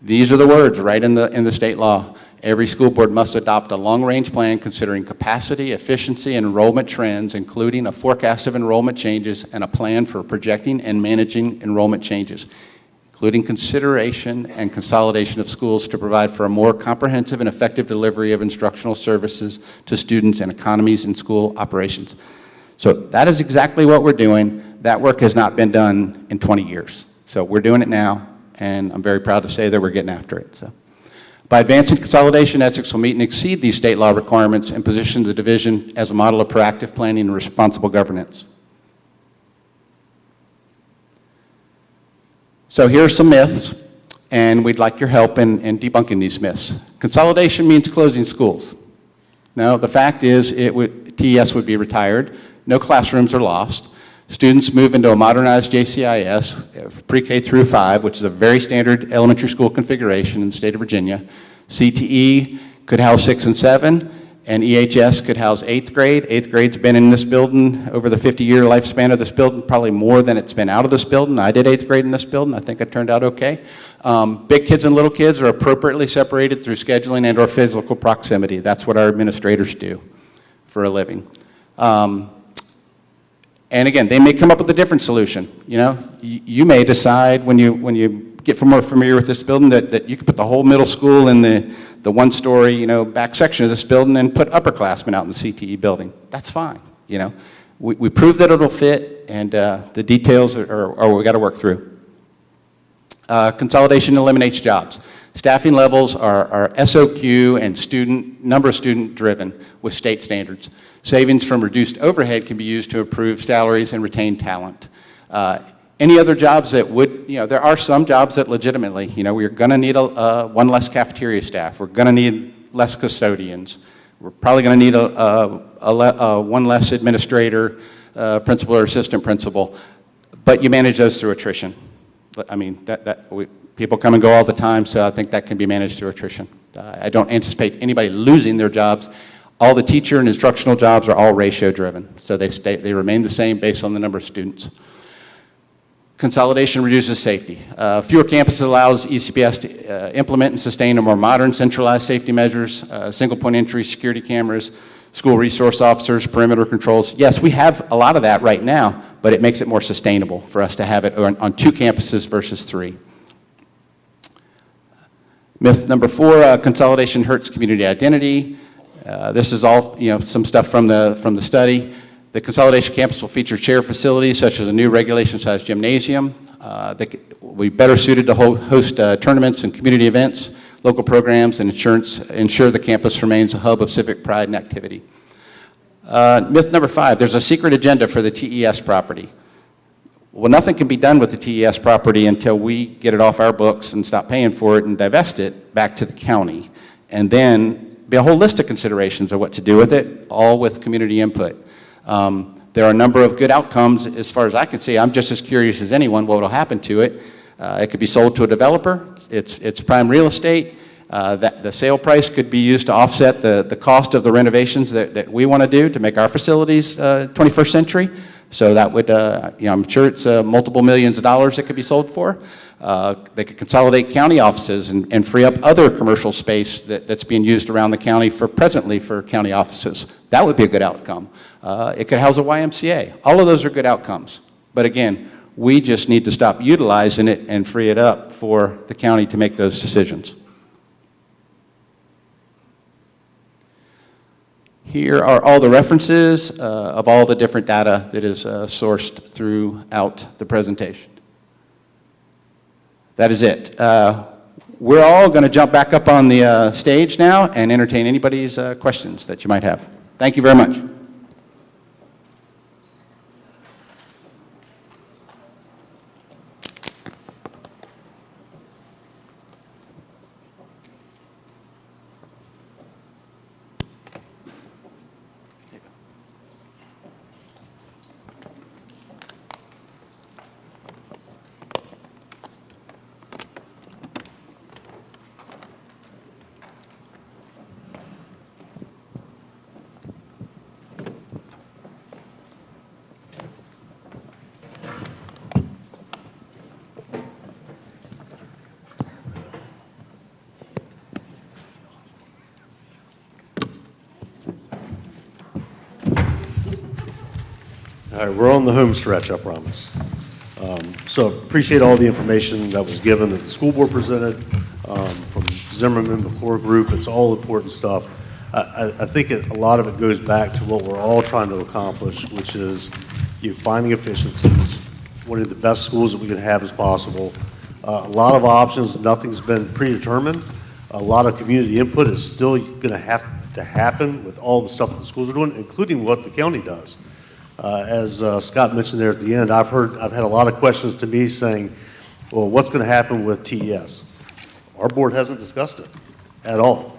these are the words right in the state law. Every school board must adopt a long-range plan considering capacity, efficiency, and enrollment trends, including a forecast of enrollment changes and a plan for projecting and managing enrollment changes, including consideration and consolidation of schools to provide for a more comprehensive and effective delivery of instructional services to students and economies in school operations. So that is exactly what we're doing. That work has not been done in 20 years. So we're doing it now, and I'm very proud to say that we're getting after it. So, by advancing consolidation, Essex will meet and exceed these state law requirements and position the division as a model of proactive planning and responsible governance. So here are some myths, and we'd like your help in debunking these myths. Consolidation means closing schools. No, the fact is TES would be retired, no classrooms are lost, students move into a modernized JCIS, pre-K through 5, which is a very standard elementary school configuration in the state of Virginia. CTE could house 6 and 7, and EHS could house 8th grade. 8th grade's been in this building over the 50-year lifespan of this building, probably more than it's been out of this building. I did 8th grade in this building. I think it turned out okay. Big kids and little kids are appropriately separated through scheduling and or physical proximity. That's what our administrators do for a living. And again, they may come up with a different solution. You know, you may decide when you get more familiar with this building that you could put the whole middle school in the one-story, you know, back section of this building and put upperclassmen out in the CTE building. That's fine. You know, we proved that it'll fit, and the details are what we got to work through. Consolidation eliminates jobs. Staffing levels are SOQ and number of student driven with state standards. Savings from reduced overhead can be used to improve salaries and retain talent. Any other jobs that would, you know, there are some jobs that legitimately, you know, we're going to need one less cafeteria staff. We're going to need less custodians. We're probably going to need one less administrator, principal or assistant principal. But you manage those through attrition. I mean, people come and go all the time, so I think that can be managed through attrition. I don't anticipate anybody losing their jobs. All the teacher and instructional jobs are all ratio driven, so they remain the same based on the number of students. Consolidation reduces safety. Fewer campuses allows ECPS to implement and sustain a more modern centralized safety measures, single point entry, security cameras, school resource officers, perimeter controls. Yes, we have a lot of that right now, but it makes it more sustainable for us to have it on 2 campuses versus 3. Myth number 4, consolidation hurts community identity. This is all, you know, some stuff from the study. The consolidation campus will feature chair facilities such as a new regulation-sized gymnasium. That will be better suited to host tournaments and community events, local programs, and ensure the campus remains a hub of civic pride and activity. Myth number 5, there's a secret agenda for the TES property. Well, nothing can be done with the TES property until we get it off our books and stop paying for it and divest it back to the county. And then be a whole list of considerations of what to do with it, all with community input. There are a number of good outcomes as far as I can see. I'm just as curious as anyone what will happen to it. It could be sold to a developer. It's prime real estate. The sale price could be used to offset the cost of the renovations that we want to do to make our facilities 21st century. So that would, you know, I'm sure it's multiple millions of dollars it could be sold for. They could consolidate county offices and free up other commercial space that's being used around the county presently for county offices. That would be a good outcome. It could house a YMCA. All of those are good outcomes. But again, we just need to stop utilizing it and free it up for the county to make those decisions. Here are all the references of all the different data that is sourced throughout the presentation. That is it. We're all going to jump back up on the stage now and entertain anybody's questions that you might have. Thank you very much. All right, we're on the home stretch, I promise. So appreciate all the information that was given that the school board presented from Zimmerman, McClure Group. It's all important stuff. I think a lot of it goes back to what we're all trying to accomplish, which is finding efficiencies, wanting the best schools that we can have as possible. A lot of options, nothing's been predetermined. A lot of community input is still going to have to happen with all the stuff that the schools are doing, including what the county does. As Scott mentioned there at the end, I've had a lot of questions to me saying, well, what's going to happen with TES? Our board hasn't discussed it at all.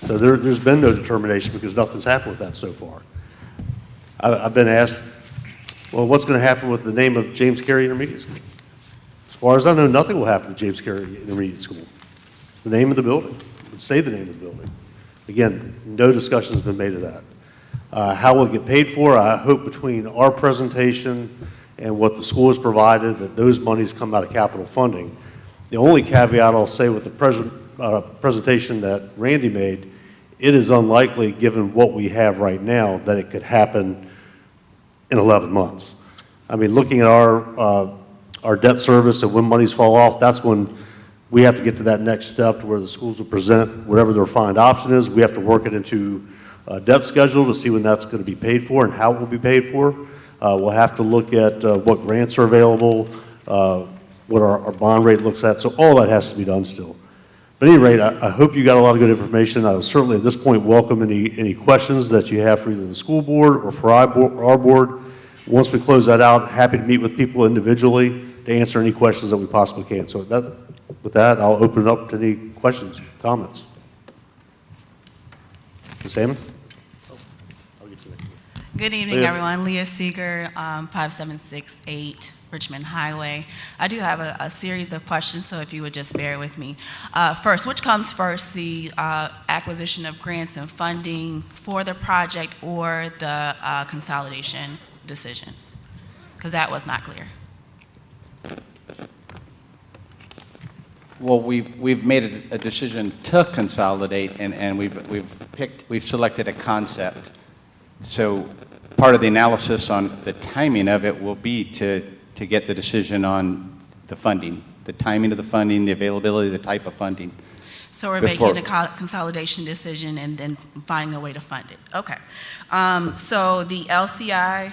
So there's been no determination because nothing's happened with that so far. I've been asked, well, what's going to happen with the name of James Carey Intermediate School? As far as I know, nothing will happen to James Carey Intermediate School. It's the name of the building. It would say the name of the building. Again, no discussion has been made of that. How will it get paid for? I hope between our presentation and what the school has provided that those monies come out of capital funding. The only caveat I'll say with the presentation that Randy made, it is unlikely, given what we have right now, that it could happen in 11 months. I mean, looking at our debt service and when monies fall off, that's when we have to get to that next step to where the schools will present whatever their refined option is. We have to work it into a debt schedule to see when that's going to be paid for and how it will be paid for. We'll have to look at what grants are available, what our bond rate looks at. So all that has to be done still. But at any rate, I hope you got a lot of good information. I will certainly at this point welcome any questions that you have for either the school board or for our board. Once we close that out, happy to meet with people individually to answer any questions that we possibly can. So with that, I'll open it up to any questions, comments. Ms. Hammond? Good evening, everyone. Leah Seeger, 5768 Richmond Highway. I do have a series of questions, so if you would just bear with me. First, which comes first, the acquisition of grants and funding for the project or the consolidation decision? Because that was not clear. Well, we've made a decision to consolidate, and we've selected a concept. So part of the analysis on the timing of it will be to get the decision on the funding, the timing of the funding, the availability, the type of funding. So we're making a consolidation decision and then finding a way to fund it. Okay. So the LCI,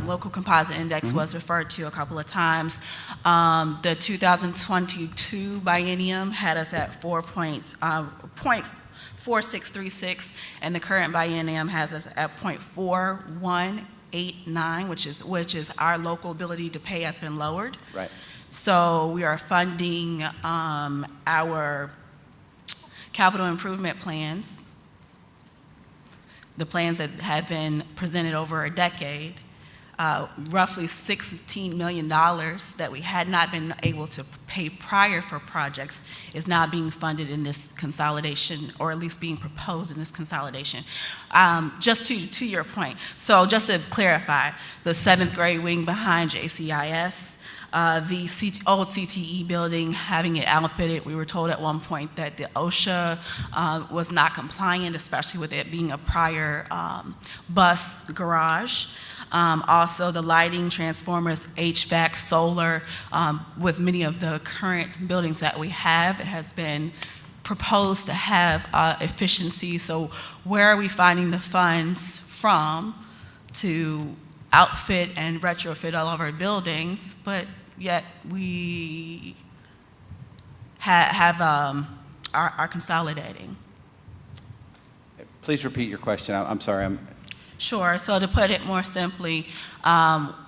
Local Composite Index, was referred to a couple of times. The 2022 biennium had us at 0.4636, and the current biennium has us at 0.4189, which is our local ability to pay has been lowered. Right. So we are funding our capital improvement plans, the plans that have been presented over a decade, roughly $16 million that we had not been able to pay prior for projects is now being funded in this consolidation, or at least being proposed in this consolidation. Just to your point, so just to clarify, the 7th grade wing behind JCIS, the old CTE building, having it outfitted, we were told at one point that the OSHA was not compliant, especially with it being a prior bus garage. Also, the lighting, transformers, HVAC, solar, with many of the current buildings that we have, it has been proposed to have efficiency. So where are we finding the funds from to outfit and retrofit all of our buildings, but yet we are consolidating? Please repeat your question. I'm sorry. Sure. So to put it more simply,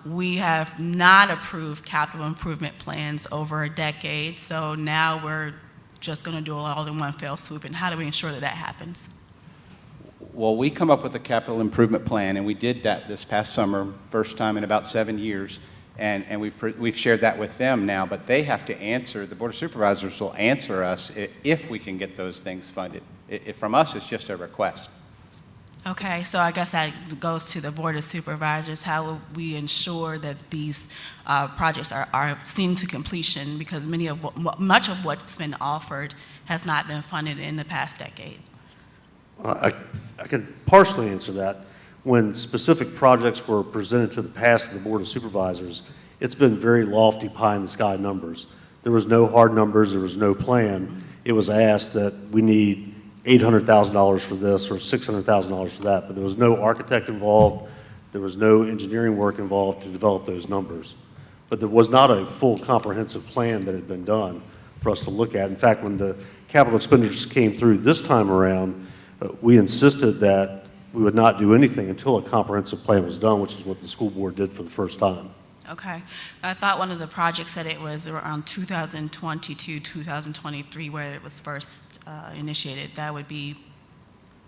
we have not approved capital improvement plans over a decade, so now we're just going to do it all in one fell swoop. And how do we ensure that that happens? Well, we come up with a capital improvement plan, and we did that this past summer, first time in about 7 years, and we've shared that with them now, but they have to answer, the Board of Supervisors will answer us if we can get those things funded. From us, it's just a request. Okay, so I guess that goes to the Board of Supervisors. How will we ensure that these projects are seen to completion, because much of what's been offered has not been funded in the past decade? I can partially answer that. when specific projects were presented to the past to the Board of Supervisors, it's been very lofty pie-in-the-sky numbers. There was no hard numbers, there was no plan. It was asked that we need $800,000 for this or $600,000 for that, but there was no architect involved, there was no engineering work involved to develop those numbers. But there was not a full comprehensive plan that had been done for us to look at. In fact, when the capital expenditures came through this time around, we insisted that we would not do anything until a comprehensive plan was done, which is what the school board did for the first time. Okay. I thought one of the projects said it was around 2022, 2023 where it was first initiated. That would be...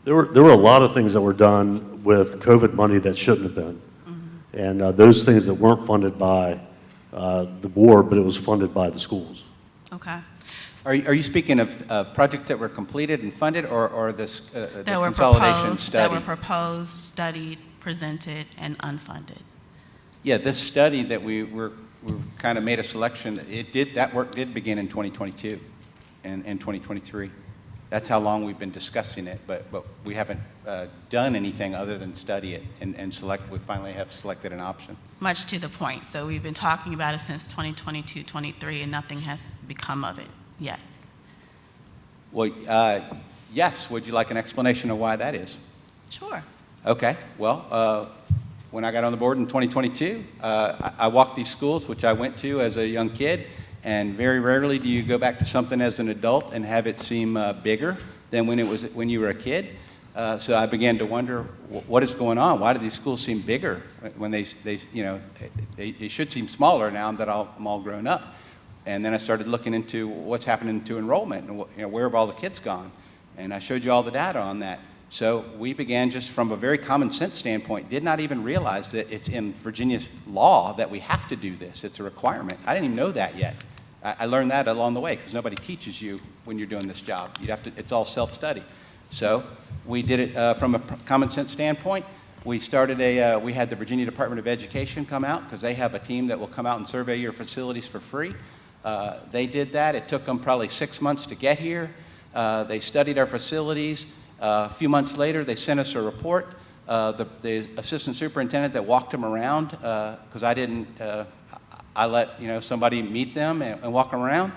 There were a lot of things that were done with COVID money that shouldn't have been. And those things that weren't funded by the board, but it was funded by the schools. Okay. Are you speaking of projects that were completed and funded, or this the that were consolidation proposed, study? That were proposed, studied, presented, and unfunded. Yeah, this study that we kind of made a selection, that work did begin in 2022 and 2023. That's how long we've been discussing it, but we haven't done anything other than study it and select. We finally have selected an option. Much to the point. So we've been talking about it since 2022, 23, and nothing has become of it yet. Well, yes. Would you like an explanation of why that is? Sure. Okay. Well, when I got on the board in 2022, I walked these schools, which I went to as a young kid, and very rarely do you go back to something as an adult and have it seem bigger than when you were a kid. So I began to wonder, what is going on? Why do these schools seem bigger when they should seem smaller now that I'm all grown up? And then I started looking into what's happening to enrollment and where have all the kids gone? And I showed you all the data on that. So we began just from a very common sense standpoint, did not even realize that it's in Virginia's law that we have to do this. It's a requirement. I didn't even know that yet. I learned that along the way because nobody teaches you when you're doing this job. It's all self-study. So we did it from a common sense standpoint. We had the Virginia Department of Education come out because they have a team that will come out and survey your facilities for free. They did that. It took them probably 6 months to get here. They studied our facilities. A few months later, they sent us a report. The assistant superintendent that walked them around, because I let somebody meet them and walk them around.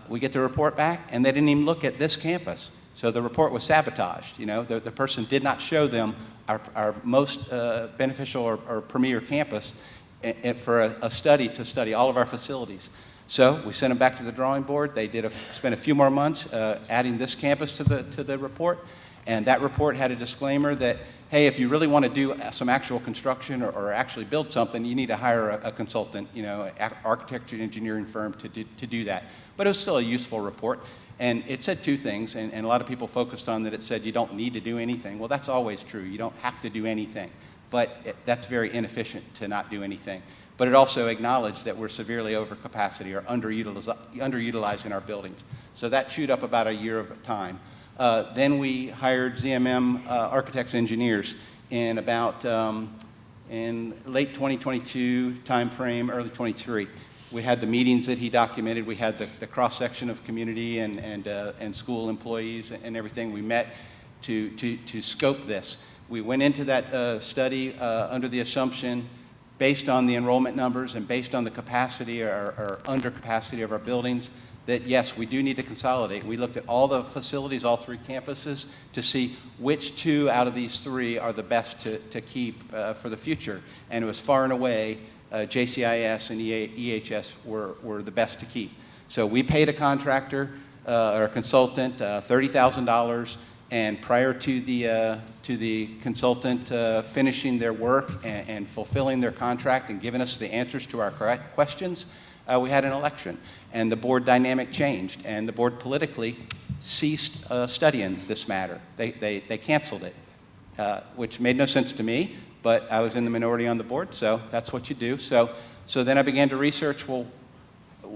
We get the report back, and they didn't even look at this campus. So the report was sabotaged. The person did not show them our most beneficial or premier campus for a study to study all of our facilities. So we sent them back to the drawing board. They spent a few more months adding this campus to the report, and that report had a disclaimer that, hey, if you really want to do some actual construction or actually build something, you need to hire a consultant, architecture and engineering firm to do that. But it was still a useful report, and it said two things, and a lot of people focused on that. It said you don't need to do anything. Well, that's always true. You don't have to do anything, but that's very inefficient to not do anything. But it also acknowledged that we're severely over capacity or underutilizing our buildings. So that chewed up about a year of time. Then we hired ZMM architects engineers in about in late 2022 timeframe, early 23. We had the meetings that he documented. We had the cross-section of community and school employees and everything. We met to scope this. We went into that study under the assumption, based on the enrollment numbers and based on the capacity or under capacity of our buildings, that yes, we do need to consolidate. We looked at all the facilities, all three campuses, to see which two out of these three are the best to keep for the future. And it was far and away, JCIS and EHS were the best to keep. So we paid a contractor or a consultant $30,000, and prior to the consultant finishing their work and fulfilling their contract and giving us the answers to our correct questions, we had an election, and the board dynamic changed, and the board politically ceased studying this matter. They canceled it, which made no sense to me, but I was in the minority on the board, so that's what you do. So then I began to research, well,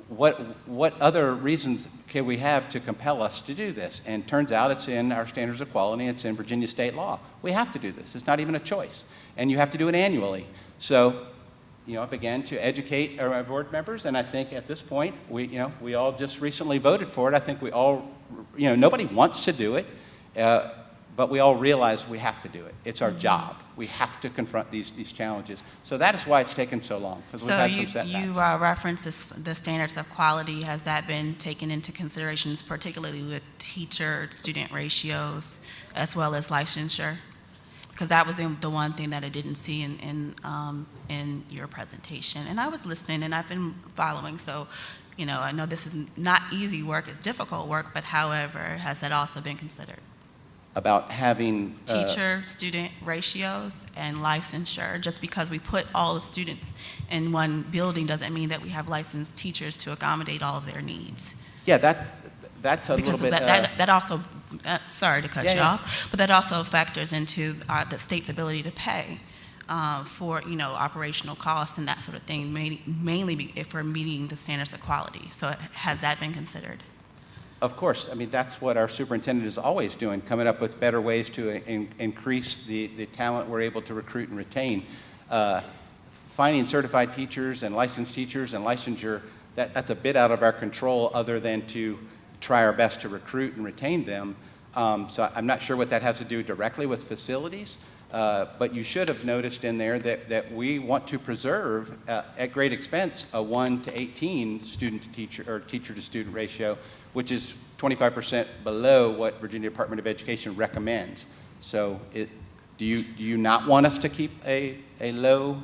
what other reasons can we have to compel us to do this? And turns out it's in our standards of quality, it's in Virginia state law. We have to do this. It's not even a choice. And you have to do it annually. So, I began to educate our board members, and I think at this point, we all just recently voted for it. I think we all, nobody wants to do it. but we all realize we have to do it. It's our job. We have to confront these challenges. So that is why it's taken so long, because we've So had some setbacks. you referenced the standards of quality. Has that been taken into considerations, particularly with teacher-student ratios as well as licensure? Because that was the one thing that I didn't see in your presentation. And I was listening, and I've been following. So, you know, I know this is not easy work. It's difficult work. But however, has that also been considered? About having Teacher-student ratios and licensure. Just because we put all the students in one building doesn't mean that we have licensed teachers to accommodate all of their needs. Yeah, that's a Because little bit... that also, sorry to cut you off, but that also factors into the state's ability to pay for, you know, operational costs and that sort of thing, mainly if we're meeting the standards of quality. So has that been considered? Of course. I mean, that's what our superintendent is always doing, coming up with better ways to increase the talent we're able to recruit and retain. Finding certified teachers and licensed teachers and licensure, that's a bit out of our control other than to try our best to recruit and retain them. So I'm not sure what that has to do directly with facilities, but you should have noticed in there that we want to preserve, at great expense, a 1:18 student-to-teacher or teacher-to-student ratio, which is 25% below what Virginia Department of Education recommends. So do you not want us to keep a low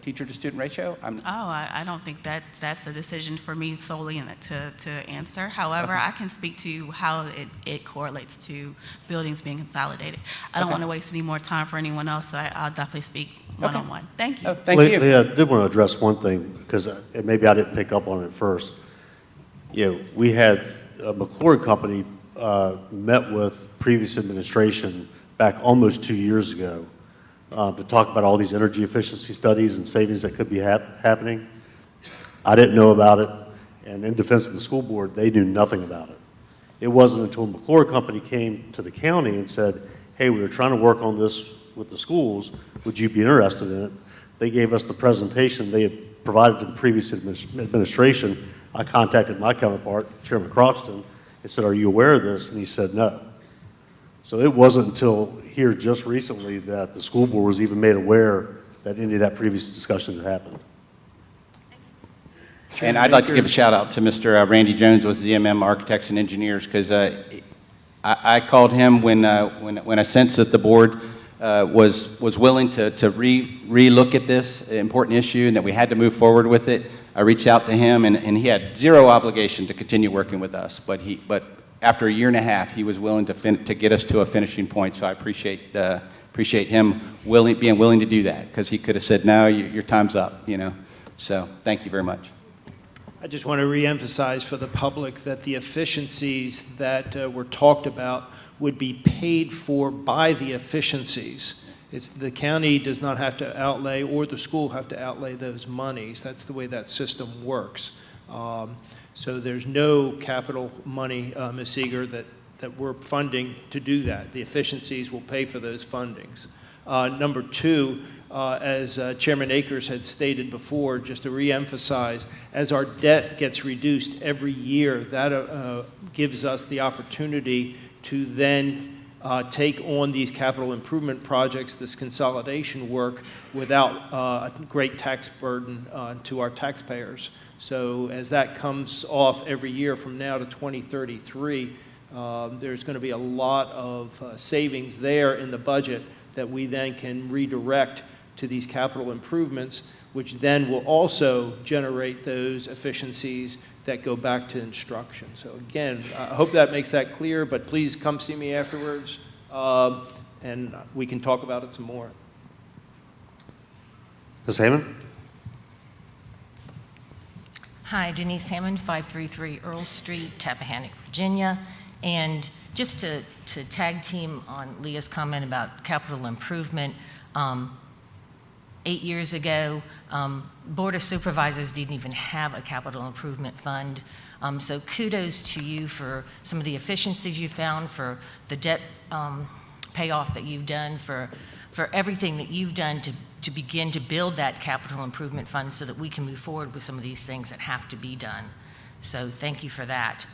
teacher-to-student ratio? I don't think that's a decision for me solely to answer. However, I can speak to how it correlates to buildings being consolidated. I don't want to waste any more time for anyone else, so I'll definitely speak one-on-one. Thank you. Thank you. Leah, I did want to address one thing, because maybe I didn't pick up on it first. You know, we had McClure Company met with previous administration back almost 2 years ago to talk about all these energy efficiency studies and savings that could be happening. I didn't know about it, and in defense of the school board, they knew nothing about it. It wasn't until McClure Company came to the county and said, hey, we were trying to work on this with the schools, would you be interested in it? They gave us the presentation they had provided to the previous administration. I contacted my counterpart, Chairman Croxton, and said, are you aware of this? And he said no. So it wasn't until here just recently that the school board was even made aware that any of that previous discussion had happened. And I'd like to give a shout out to Mr. Randy Jones with ZMM Architects and Engineers, because I called him when I sensed that the board was willing to re-look at this important issue and that we had to move forward with it. I reached out to him, and he had zero obligation to continue working with us, but after a year and a half, he was willing to get us to a finishing point. So I appreciate him being willing to do that, because he could have said, no, your time's up, you know. So thank you very much. I just want to reemphasize for the public that the efficiencies that were talked about would be paid for by the efficiencies. The county does not have to outlay, or the school have to outlay those monies. That's the way that system works. So there's no capital money, Ms. Seeger, that we're funding to do that. The efficiencies will pay for those fundings. Number two, as Chairman Akers had stated before, just to reemphasize, as our debt gets reduced every year, that gives us the opportunity to then take on these capital improvement projects, this consolidation work, without a great tax burden to our taxpayers. So as that comes off every year from now to 2033, there's going to be a lot of savings there in the budget that we then can redirect to these capital improvements, which then will also generate those efficiencies that go back to instruction. So again, I hope that makes that clear, but please come see me afterwards, and we can talk about it some more. Ms. Hammond? Hi, Denise Hammond, 533 Earl Street, Tappahannock, Virginia. And just to tag team on Leah's comment about capital improvement, 8 years ago, Board of Supervisors didn't even have a capital improvement fund. So kudos to you for some of the efficiencies you found, for the debt payoff that you've done, for everything that you've done to begin to build that capital improvement fund so that we can move forward with some of these things that have to be done. So thank you for that.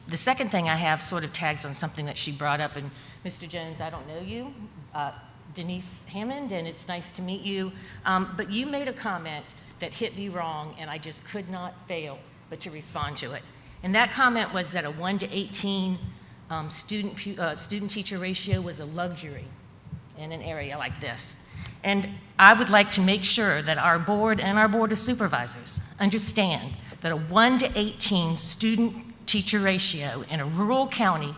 The second thing I have sort of tags on something that she brought up, and Mr. Jones, I don't know you, Denise Hammond, and it's nice to meet you, but you made a comment that hit me wrong, and I just could not fail but to respond to it. And that comment was that a 1 to 18 student-teacher ratio was a luxury in an area like this. And I would like to make sure that our board and our Board of Supervisors understand that a 1 to 18 student-teacher ratio in a rural county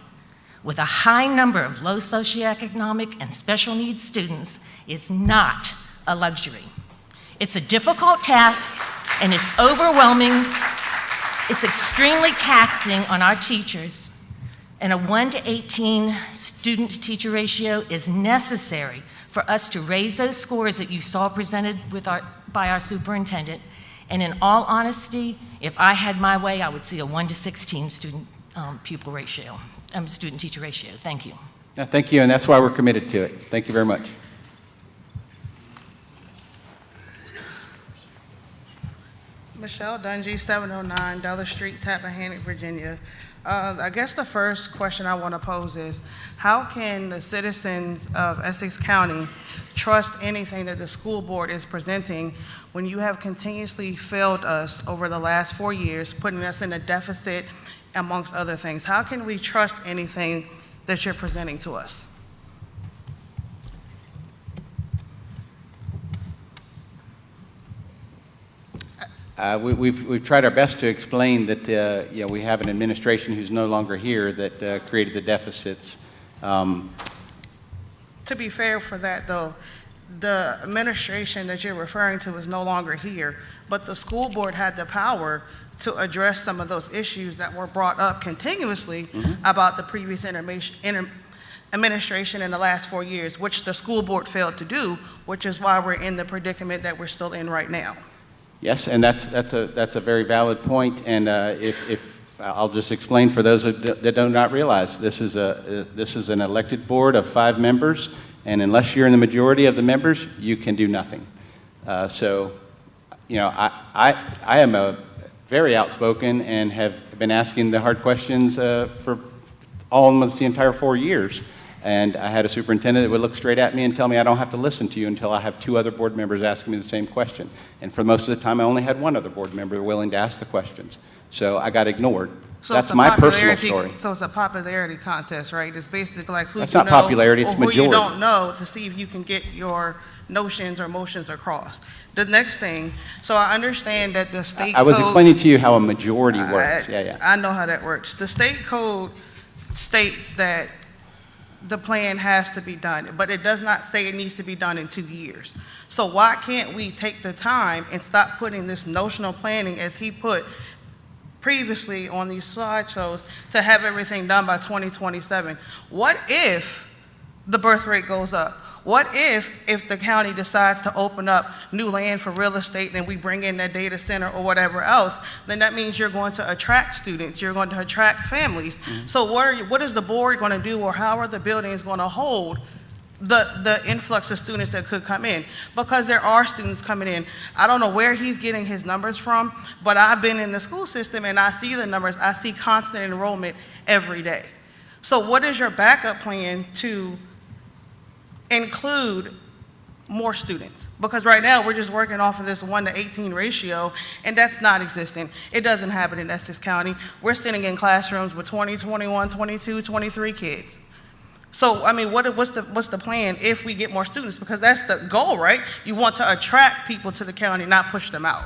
with a high number of low socioeconomic and special needs students is not a luxury. It's a difficult task, and it's overwhelming. It's extremely taxing on our teachers, and a 1 to 18 student-to-teacher ratio is necessary for us to raise those scores that you saw presented by our superintendent. And in all honesty, if I had my way, I would see a 1 to 16 student-pupil ratio, student-teacher ratio. Thank you. Thank you, and that's why we're committed to it. Thank you very much. Michelle Dungy, 709 Dulles Street, Tappahannock, Virginia. I guess the first question I want to pose is, how can the citizens of Essex County trust anything that the school board is presenting when you have continuously failed us over the last 4 years, putting us in a deficit amongst other things? How can we trust anything that you're presenting to us? We've tried our best to explain that we have an administration who's no longer here that created the deficits. To be fair for that, though, the administration that you're referring to is no longer here, but the school board had the power to address some of those issues that were brought up continuously about the previous administration in the last 4 years, which the school board failed to do, which is why we're in the predicament that we're still in right now. Yes, and that's a very valid point. And if I'll just explain for those that do not realize, this is an elected board of 5 members, and unless you're in the majority of the members, you can do nothing. So, I am a very outspoken and have been asking the hard questions for almost the entire 4 years. And I had a superintendent that would look straight at me and tell me I don't have to listen to you until I have 2 other board members asking me the same question. And for most of the time, I only had 1 other board member willing to ask the questions. So I got ignored. So that's my personal story. So it's a popularity contest, right? It's basically like who That's you not know popularity, it's or who majority. you don't know to see if you can get your notions or motions across. The next thing, so I understand that the state I was codes- explaining to you how a majority works. I know how that works. The state code states that the plan has to be done, but it does not say it needs to be done in 2 years. So why can't we take the time and stop putting this notional planning, as he put previously on these slideshows, to have everything done by 2027? What if the birth rate goes up? What if the county decides to open up new land for real estate and we bring in that data center or whatever else? Then that means you're going to attract students, you're going to attract families. So what is the board going to do, or how are the buildings going to hold the influx of students that could come in? Because there are students coming in. I don't know where he's getting his numbers from, but I've been in the school system and I see the numbers. I see constant enrollment every day. So what is your backup plan to include more students? Because right now we're just working off of this 1 to 18 ratio, and that's not existing. It doesn't happen in Essex County. We're sitting in classrooms with 20, 21, 22, 23 kids. So, I mean, what's the plan if we get more students? Because that's the goal, right? You want to attract people to the county, not push them out.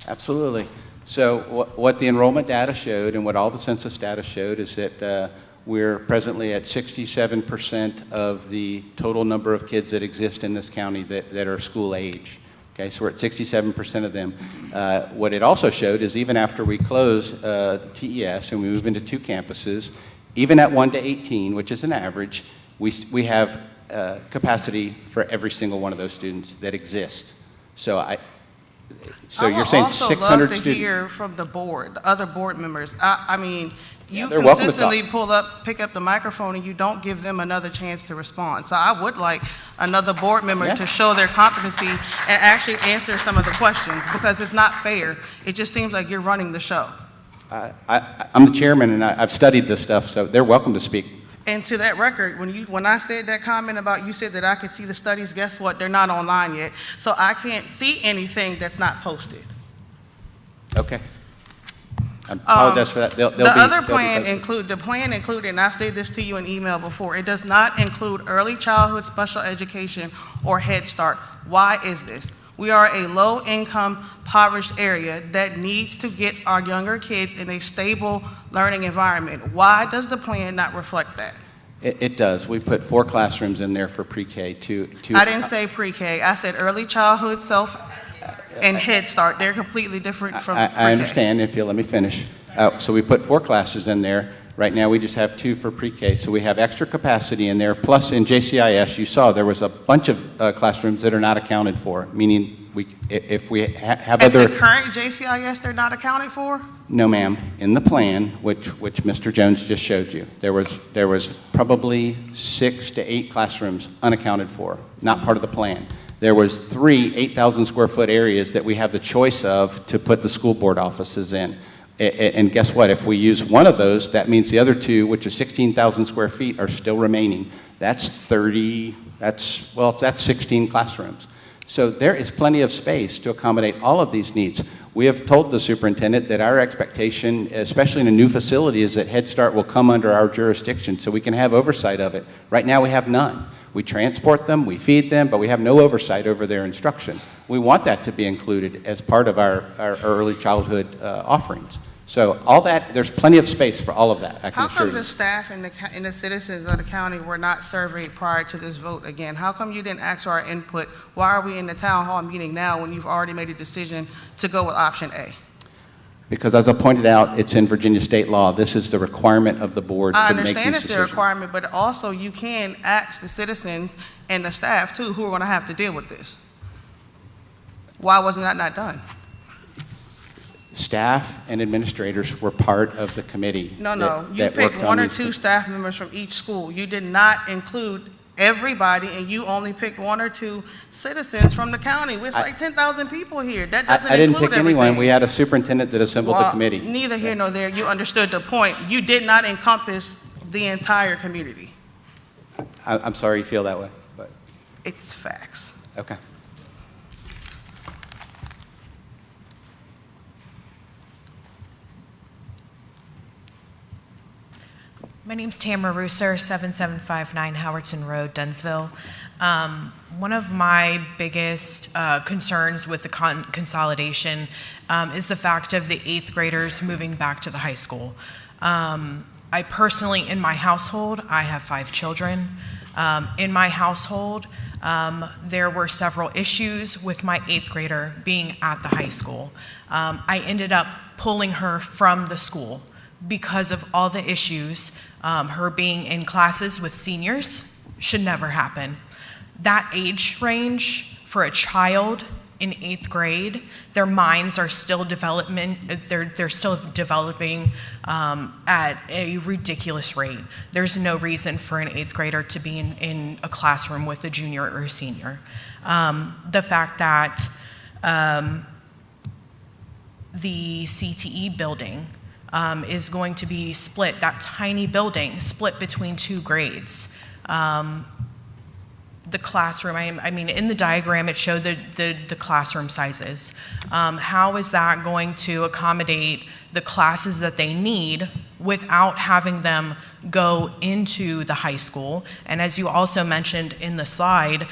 Absolutely. So what the enrollment data showed and what all the census data showed is that we're presently at 67% of the total number of kids that exist in this county that are school age. Okay, so we're at 67% of them. What it also showed is even after we close TES and we move into 2 campuses, even at 1 to 18, which is an average, we have capacity for every single one of those students that exist. So you're saying 600 students? I would also love to hear from the board, the other board members. I mean, you they're welcome to consistently talk. pick up the microphone and you don't give them another chance to respond. So I would like another board member to show their competency and actually answer some of the questions, because it's not fair. It just seems like you're running the show. I'm the chairman, and I've studied this stuff, so they're welcome to speak. And to that record, when I said that comment about, you said that I could see the studies, guess what? They're not online yet. So I can't see anything that's not posted. Okay. I apologize for that. The plan included, and I've said this to you in email before, it does not include early childhood special education or Head Start. Why is this? We are a low-income, impoverished area that needs to get our younger kids in a stable learning environment. Why does the plan not reflect that? It does. We put 4 classrooms in there for pre-K to I didn't say pre-K. I said early childhood, and Head Start. They're completely different from pre-K. I understand, if you'll let me finish. So we put 4 classes in there. Right now, we just have 2 for pre-K, so we have extra capacity in there. Plus, in JCIS, you saw there was a bunch of classrooms that are not accounted for, meaning if we have other... At the current JCIS, they're not accounted for? No, ma'am. In the plan, which Mr. Jones just showed you, there was probably 6 to 8 classrooms unaccounted for, not part of the plan. There was 3 8,000-square-foot areas that we have the choice of to put the school board offices in. And guess what? If we use one of those, that means the other 2, which is 16,000 square feet, are still remaining. That's 16 classrooms. So there is plenty of space to accommodate all of these needs. We have told the superintendent that our expectation, especially in a new facility, is that Head Start will come under our jurisdiction so we can have oversight of it. Right now we have none. We transport them, we feed them, but we have no oversight over their instruction. We want that to be included as part of our early childhood offerings. So all that, there's plenty of space for all of that, I can assure you. How come the staff and the citizens of the county were not surveyed prior to this vote again? How come you didn't ask for our input? Why are we in the town hall meeting now when you've already made a decision to go with option A? Because as I pointed out, it's in Virginia state law. This is the requirement of the board to make these decisions. I understand it's the requirement, but also you can ask the citizens and the staff too who are going to have to deal with this. Why wasn't that not done? Staff and administrators were part of the committee. No. You picked 1 or 2 staff members from each school. You did not include everybody, and you only picked 1 or 2 citizens from the county. It's like 10,000 people here. That doesn't I didn't include pick anyone. We had a superintendent that assembled the committee. Neither here nor there. You understood the point. You did not encompass the entire community. I'm sorry you feel that way, but it's facts. Okay. My name's Tamara Rooser, 7759 Howardson Road, Dunsville. One of my biggest concerns with the consolidation is the fact of the 8th graders moving back to the high school. I personally, in my household, I have 5 children. In my household, there were several issues with my 8th grader being at the high school. I ended up pulling her from the school because of all the issues. Her being in classes with seniors should never happen. That age range for a child in 8th grade, their minds are still they're still developing at a ridiculous rate. There's no reason for an 8th grader to be in a classroom with a junior or a senior. The fact that the CTE building is going to be split, that tiny building, split between 2 grades. The classroom, I mean, in the diagram, it showed the classroom sizes. How is that going to accommodate the classes that they need without having them go into the high school? And as you also mentioned in the slide,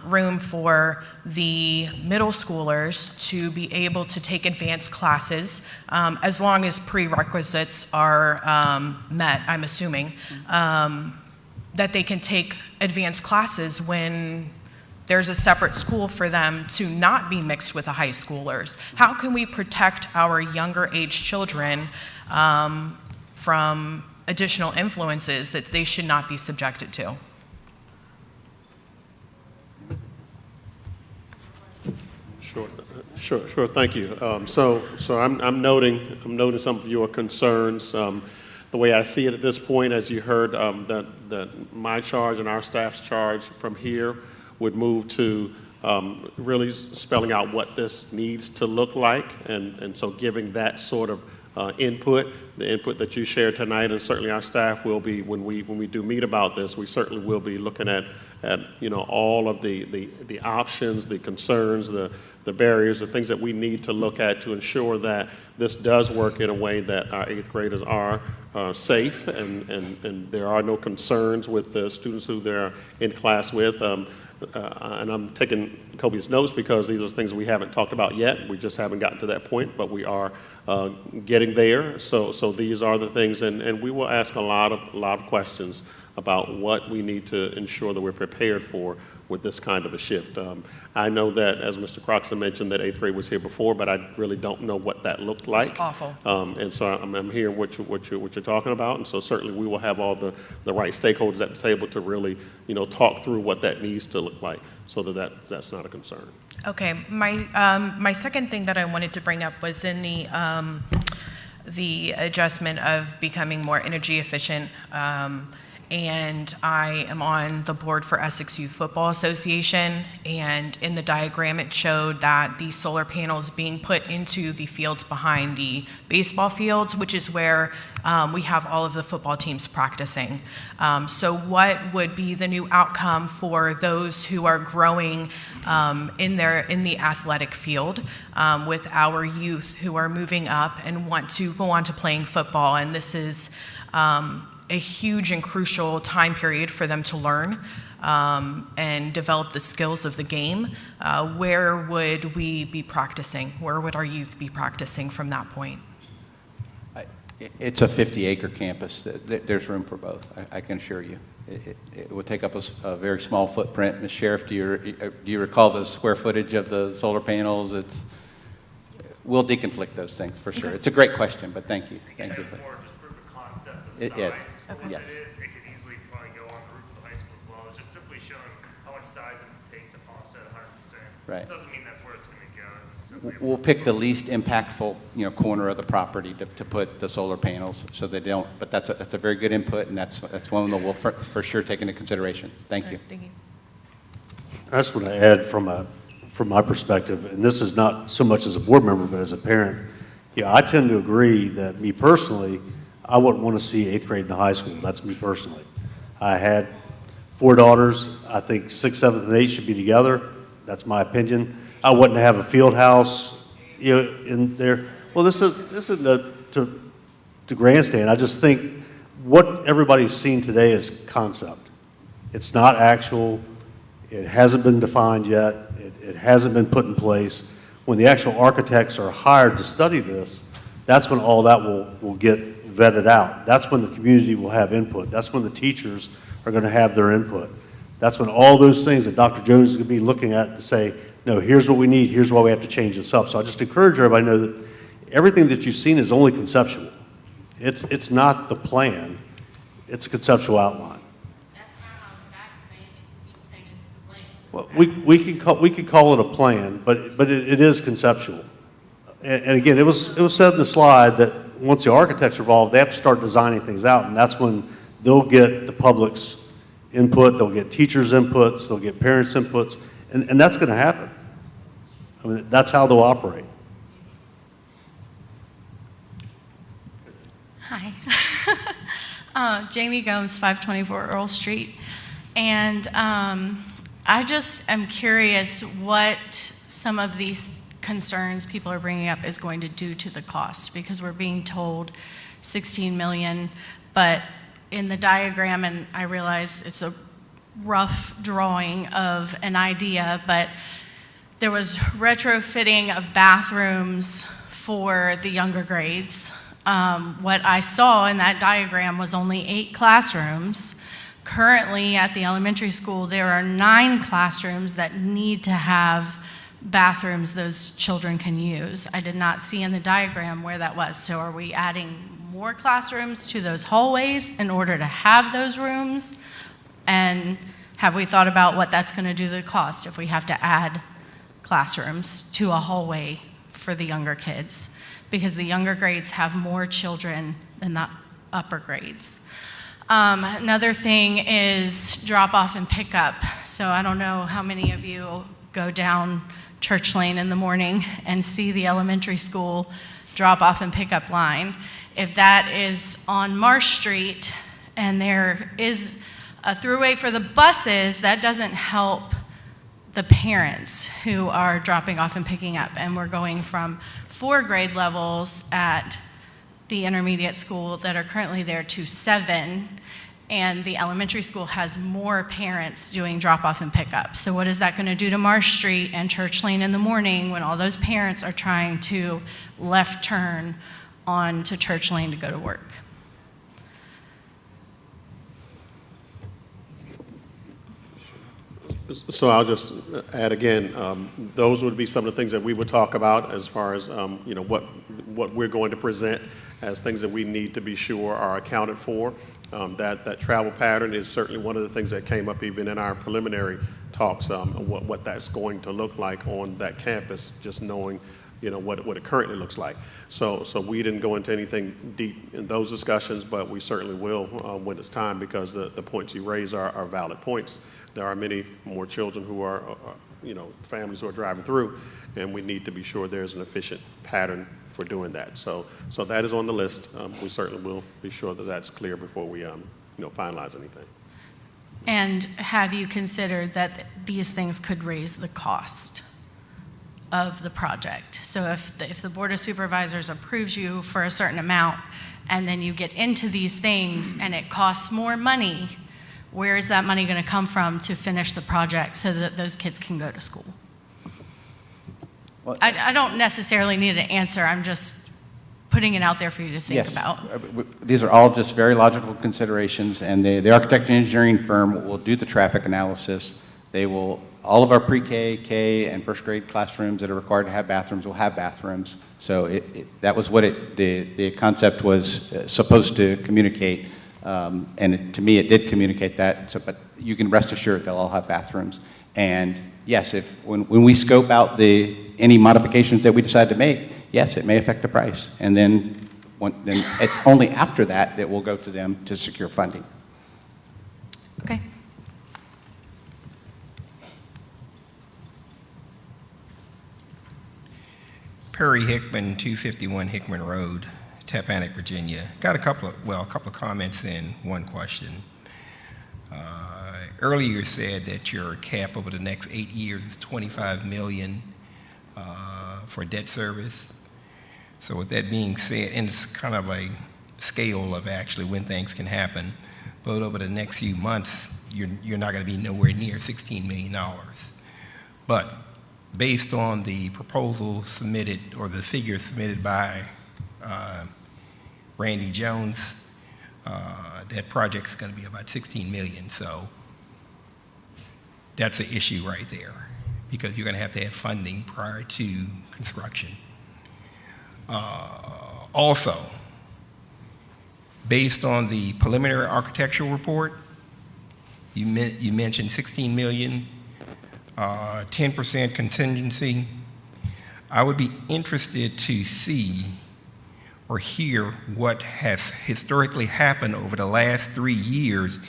room for the middle schoolers to be able to take advanced classes as long as prerequisites are met, I'm assuming, that they can take advanced classes when there's a separate school for them to not be mixed with the high schoolers. How can we protect our younger age children from additional influences that they should not be subjected to? Sure. Thank you. So I'm noting some of your concerns. The way I see it at this point, as you heard, that my charge and our staff's charge from here would move to really spelling out what this needs to look like, and so giving that sort of input, the input that you shared tonight, and certainly our staff will be, when we do meet about this, we certainly will be looking at all of the options, the concerns, the barriers, the things that we need to look at to ensure that this does work in a way that our 8th graders are safe and there are no concerns with the students who they're in class with. And I'm taking Kobe's notes because these are things we haven't talked about yet. We just haven't gotten to that point, but we are getting there. So these are the things, and we will ask a lot of questions about what we need to ensure that we're prepared for with this kind of a shift. I know that, as Mr. Croxton mentioned, that 8th grade was here before, but I really don't know what that looked like. It's awful. And so I'm hearing what you're talking about, and so certainly we will have all the right stakeholders at the table to really, talk through what that needs to look like, so that's not a concern. Okay, my second thing that I wanted to bring up was in the adjustment of becoming more energy efficient. And I am on the board for Essex Youth Football Association, and in the diagram it showed that the solar panels being put into the fields behind the baseball fields, which is where we have all of the football teams practicing. So what would be the new outcome for those who are growing in the athletic field with our youth who are moving up and want to go on to playing football? And this is a huge and crucial time period for them to learn and develop the skills of the game. Where would we be practicing? Where would our youth be practicing from that point? It's a 50-acre campus. There's room for both, I can assure you. It would take up a very small footprint. Ms. Sheriff, do you recall the square footage of the solar panels? We'll deconflict those things for sure. Okay. It's a great question, but thank you. Thank you. More just proof of concept of Yeah. size. Okay. Yes. It could easily probably go on the roof of the high school as well. It's just simply showing how much size it would take to offset 100%. Right. It doesn't mean that's where it's going to go. It's simply We'll pick the least impactful, corner of the property to put the solar panels, so they don't. But that's a very good input, and that's one that we'll for sure take into consideration. Thank you. Thank you. I just want to add from my perspective, and this is not so much as a board member, but as a parent. I tend to agree that me personally, I wouldn't want to see 8th grade in the high school. That's me personally. I had 4 daughters. I think 6th, 7th, and 8th should be together. That's my opinion. I wouldn't have a field house, in there. Well, this isn't to grandstand. I just think what everybody's seen today is concept. It's not actual. It hasn't been defined yet. It hasn't been put in place. When the actual architects are hired to study this, that's when all that will get vetted out. That's when the community will have input. That's when the teachers are going to have their input. That's when all those things that Dr. Jones is going to be looking at to say, no, here's what we need, here's why we have to change this up. So I just encourage everybody to know that everything that you've seen is only conceptual. It's not the plan, it's a conceptual outline. Well, we could call it a plan, but it is conceptual. And again, it was said in the slide that once the architects are involved, they have to start designing things out, and that's when they'll get the public's input, they'll get teachers' inputs, they'll get parents' inputs, and that's going to happen. I mean, that's how they'll operate. Hi. Jamie Gomes, 524 Earl Street. And I just am curious what some of these concerns people are bringing up is going to do to the cost, because we're being told 16 million, but in the diagram, and I realize it's a rough drawing of an idea, but there was retrofitting of bathrooms for the younger grades. What I saw in that diagram was only 8 classrooms. Currently at the elementary school, there are 9 classrooms that need to have bathrooms those children can use. I did not see in the diagram where that was. So are we adding more classrooms to those hallways in order to have those rooms? And have we thought about what that's going to do to the cost if we have to add classrooms to a hallway for the younger kids? Because the younger grades have more children than the upper grades. Another thing is drop off and pick up. So I don't know how many of you go down Church Lane in the morning and see the elementary school drop-off and pickup line. If that is on Marsh Street and there is a throughway for the buses, that doesn't help the parents who are dropping off and picking up. And we're going from 4 grade levels at the intermediate school that are currently there to 7, and the elementary school has more parents doing drop-off and pickup. So what is that going to do to Marsh Street and Church Lane in the morning when all those parents are trying to left turn onto Church Lane to go to work? So I'll just add again, those would be some of the things that we would talk about as far as you know, what we're going to present as things that we need to be sure are accounted for. That travel pattern is certainly one of the things that came up even in our preliminary talks, what that's going to look like on that campus, just knowing, you know, what it currently looks like. So we didn't go into anything deep in those discussions, but we certainly will when it's time, because the points you raise are valid points. There are many more children who are, you know, families who are driving through, and we need to be sure there's an efficient pattern for doing that. So that is on the list. We certainly will be sure that that's clear before we, you know, finalize anything. And have you considered that these things could raise the cost of the project? So if the Board of Supervisors approves you for a certain amount, and then you get into these things and it costs more money, where is that money going to come from to finish the project so that those kids can go to school? Well, I don't necessarily need an answer. I'm just putting it out there for you to think about. These are all just very logical considerations, and the architect and engineering firm will do the traffic analysis. They will, all of our pre-K, K, and first grade classrooms that are required to have bathrooms will have bathrooms. So that was what the concept was supposed to communicate. And to me, it did communicate that, so, but you can rest assured they'll all have bathrooms. And yes, when we scope out any modifications that we decide to make, yes, it may affect the price. And then it's only after that that we'll go to them to secure funding. Okay. Perry Hickman, 251 Hickman Road, Tappahannock, Virginia. Got a couple of comments and one question. Earlier you said that your cap over the next 8 years is $25 million for debt service. So with that being said, and it's kind of a scale of actually when things can happen, but over the next few months, you're not going to be nowhere near $16 million. But based on the proposal submitted, or the figures submitted by Randy Jones, that project's going to be about $16 million. So that's the issue right there, because you're going to have funding prior to construction. Also, based on the preliminary architectural report, you mentioned $16 million, 10% contingency. I would be interested to see or hear what has historically happened over the last 3 years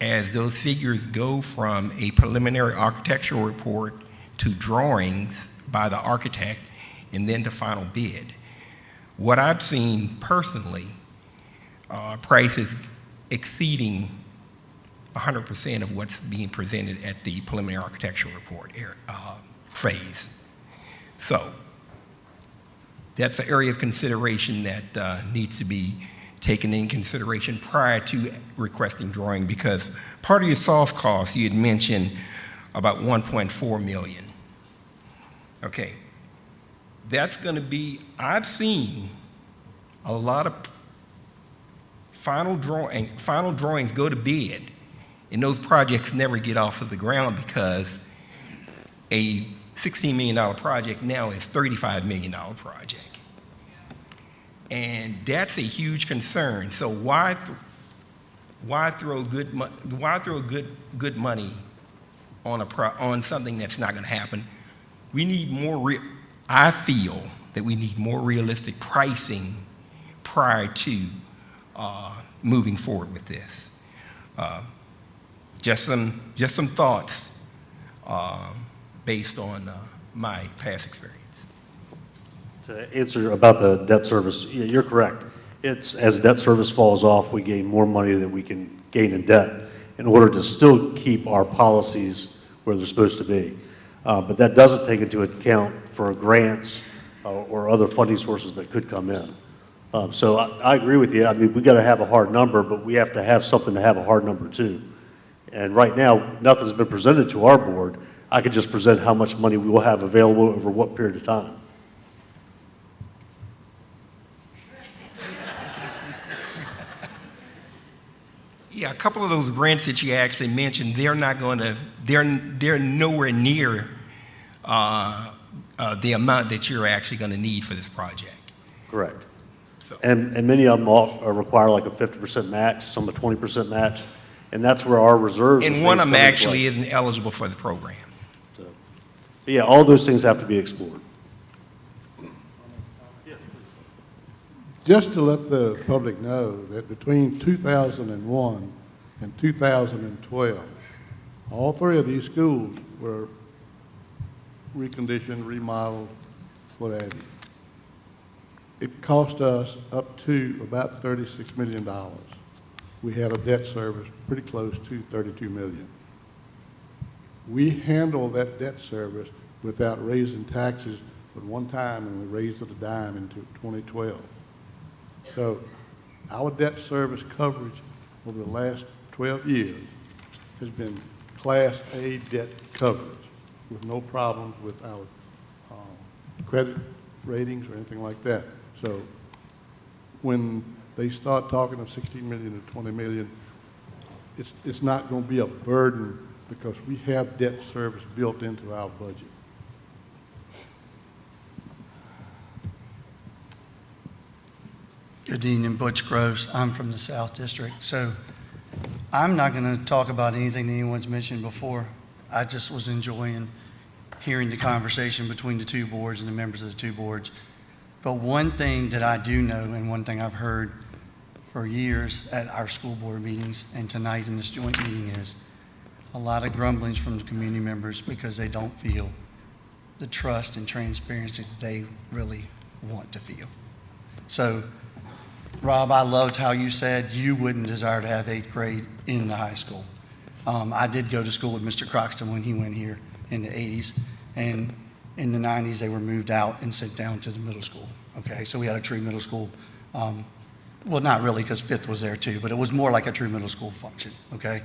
as those figures go from a preliminary architectural report to drawings by the architect and then to final bid. What I've seen personally, prices exceeding 100% of what's being presented at the preliminary architectural report phase. So that's an area of consideration that needs to be taken in consideration prior to requesting drawing, because part of your soft costs, you had mentioned about $1.4 million. Okay, that's going to be, I've seen a lot of final drawings go to bid, and those projects never get off of the ground because a $16 million project now is a $35 million project. And that's a huge concern. So why throw good money on something that's not going to happen? We need more. I feel that we need more realistic pricing prior to moving forward with this. Just some thoughts based on my past experience. To answer about the debt service, you're correct. It's as debt service falls off, we gain more money that we can gain in debt in order to still keep our policies where they're supposed to be. But that doesn't take into account for grants or other funding sources that could come in. So I agree with you. I mean, we got to have a hard number, but we have to have something to have a hard number too. And right now, nothing's been presented to our board. I could just present how much money we will have available over what period of time. Yeah, a couple of those grants that you actually mentioned, they're not going to, they're nowhere near the amount that you're actually going to need for this project. Correct. So. And many of them all require like a 50% match, some a 20% match, and that's where our reserves. And one of them actually isn't eligible for the program. So, but yeah, all those things have to be explored. Just to let the public know that between 2001 and 2012, all three of these schools were reconditioned, remodeled, what have you. It cost us up to about $36 million. We had a debt service pretty close to $32 million. We handled that debt service without raising taxes but one time, and we raised it a dime in 2012. So our debt service coverage over the last 12 years has been Class A debt coverage with no problems with our credit ratings or anything like that. So when they start talking of 16 million to 20 million, it's not going to be a burden because we have debt service built into our budget. Good evening, Butch Gross. I'm from the South District. So I'm not going to talk about anything that anyone's mentioned before. I just was enjoying hearing the conversation between the two boards and the members of the two boards. But one thing that I do know, and one thing I've heard for years at our school board meetings and tonight in this joint meeting, is a lot of grumblings from the community members because they don't feel the trust and transparency that they really want to feel. So Rob, I loved how you said you wouldn't desire to have 8th grade in the high school. I did go to school with Mr. Croxton when he went here in the 80s, and in the 90s they were moved out and sent down to the middle school. Okay, so we had a true middle school. Well, not really, because 5th was there too, but it was more like a true middle school function. Okay,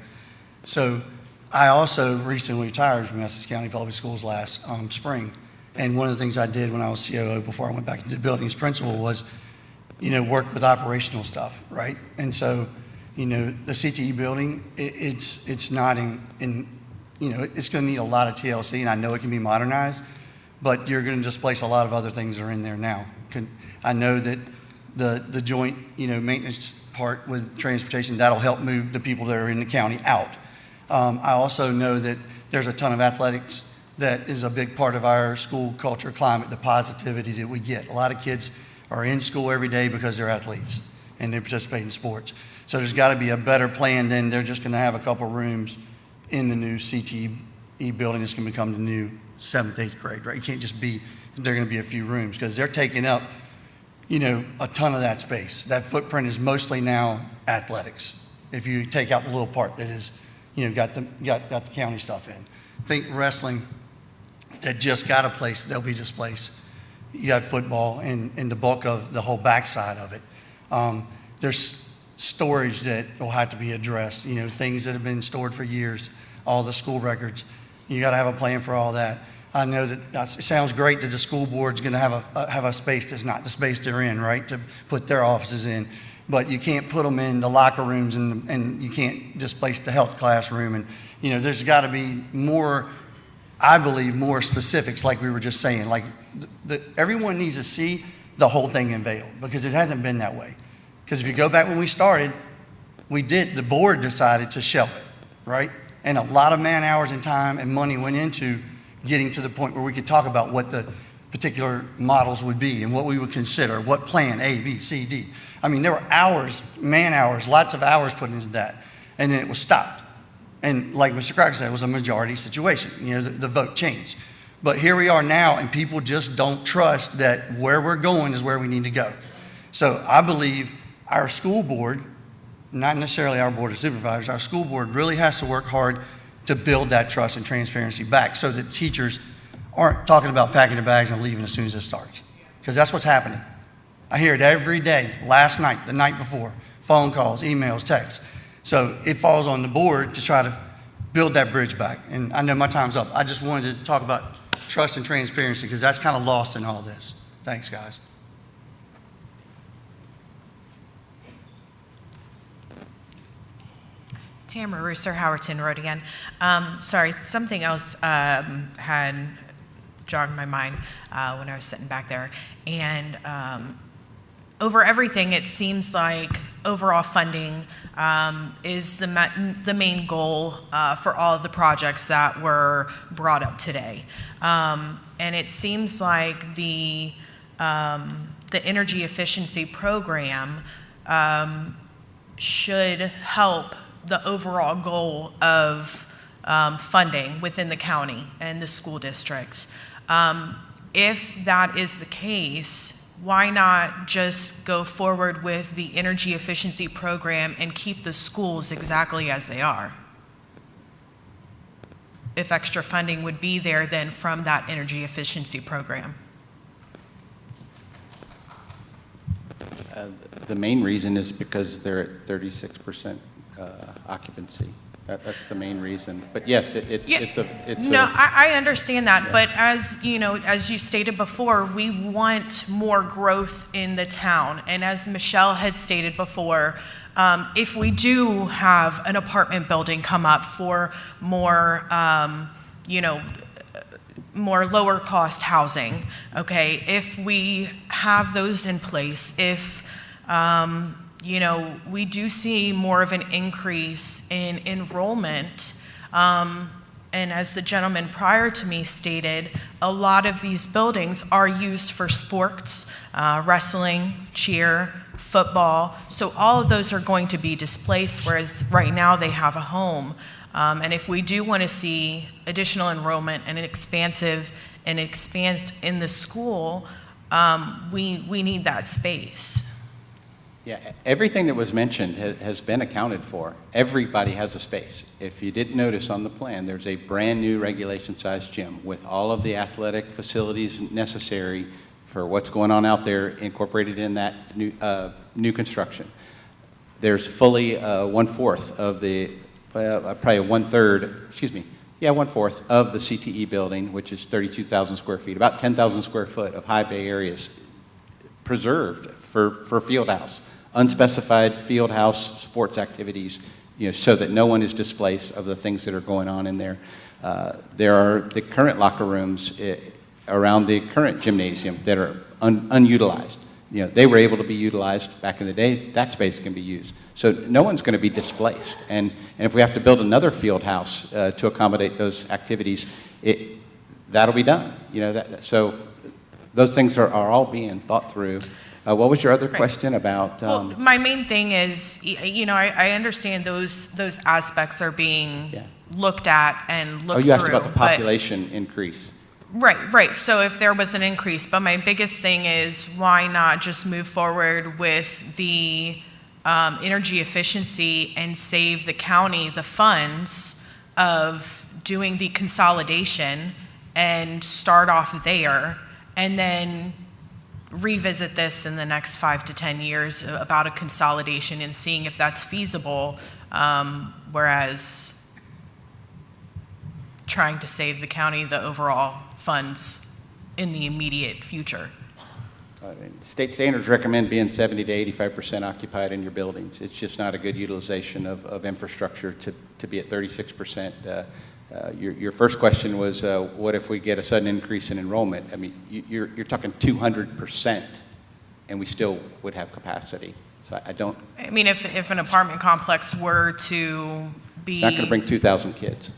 so I also recently retired from Essex County Public Schools last spring, and one of the things I did when I was COO before I went back into the building as principal was, work with operational stuff, right? And so, the CTE building, it's not it's going to need a lot of TLC, and I know it can be modernized, but you're going to displace a lot of other things that are in there now. I know that the joint, maintenance part with transportation, that'll help move the people that are in the county out. I also know that there's a ton of athletics that is a big part of our school culture climate, the positivity that we get. A lot of kids are in school every day because they're athletes and they participate in sports. So there's got to be a better plan than they're just going to have a couple rooms in the new CTE building that's going to become the new 7th, 8th grade, right? You can't just be, they're going to be a few rooms because they're taking up, a ton of that space. That footprint is mostly now athletics. If you take out the little part that is, got the county stuff in. Think wrestling that just got a place, they'll be displaced. You got football and the bulk of the whole backside of it. There's storage that will have to be addressed, things that have been stored for years, all the school records. You got to have a plan for all that. I know that it sounds great that the school board's going to have a space that's not the space they're in, right, to put their offices in. But you can't put them in the locker rooms and you can't displace the health classroom. And, there's got to be more, I believe, more specifics like we were just saying. Like everyone needs to see the whole thing unveiled because it hasn't been that way. Because if you go back when we started, the board decided to shelve it, right? And a lot of man hours and time and money went into getting to the point where we could talk about what the particular models would be and what we would consider, what plan, A, B, C, D. I mean, there were hours, man hours, lots of hours put into that, and then it was stopped. And like Mr. Crocker said, it was a majority situation. The vote changed. But here we are now, and people just don't trust that where we're going is where we need to go. So I believe our school board, not necessarily our board of supervisors, our school board really has to work hard to build that trust and transparency back so that teachers aren't talking about packing their bags and leaving as soon as it starts. Because that's what's happening. I hear it every day, last night, the night before, phone calls, emails, texts. So it falls on the board to try to build that bridge back. And I know my time's up. I just wanted to talk about trust and transparency because that's kind of lost in all this. Thanks, guys. Tamara Rooster, Howerton Road again. Sorry, something else had jogged my mind when I was sitting back there. And over everything, it seems like overall funding is the main goal for all of the projects that were brought up today. And it seems like the energy efficiency program should help the overall goal of funding within the county and the school district. If that is the case, why not just go forward with the energy efficiency program and keep the schools exactly as they are? If extra funding would be there then from that energy efficiency program. The main reason is because they're at 36% occupancy. That's the main reason. But yes, I understand that, but as you know, as you stated before, we want more growth in the town. And as Michelle has stated before, if we do have an apartment building come up for more, more lower cost housing, okay, if we have those in place, if we do see more of an increase in enrollment. And as the gentleman prior to me stated, a lot of these buildings are used for sports, wrestling, cheer, football. So all of those are going to be displaced, whereas right now they have a home. And if we do want to see additional enrollment and an expanse in the school, we need that space. Yeah, everything that was mentioned has been accounted for. Everybody has a space. If you didn't notice on the plan, there's a brand new regulation-sized gym with all of the athletic facilities necessary for what's going on out there incorporated in that new construction. There's fully 1/4 of the, probably 1/3, excuse me, yeah, 1/4 of the CTE building, which is 32,000 square feet, about 10,000 square foot of high bay areas preserved for field house. Unspecified field house sports activities, so that no one is displaced of the things that are going on in there. There are the current locker rooms around the current gymnasium that are unutilized. They were able to be utilized back in the day. That space can be used. So no one's going to be displaced. And if we have to build another field house to accommodate those activities, that'll be done. So those things are all being thought through. What was your other question about? Well, my main thing is, I understand those aspects are being looked at and looked through. You asked about the population increase. Right. So if there was an increase, but my biggest thing is why not just move forward with the energy efficiency and save the county the funds of doing the consolidation and start off there, and then revisit this in the next 5 to 10 years about a consolidation and seeing if that's feasible, whereas trying to save the county the overall funds in the immediate future. State standards recommend being 70 to 85% occupied in your buildings. It's just not a good utilization of infrastructure to be at 36%. Your first question was, what if we get a sudden increase in enrollment? I mean, you're talking 200%, and we still would have capacity. So I don't. I mean, if an apartment complex were to be. It's not going to bring 2,000 kids.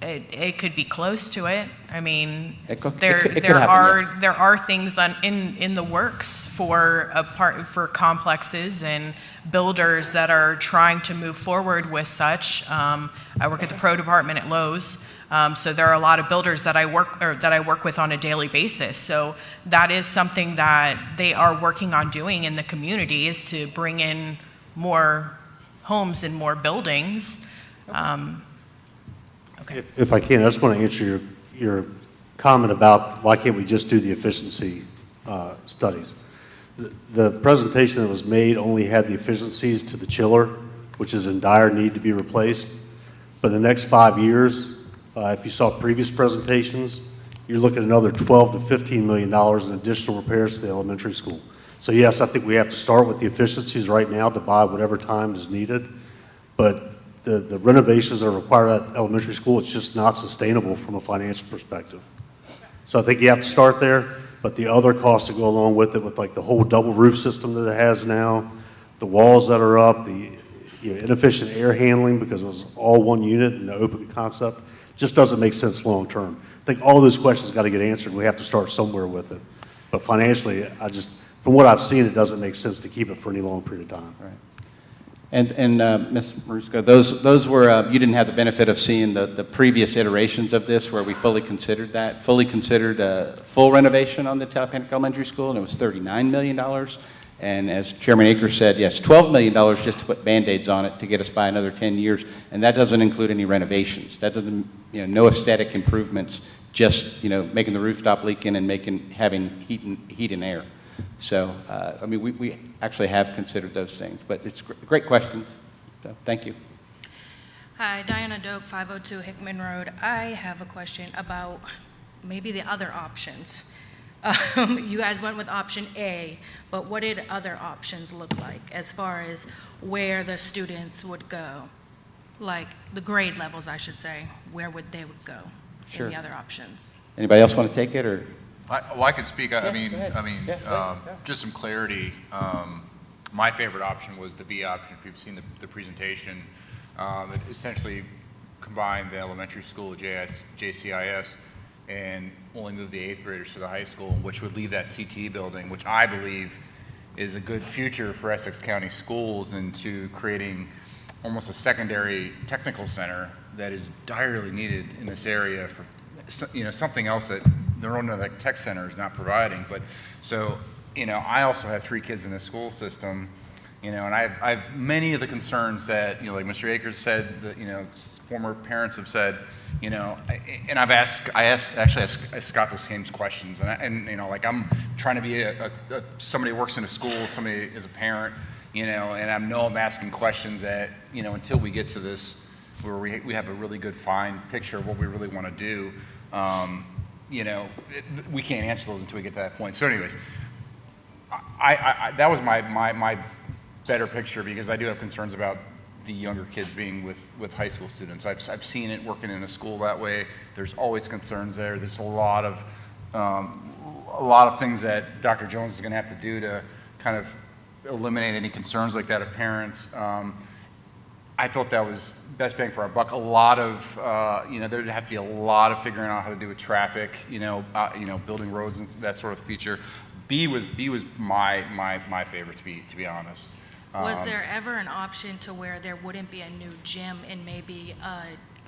it could be close to it. I mean, It could there happen, yes. there are things in the works for complexes and builders that are trying to move forward with such. I work at the pro department at Lowe's, so there are a lot of builders that I work with on a daily basis. So that is something that they are working on doing in the community, is to bring in more homes and more buildings. Okay. If I can, I just want to answer your comment about why can't we just do the efficiency studies. The presentation that was made only had the efficiencies to the chiller, which is in dire need to be replaced. But the next 5 years, if you saw previous presentations, you're looking at another $12 to $15 million in additional repairs to the elementary school. So yes, I think we have to start with the efficiencies right now to buy whatever time is needed. But the renovations that are required at elementary school, it's just not sustainable from a financial perspective. So I think you have to start there, but the other costs that go along with it, with like the whole double roof system that it has now, the walls that are up, the inefficient air handling because it was all one unit and the open concept, just doesn't make sense long term. I think all those questions got to get answered, and we have to start somewhere with it. But financially, from what I've seen, it doesn't make sense to keep it for any long period of time. Right. And Ms. Maruska, those were, you didn't have the benefit of seeing the previous iterations of this where we fully considered that, full renovation on the Tappahannock Elementary School, and it was $39 million. And as Chairman Akers said, yes, $12 million just to put Band-Aids on it to get us by another 10 years, and that doesn't include any renovations. That doesn't, no aesthetic improvements, just, making the roof stop leaking and having heat and air. So, I mean, we actually have considered those things, but it's great questions. So, thank you. Hi, Diana Doak, 502 Hickman Road. I have a question about maybe the other options. You guys went with option A, but what did other options look like as far as where the students would go? Like the grade levels, I should say, where would they go Sure. in the other options? Anybody else want to take it, or? I could speak. I mean, Yeah. just some clarity. My favorite option was the B option. If you've seen the presentation, it essentially combined the elementary school, JCIS, and only moved the 8th graders to the high school, which would leave that CTE building, which I believe is a good future for Essex County schools into creating almost a secondary technical center that is direly needed in this area for, something else that the Roanoke Tech Center is not providing. But so, I also have 3 kids in the school system, and I've many of the concerns that, like Mr. Akers said, that, former parents have said, and I asked Scott those same questions, and I'm trying to be somebody who works in a school, somebody as a parent, and I'm asking questions that, until we get to this, where we have a really good fine picture of what we really want to do, we can't answer those until we get to that point. So anyways, that was my better picture, because I do have concerns about the younger kids being with high school students. I've seen it working in a school that way. There's always concerns there. There's a lot of things that Dr. Jones is going to have to do to kind of eliminate any concerns like that of parents. I thought that was best bang for our buck. A lot of, there'd have to be a lot of figuring out how to do with traffic, building roads and that sort of feature. B was my favorite, to be honest. Was there ever an option to where there wouldn't be a new gym in maybe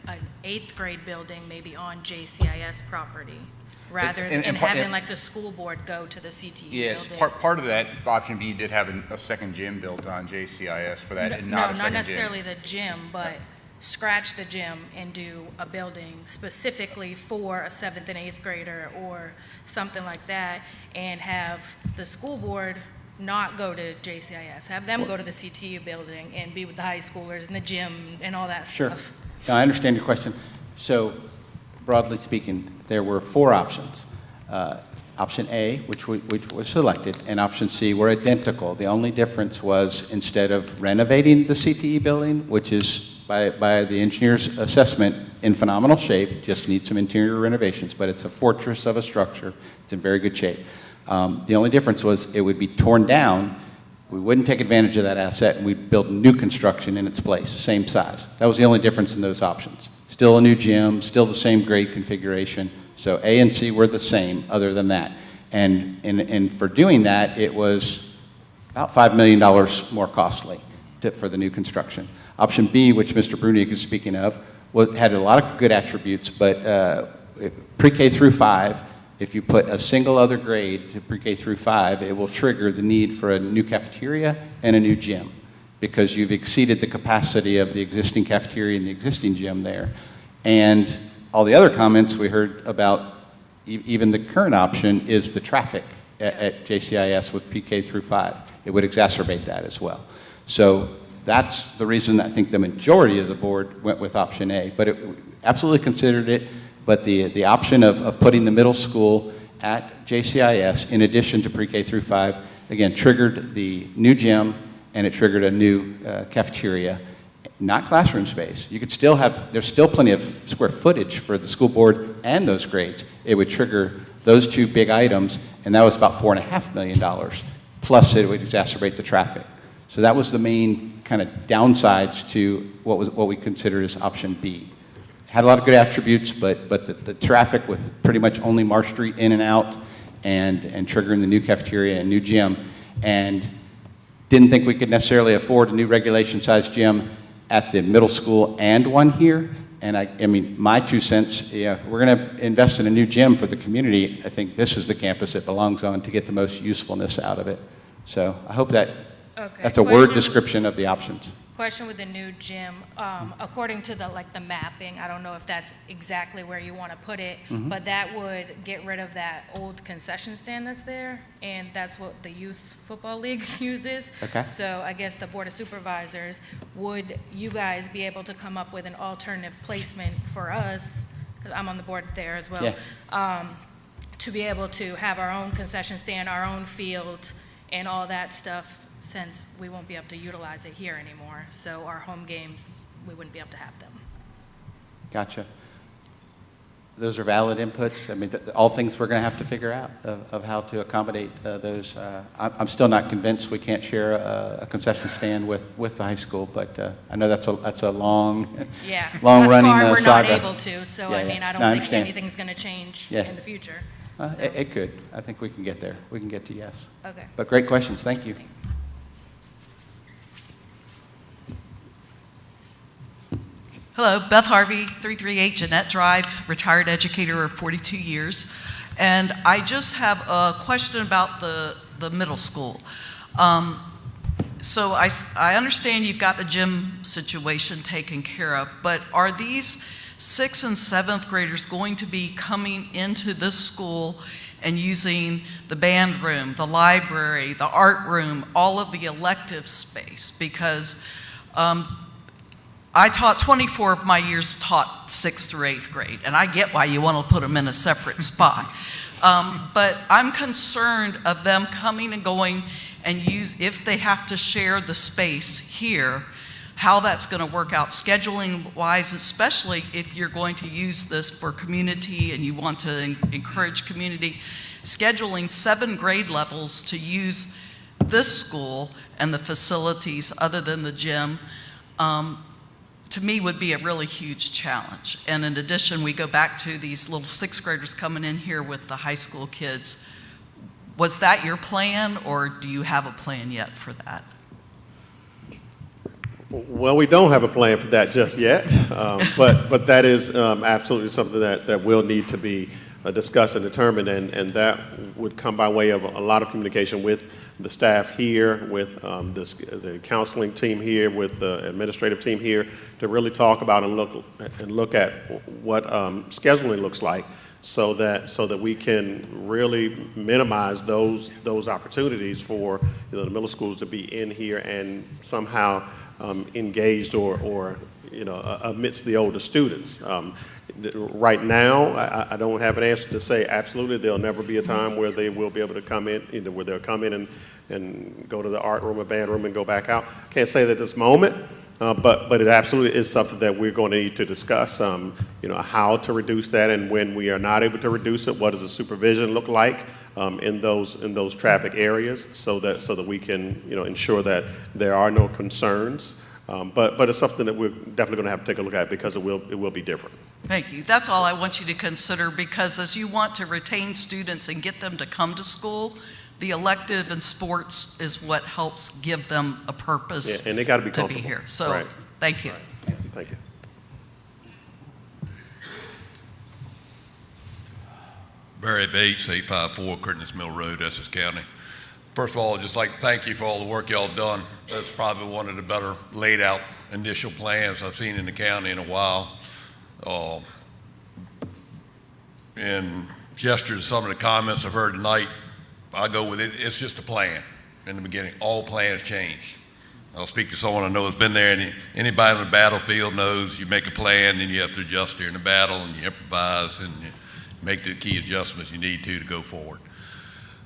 an 8th grade building, maybe on JCIS property, rather than having like the school board go to the CTE yes, building? part of that, option B did have a second gym built on JCIS for that, and not a second not necessarily gym. the gym, but scratch the gym and do a building specifically for a 7th and 8th grader or something like that, and have the school board not go to JCIS, have them go to the CTE building and be with the high schoolers in the gym and all that Sure. stuff. Now, I understand your question. So, broadly speaking, there were 4 options. Option A, which was selected, and option C were identical. The only difference was, instead of renovating the CTE building, which is by the engineer's assessment in phenomenal shape, just needs some interior renovations, but it's a fortress of a structure. It's in very good shape. The only difference was it would be torn down. We wouldn't take advantage of that asset, and we'd build new construction in its place, same size. That was the only difference in those options. still a new gym, still the same grade configuration. So A and C were the same other than that. And for doing that, it was about $5 million more costly for the new construction. Option B, which Mr. Brunig is speaking of, had a lot of good attributes, but pre-K through 5, if you put a single other grade to pre-K through 5, it will trigger the need for a new cafeteria and a new gym because you've exceeded the capacity of the existing cafeteria and the existing gym there. And all the other comments we heard about, even the current option, is the traffic at JCIS with PK through 5. It would exacerbate that as well. So that's the reason I think the majority of the board went with option A, but it absolutely considered it. But the option of putting the middle school at JCIS in addition to pre-K through 5, again, triggered the new gym and it triggered a new cafeteria, not classroom space. You could still have, there's still plenty of square footage for the school board and those grades. It would trigger those two big items, and that was about $4.5 million, plus it would exacerbate the traffic. So that was the main kind of downsides to what we considered as option B. Had a lot of good attributes, but the traffic with pretty much only Marsh Street in and out and triggering the new cafeteria and new gym, and didn't think we could necessarily afford a new regulation-sized gym at the middle school and one here. And I mean, my 2 cents, yeah, we're going to invest in a new gym for the community. I think this is the campus it belongs on to get the most usefulness out of it. So I hope that's a word description of the options. Question with the new gym, according to the mapping, I don't know if that's exactly where you want to put it, but that would get rid of that old concession stand that's there, and that's what the youth football league uses. Okay. So I guess the Board of Supervisors, would you guys be able to come up with an alternative placement for us, because I'm on the board there as well, to be able to have our own concession stand, our own field, and all that stuff, since we won't be able to utilize it here anymore. So our home games, we wouldn't be able to have them. Gotcha. Those are valid inputs. I mean, all things we're going to have to figure out of how to accommodate those. I'm still not convinced we can't share a concession stand with the high school, but I know that's a long, long-running saga. We're not able to, so I mean, I don't think anything's going to change in the future. It could. I think we can get there. We can get to yes. Okay. But great questions. Thank you. Hello, Beth Harvey, 338 Jeanette Drive, retired educator of 42 years. And I just have a question about the middle school. So I understand you've got the gym situation taken care of, but are these 6th and 7th graders going to be coming into this school and using the band room, the library, the art room, all of the elective space? Because I taught 24 of my years, taught 6th through 8th grade, and I get why you want to put them in a separate spot. But I'm concerned of them coming and going and if they have to share the space here, how that's going to work out scheduling-wise, especially if you're going to use this for community and you want to encourage community. Scheduling 7 grade levels to use this school and the facilities other than the gym, to me would be a really huge challenge. And in addition, we go back to these little 6th graders coming in here with the high school kids. Was that your plan, or do you have a plan yet for that? Well, we don't have a plan for that just yet, but that is absolutely something that will need to be discussed and determined, and that would come by way of a lot of communication with the staff here, with the counseling team here, with the administrative team here, to really talk about and look at what scheduling looks like, so that we can really minimize those opportunities for the middle schools to be in here and somehow engaged or amidst the older students. Right now, I don't have an answer to say absolutely there'll never be a time where they will be able to come in, where they'll come in and go to the art room or band room and go back out. Can't say that at this moment, but it absolutely is something that we're going to need to discuss, how to reduce that, and when we are not able to reduce it, what does the supervision look like in those traffic areas, so that we can ensure that there are no concerns But it's something that we're definitely going to have to take a look at because it will be different. Thank you. That's all I want you to consider, because as you want to retain students and get them to come to school, the elective and sports is what helps give them a purpose And they got to be to comfortable. be here. So, Right. thank you. Thank you. Barry Bates, 854 Curtis Mill Road, Essex County. First of all, I'd just like to thank you for all the work y'all done. That's probably one of the better laid out initial plans I've seen in the county in a while. In gesture to some of the comments I've heard tonight, I go with it. It's just a plan. In the beginning, all plans change. I'll speak to someone I know has been there, and anybody on the battlefield knows you make a plan, then you have to adjust during the battle, and you improvise, and you make the key adjustments you need to go forward.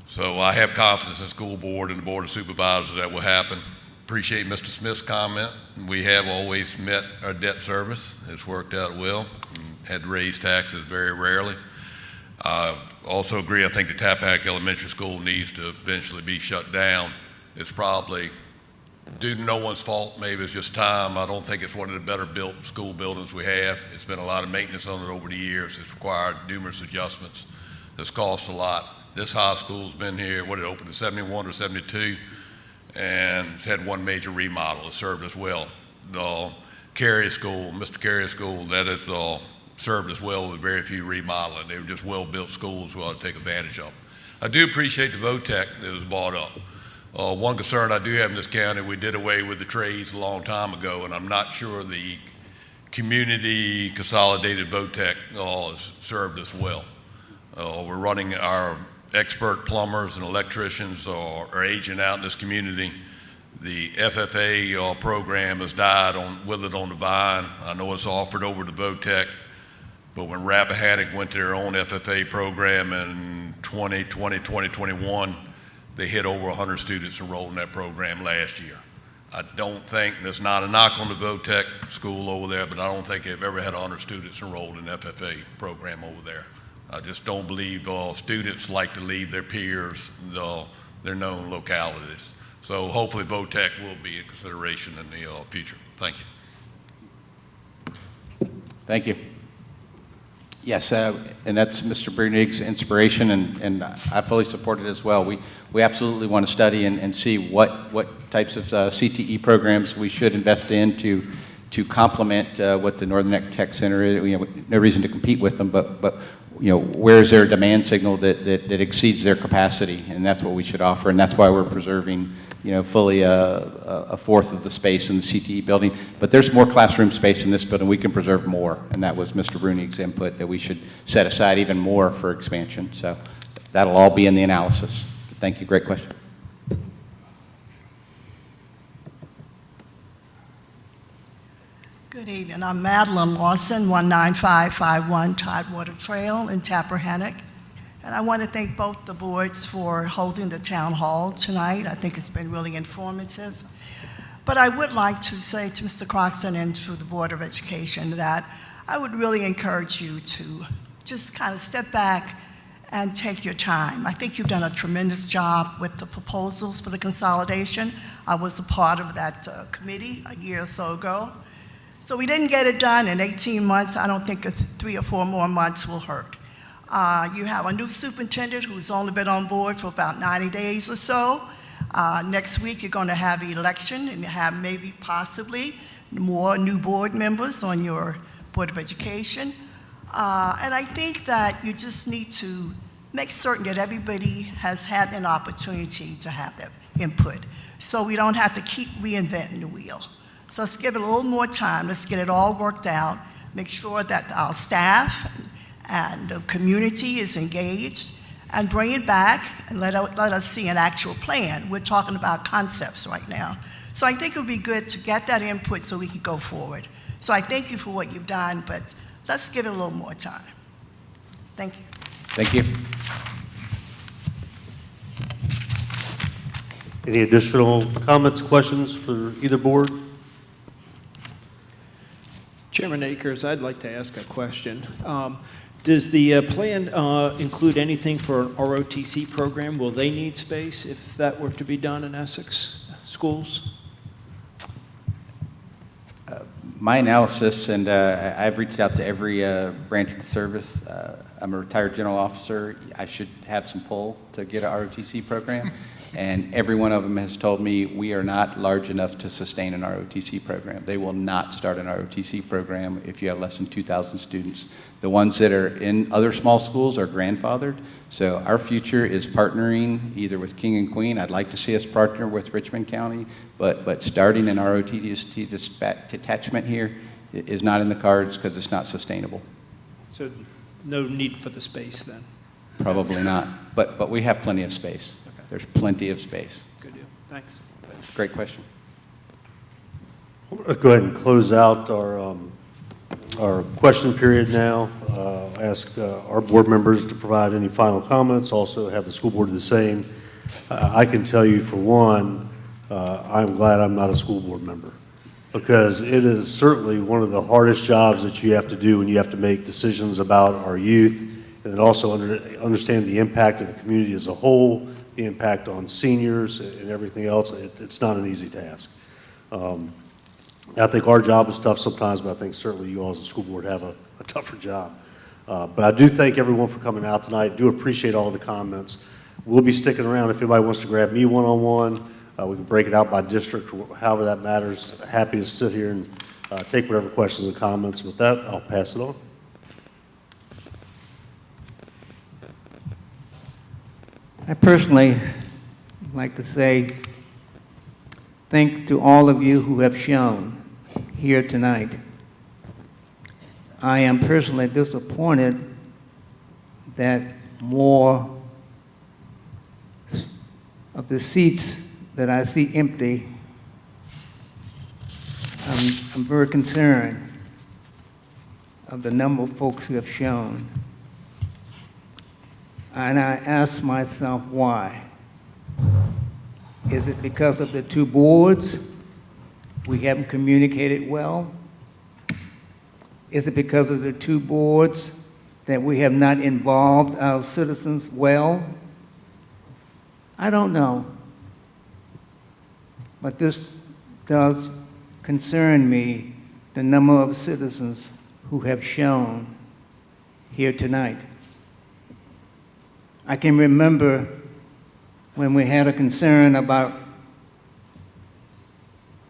So I have confidence in the school board and the board of supervisors that will happen. Appreciate Mr. Smith's comment. We have always met our debt service. It's worked out well. Had to raise taxes very rarely. Also agree, I think the Tappahannock Elementary School needs to eventually be shut down. It's probably due to no one's fault. Maybe it's just time. I don't think it's one of the better built school buildings we have. It's been a lot of maintenance on it over the years. It's required numerous adjustments. It's cost a lot. This high school's been here, what, it opened in 71 or 72, and it's had one major remodel. It served us well. The Carey School, Mr. Carey School, that has served us well with very few remodeling. They were just well-built schools we ought to take advantage of. I do appreciate the VOTEC that was brought up. One concern I do have in this county, we did away with the trades a long time ago, and I'm not sure the community consolidated VOTEC has served us well. We're running our expert plumbers and electricians are aging out in this community. The FFA program has died withered on the vine. I know it's offered over to VOTEC, but when Rappahannock went to their own FFA program in 2021, they hit over 100 students enrolled in that program last year. I don't think, and it's not a knock on the VOTEC school over there, but I don't think they've ever had 100 students enrolled in the FFA program over there. I just don't believe students like to leave their peers, their known localities. So hopefully VOTEC will be a consideration in the future. Thank you. Thank you. Yes, and that's Mr. Brunig's inspiration, and I fully support it as well. We absolutely want to study and see what types of CTE programs we should invest in to complement what the Northern Neck Tech Center is. No reason to compete with them, but where is there a demand signal that exceeds their capacity, and that's what we should offer, and that's why we're preserving fully a fourth of the space in the CTE building. But there's more classroom space in this building. We can preserve more, and that was Mr. Brunig's input, that we should set aside even more for expansion. So that'll all be in the analysis. Thank you. Great question. Good evening. I'm Madeline Lawson, 19551 Tidewater Trail in Tappahannock. And I want to thank both the boards for holding the town hall tonight. I think it's been really informative. But I would like to say to Mr. Croxton and to the Board of Education that I would really encourage you to just kind of step back and take your time. I think you've done a tremendous job with the proposals for the consolidation. I was a part of that committee a year or so ago. So we didn't get it done in 18 months. I don't think 3 or 4 more months will hurt. You have a new superintendent who's only been on board for about 90 days or so. Next week you're going to have an election and you have maybe possibly more new board members on your Board of Education. And I think that you just need to make certain that everybody has had an opportunity to have their input, so we don't have to keep reinventing the wheel. So let's give it a little more time. Let's get it all worked out. Make sure that our staff and the community is engaged, and bring it back and let us see an actual plan. We're talking about concepts right now. So I think it would be good to get that input so we can go forward. So I thank you for what you've done, but let's give it a little more time. Thank you. Thank you. Any additional comments, questions for either board? Chairman Akers, I'd like to ask a question. Does the plan include anything for an ROTC program? Will they need space if that were to be done in Essex schools? My analysis, and I've reached out to every branch of the service. I'm a retired general officer. I should have some pull to get a ROTC program. And every one of them has told me we are not large enough to sustain an ROTC program. They will not start an ROTC program if you have less than 2,000 students. The ones that are in other small schools are grandfathered. So our future is partnering either with King and Queen. I'd like to see us partner with Richmond County, but starting an ROTC detachment here is not in the cards because it's not sustainable. So no need for the space then? Probably not, but we have plenty of space. Okay. There's plenty of space. Good deal. Thanks. Great question. I'm going to go ahead and close out our question period now. Ask our board members to provide any final comments, also have the school board do the same. I can tell you for one, I'm glad I'm not a school board member, because it is certainly one of the hardest jobs that you have to do when you have to make decisions about our youth, and then also understand the impact of the community as a whole, the impact on seniors and everything else. It's not an easy task. I think our job is tough sometimes, but I think certainly you all as a school board have a tougher job. But I do thank everyone for coming out tonight. Do appreciate all the comments. We'll be sticking around if anybody wants to grab me one-on-one. We can break it out by district, however that matters. Happy to sit here and take whatever questions and comments. With that, I'll pass it on. I personally like to say thanks to all of you who have shown here tonight. I am personally disappointed that more of the seats that I see empty, I'm very concerned of the number of folks who have shown. And I ask myself why. Is it because of the two boards? We haven't communicated well? Is it because of the two boards that we have not involved our citizens well? I don't know. But this does concern me, the number of citizens who have shown here tonight. I can remember when we had a concern about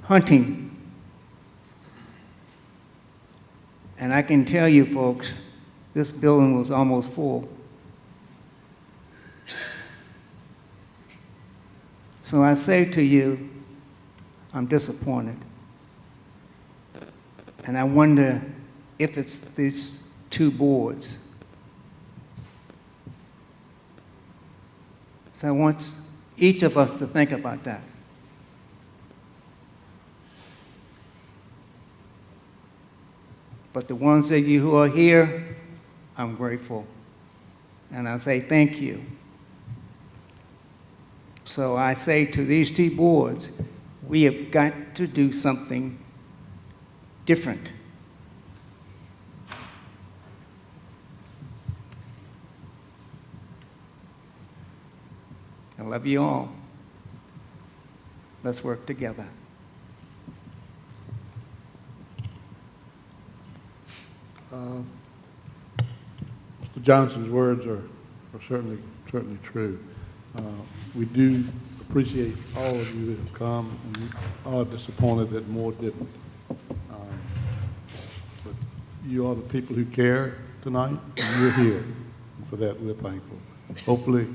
hunting. And I can tell you folks, this building was almost full. So I say to you, I'm disappointed. And I wonder if it's these two boards. So I want each of us to think about that. But the ones of you who are here, I'm grateful. And I say thank you. So I say to these two boards, we have got to do something different. I love you all. Let's work together. Mr. Johnson's words are certainly true. We do appreciate all of you that have come, and we are disappointed that more didn't. But you are the people who care tonight, and you're here. And for that, we're thankful. Hopefully,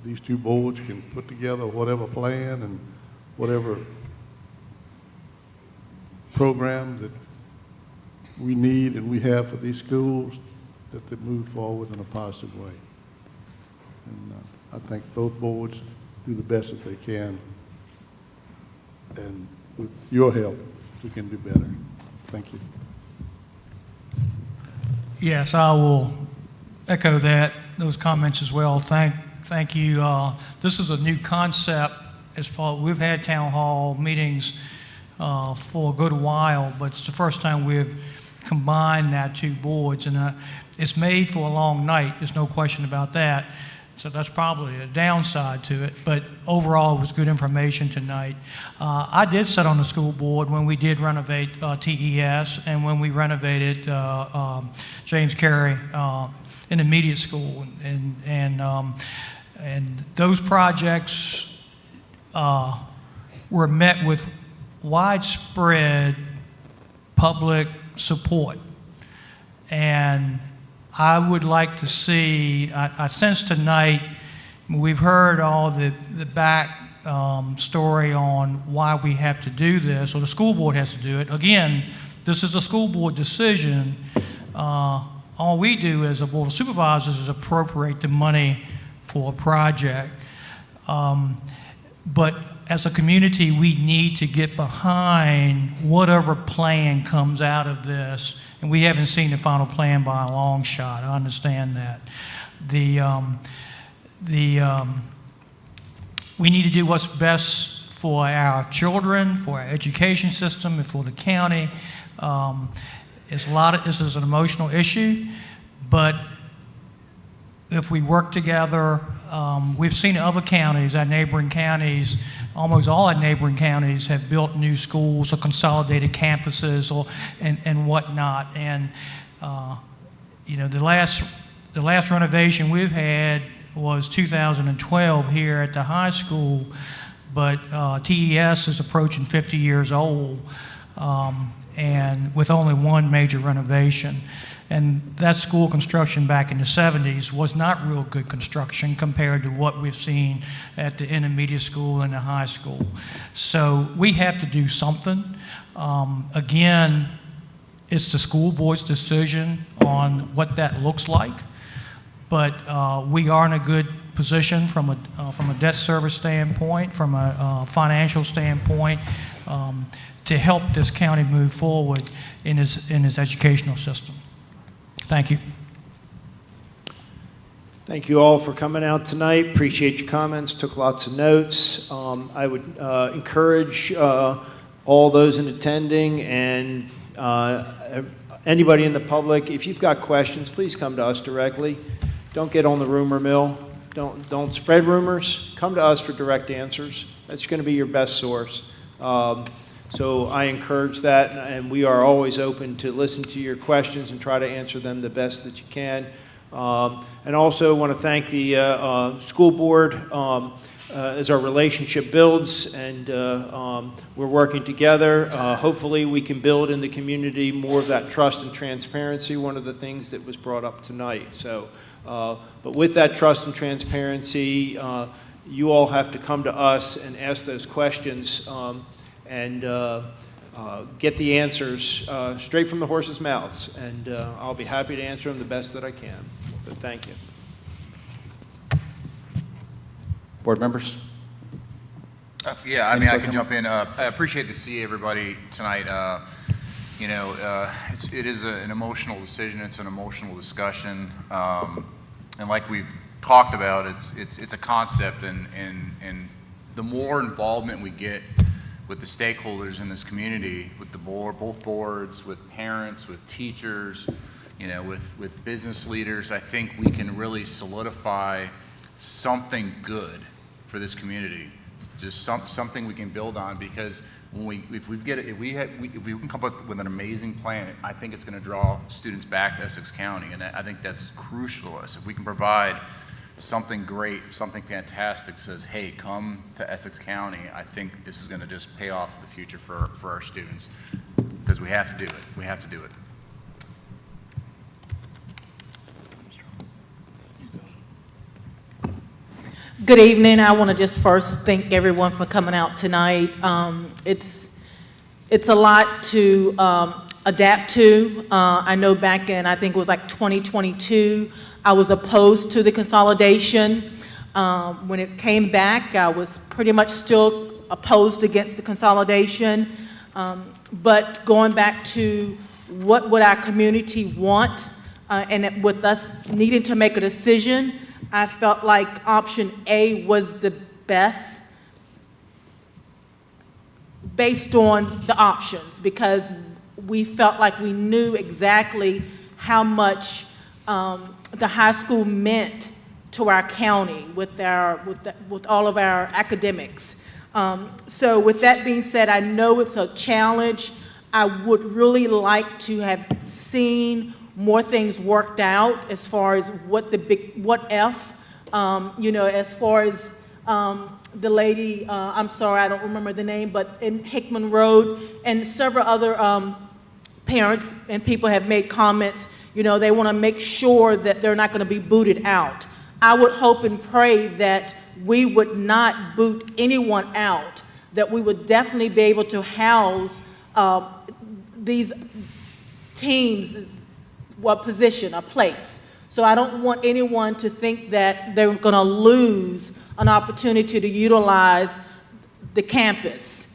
these two boards can put together whatever plan and whatever program that we need and we have for these schools, that they move forward in a positive way. And I think both boards do the best that they can, and with your help, we can do better. Thank you. Yes, I will echo those comments as well. Thank you. This is a new concept as far we've had town hall meetings for a good while, but it's the first time we've combined that two boards, and it's made for a long night. There's no question about that. So that's probably a downside to it, but overall it was good information tonight. I did sit on the school board when we did renovate TES and when we renovated James Carey Intermediate School, and those projects were met with widespread public support. And I would like to see, I sense tonight, we've heard all the back story on why we have to do this, or the school board has to do it. Again, this is a school board decision. All we do as a board of supervisors is appropriate the money for a project. But as a community, we need to get behind whatever plan comes out of this. And we haven't seen the final plan by a long shot. I understand that. We need to do what's best for our children, for our education system, and for the county. This is an emotional issue, but if we work together, we've seen other counties, our neighboring counties, almost all our neighboring counties have built new schools or consolidated campuses and whatnot. And you know, the last renovation we've had was 2012 here at the high school, but TES is approaching 50 years old, and with only one major renovation. And that school construction back in the 70s was not real good construction compared to what we've seen at the intermediate school and the high school. So we have to do something. Again, it's the school board's decision on what that looks like, but we are in a good position from a debt service standpoint, from a financial standpoint, to help this county move forward in its educational system. Thank you. Thank you all for coming out tonight. Appreciate your comments. Took lots of notes. I would encourage all those in attending and anybody in the public, if you've got questions, please come to us directly. Don't get on the rumor mill. Don't spread rumors. Come to us for direct answers. That's going to be your best source. So I encourage that, and we are always open to listen to your questions and try to answer them the best that you can. And also want to thank the school board as our relationship builds and we're working together. Hopefully we can build in the community more of that trust and transparency, one of the things that was brought up tonight. So, but with that trust and transparency, you all have to come to us and ask those questions and get the answers straight from the horse's mouths. And I'll be happy to answer them the best that I can. So thank you. Board members? Yeah, I mean, I can jump in. I appreciate to see everybody tonight. You know, it is an emotional decision. It's an emotional discussion. And like we've talked about, it's a concept, and the more involvement we get with the stakeholders in this community, with the board, both boards, with parents, with teachers, you know, with business leaders, I think we can really solidify something good for this community. Just something we can build on, because when if we can come up with an amazing plan, I think it's going to draw students back to Essex County, and I think that's crucial to us. If we can provide something great, something fantastic that says, hey, come to Essex County, I think this is going to just pay off in the future for our students, because we have to do it. We have to do it. Good evening. I want to just first thank everyone for coming out tonight. It's a lot to adapt to. I know back in, I think it was like 2022, I was opposed to the consolidation. When it came back, I was pretty much still opposed against the consolidation. But going back to what would our community want, and with us needing to make a decision, I felt like option A was the best based on the options, because we felt like we knew exactly how much the high school meant to our county with all of our academics. So with that being said, I know it's a challenge. I would really like to have seen more things worked out as far as what if, as far as the lady, I'm sorry, I don't remember the name, but in Hickman Road, and several other parents and people have made comments, they want to make sure that they're not going to be booted out. I would hope and pray that we would not boot anyone out, that we would definitely be able to house these teams, what position, a place. So I don't want anyone to think that they're going to lose an opportunity to utilize the campus.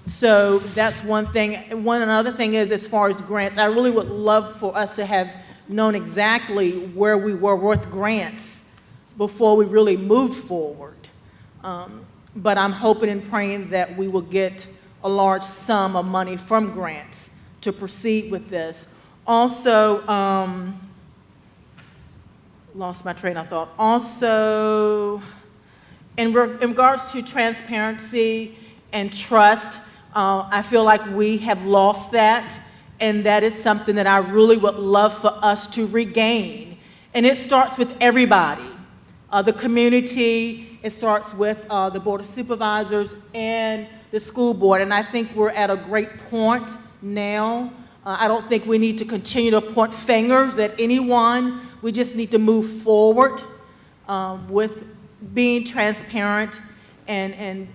So that's one thing. Another thing is, as far as grants, I really would love for us to have known exactly where we were with grants before we really moved forward. But I'm hoping and praying that we will get a large sum of money from grants to proceed with this. Also, lost my train of thought. Also, in regards to transparency and trust, I feel like we have lost that, and that is something that I really would love for us to regain. And it starts with everybody, the community, it starts with the Board of Supervisors and the school board, and I think we're at a great point now. I don't think we need to continue to point fingers at anyone. We just need to move forward with being transparent and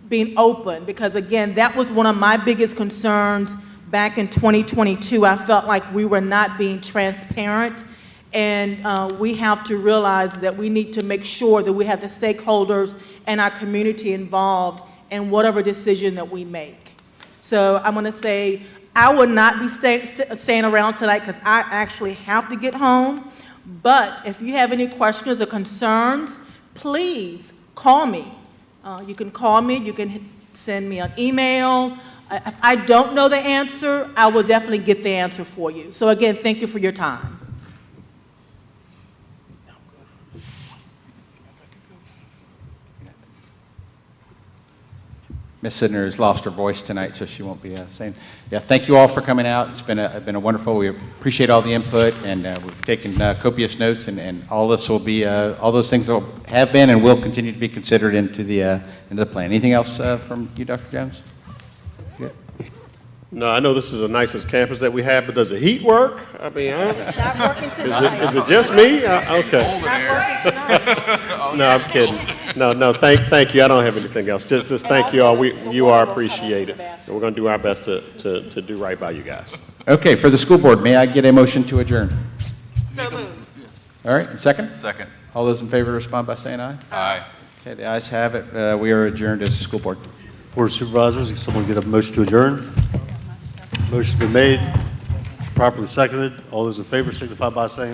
being open, because again, that was one of my biggest concerns back in 2022. I felt like we were not being transparent, and we have to realize that we need to make sure that we have the stakeholders and our community involved in whatever decision that we make. So I'm going to say I will not be staying around tonight because I actually have to get home. But if you have any questions or concerns, please call me. You can call me, you can send me an email. If I don't know the answer, I will definitely get the answer for you. So again, thank you for your time. Ms. Sidner has lost her voice tonight, so she won't be saying. Yeah, thank you all for coming out. It's been a wonderful. We appreciate all the input, and we've taken copious notes, and all this will be all those things will have been and will continue to be considered into the plan. Anything else from you, Dr. Jones? Good. No, I know this is the nicest campus that we have, but does the heat work? I mean, is it just me? Okay. No, I'm kidding. No, thank you. I don't have anything else. Just thank you all. You are appreciated. And we're going to do our best to do right by you guys. Okay, for the school board, may I get a motion to adjourn? So moved. All right, and second? Second. All those in favor respond by saying aye. Aye. Okay, the ayes have it. We are adjourned as a school board. Board of Supervisors, can someone get a motion to adjourn? Motion's been made, properly seconded. All those in favor signify by saying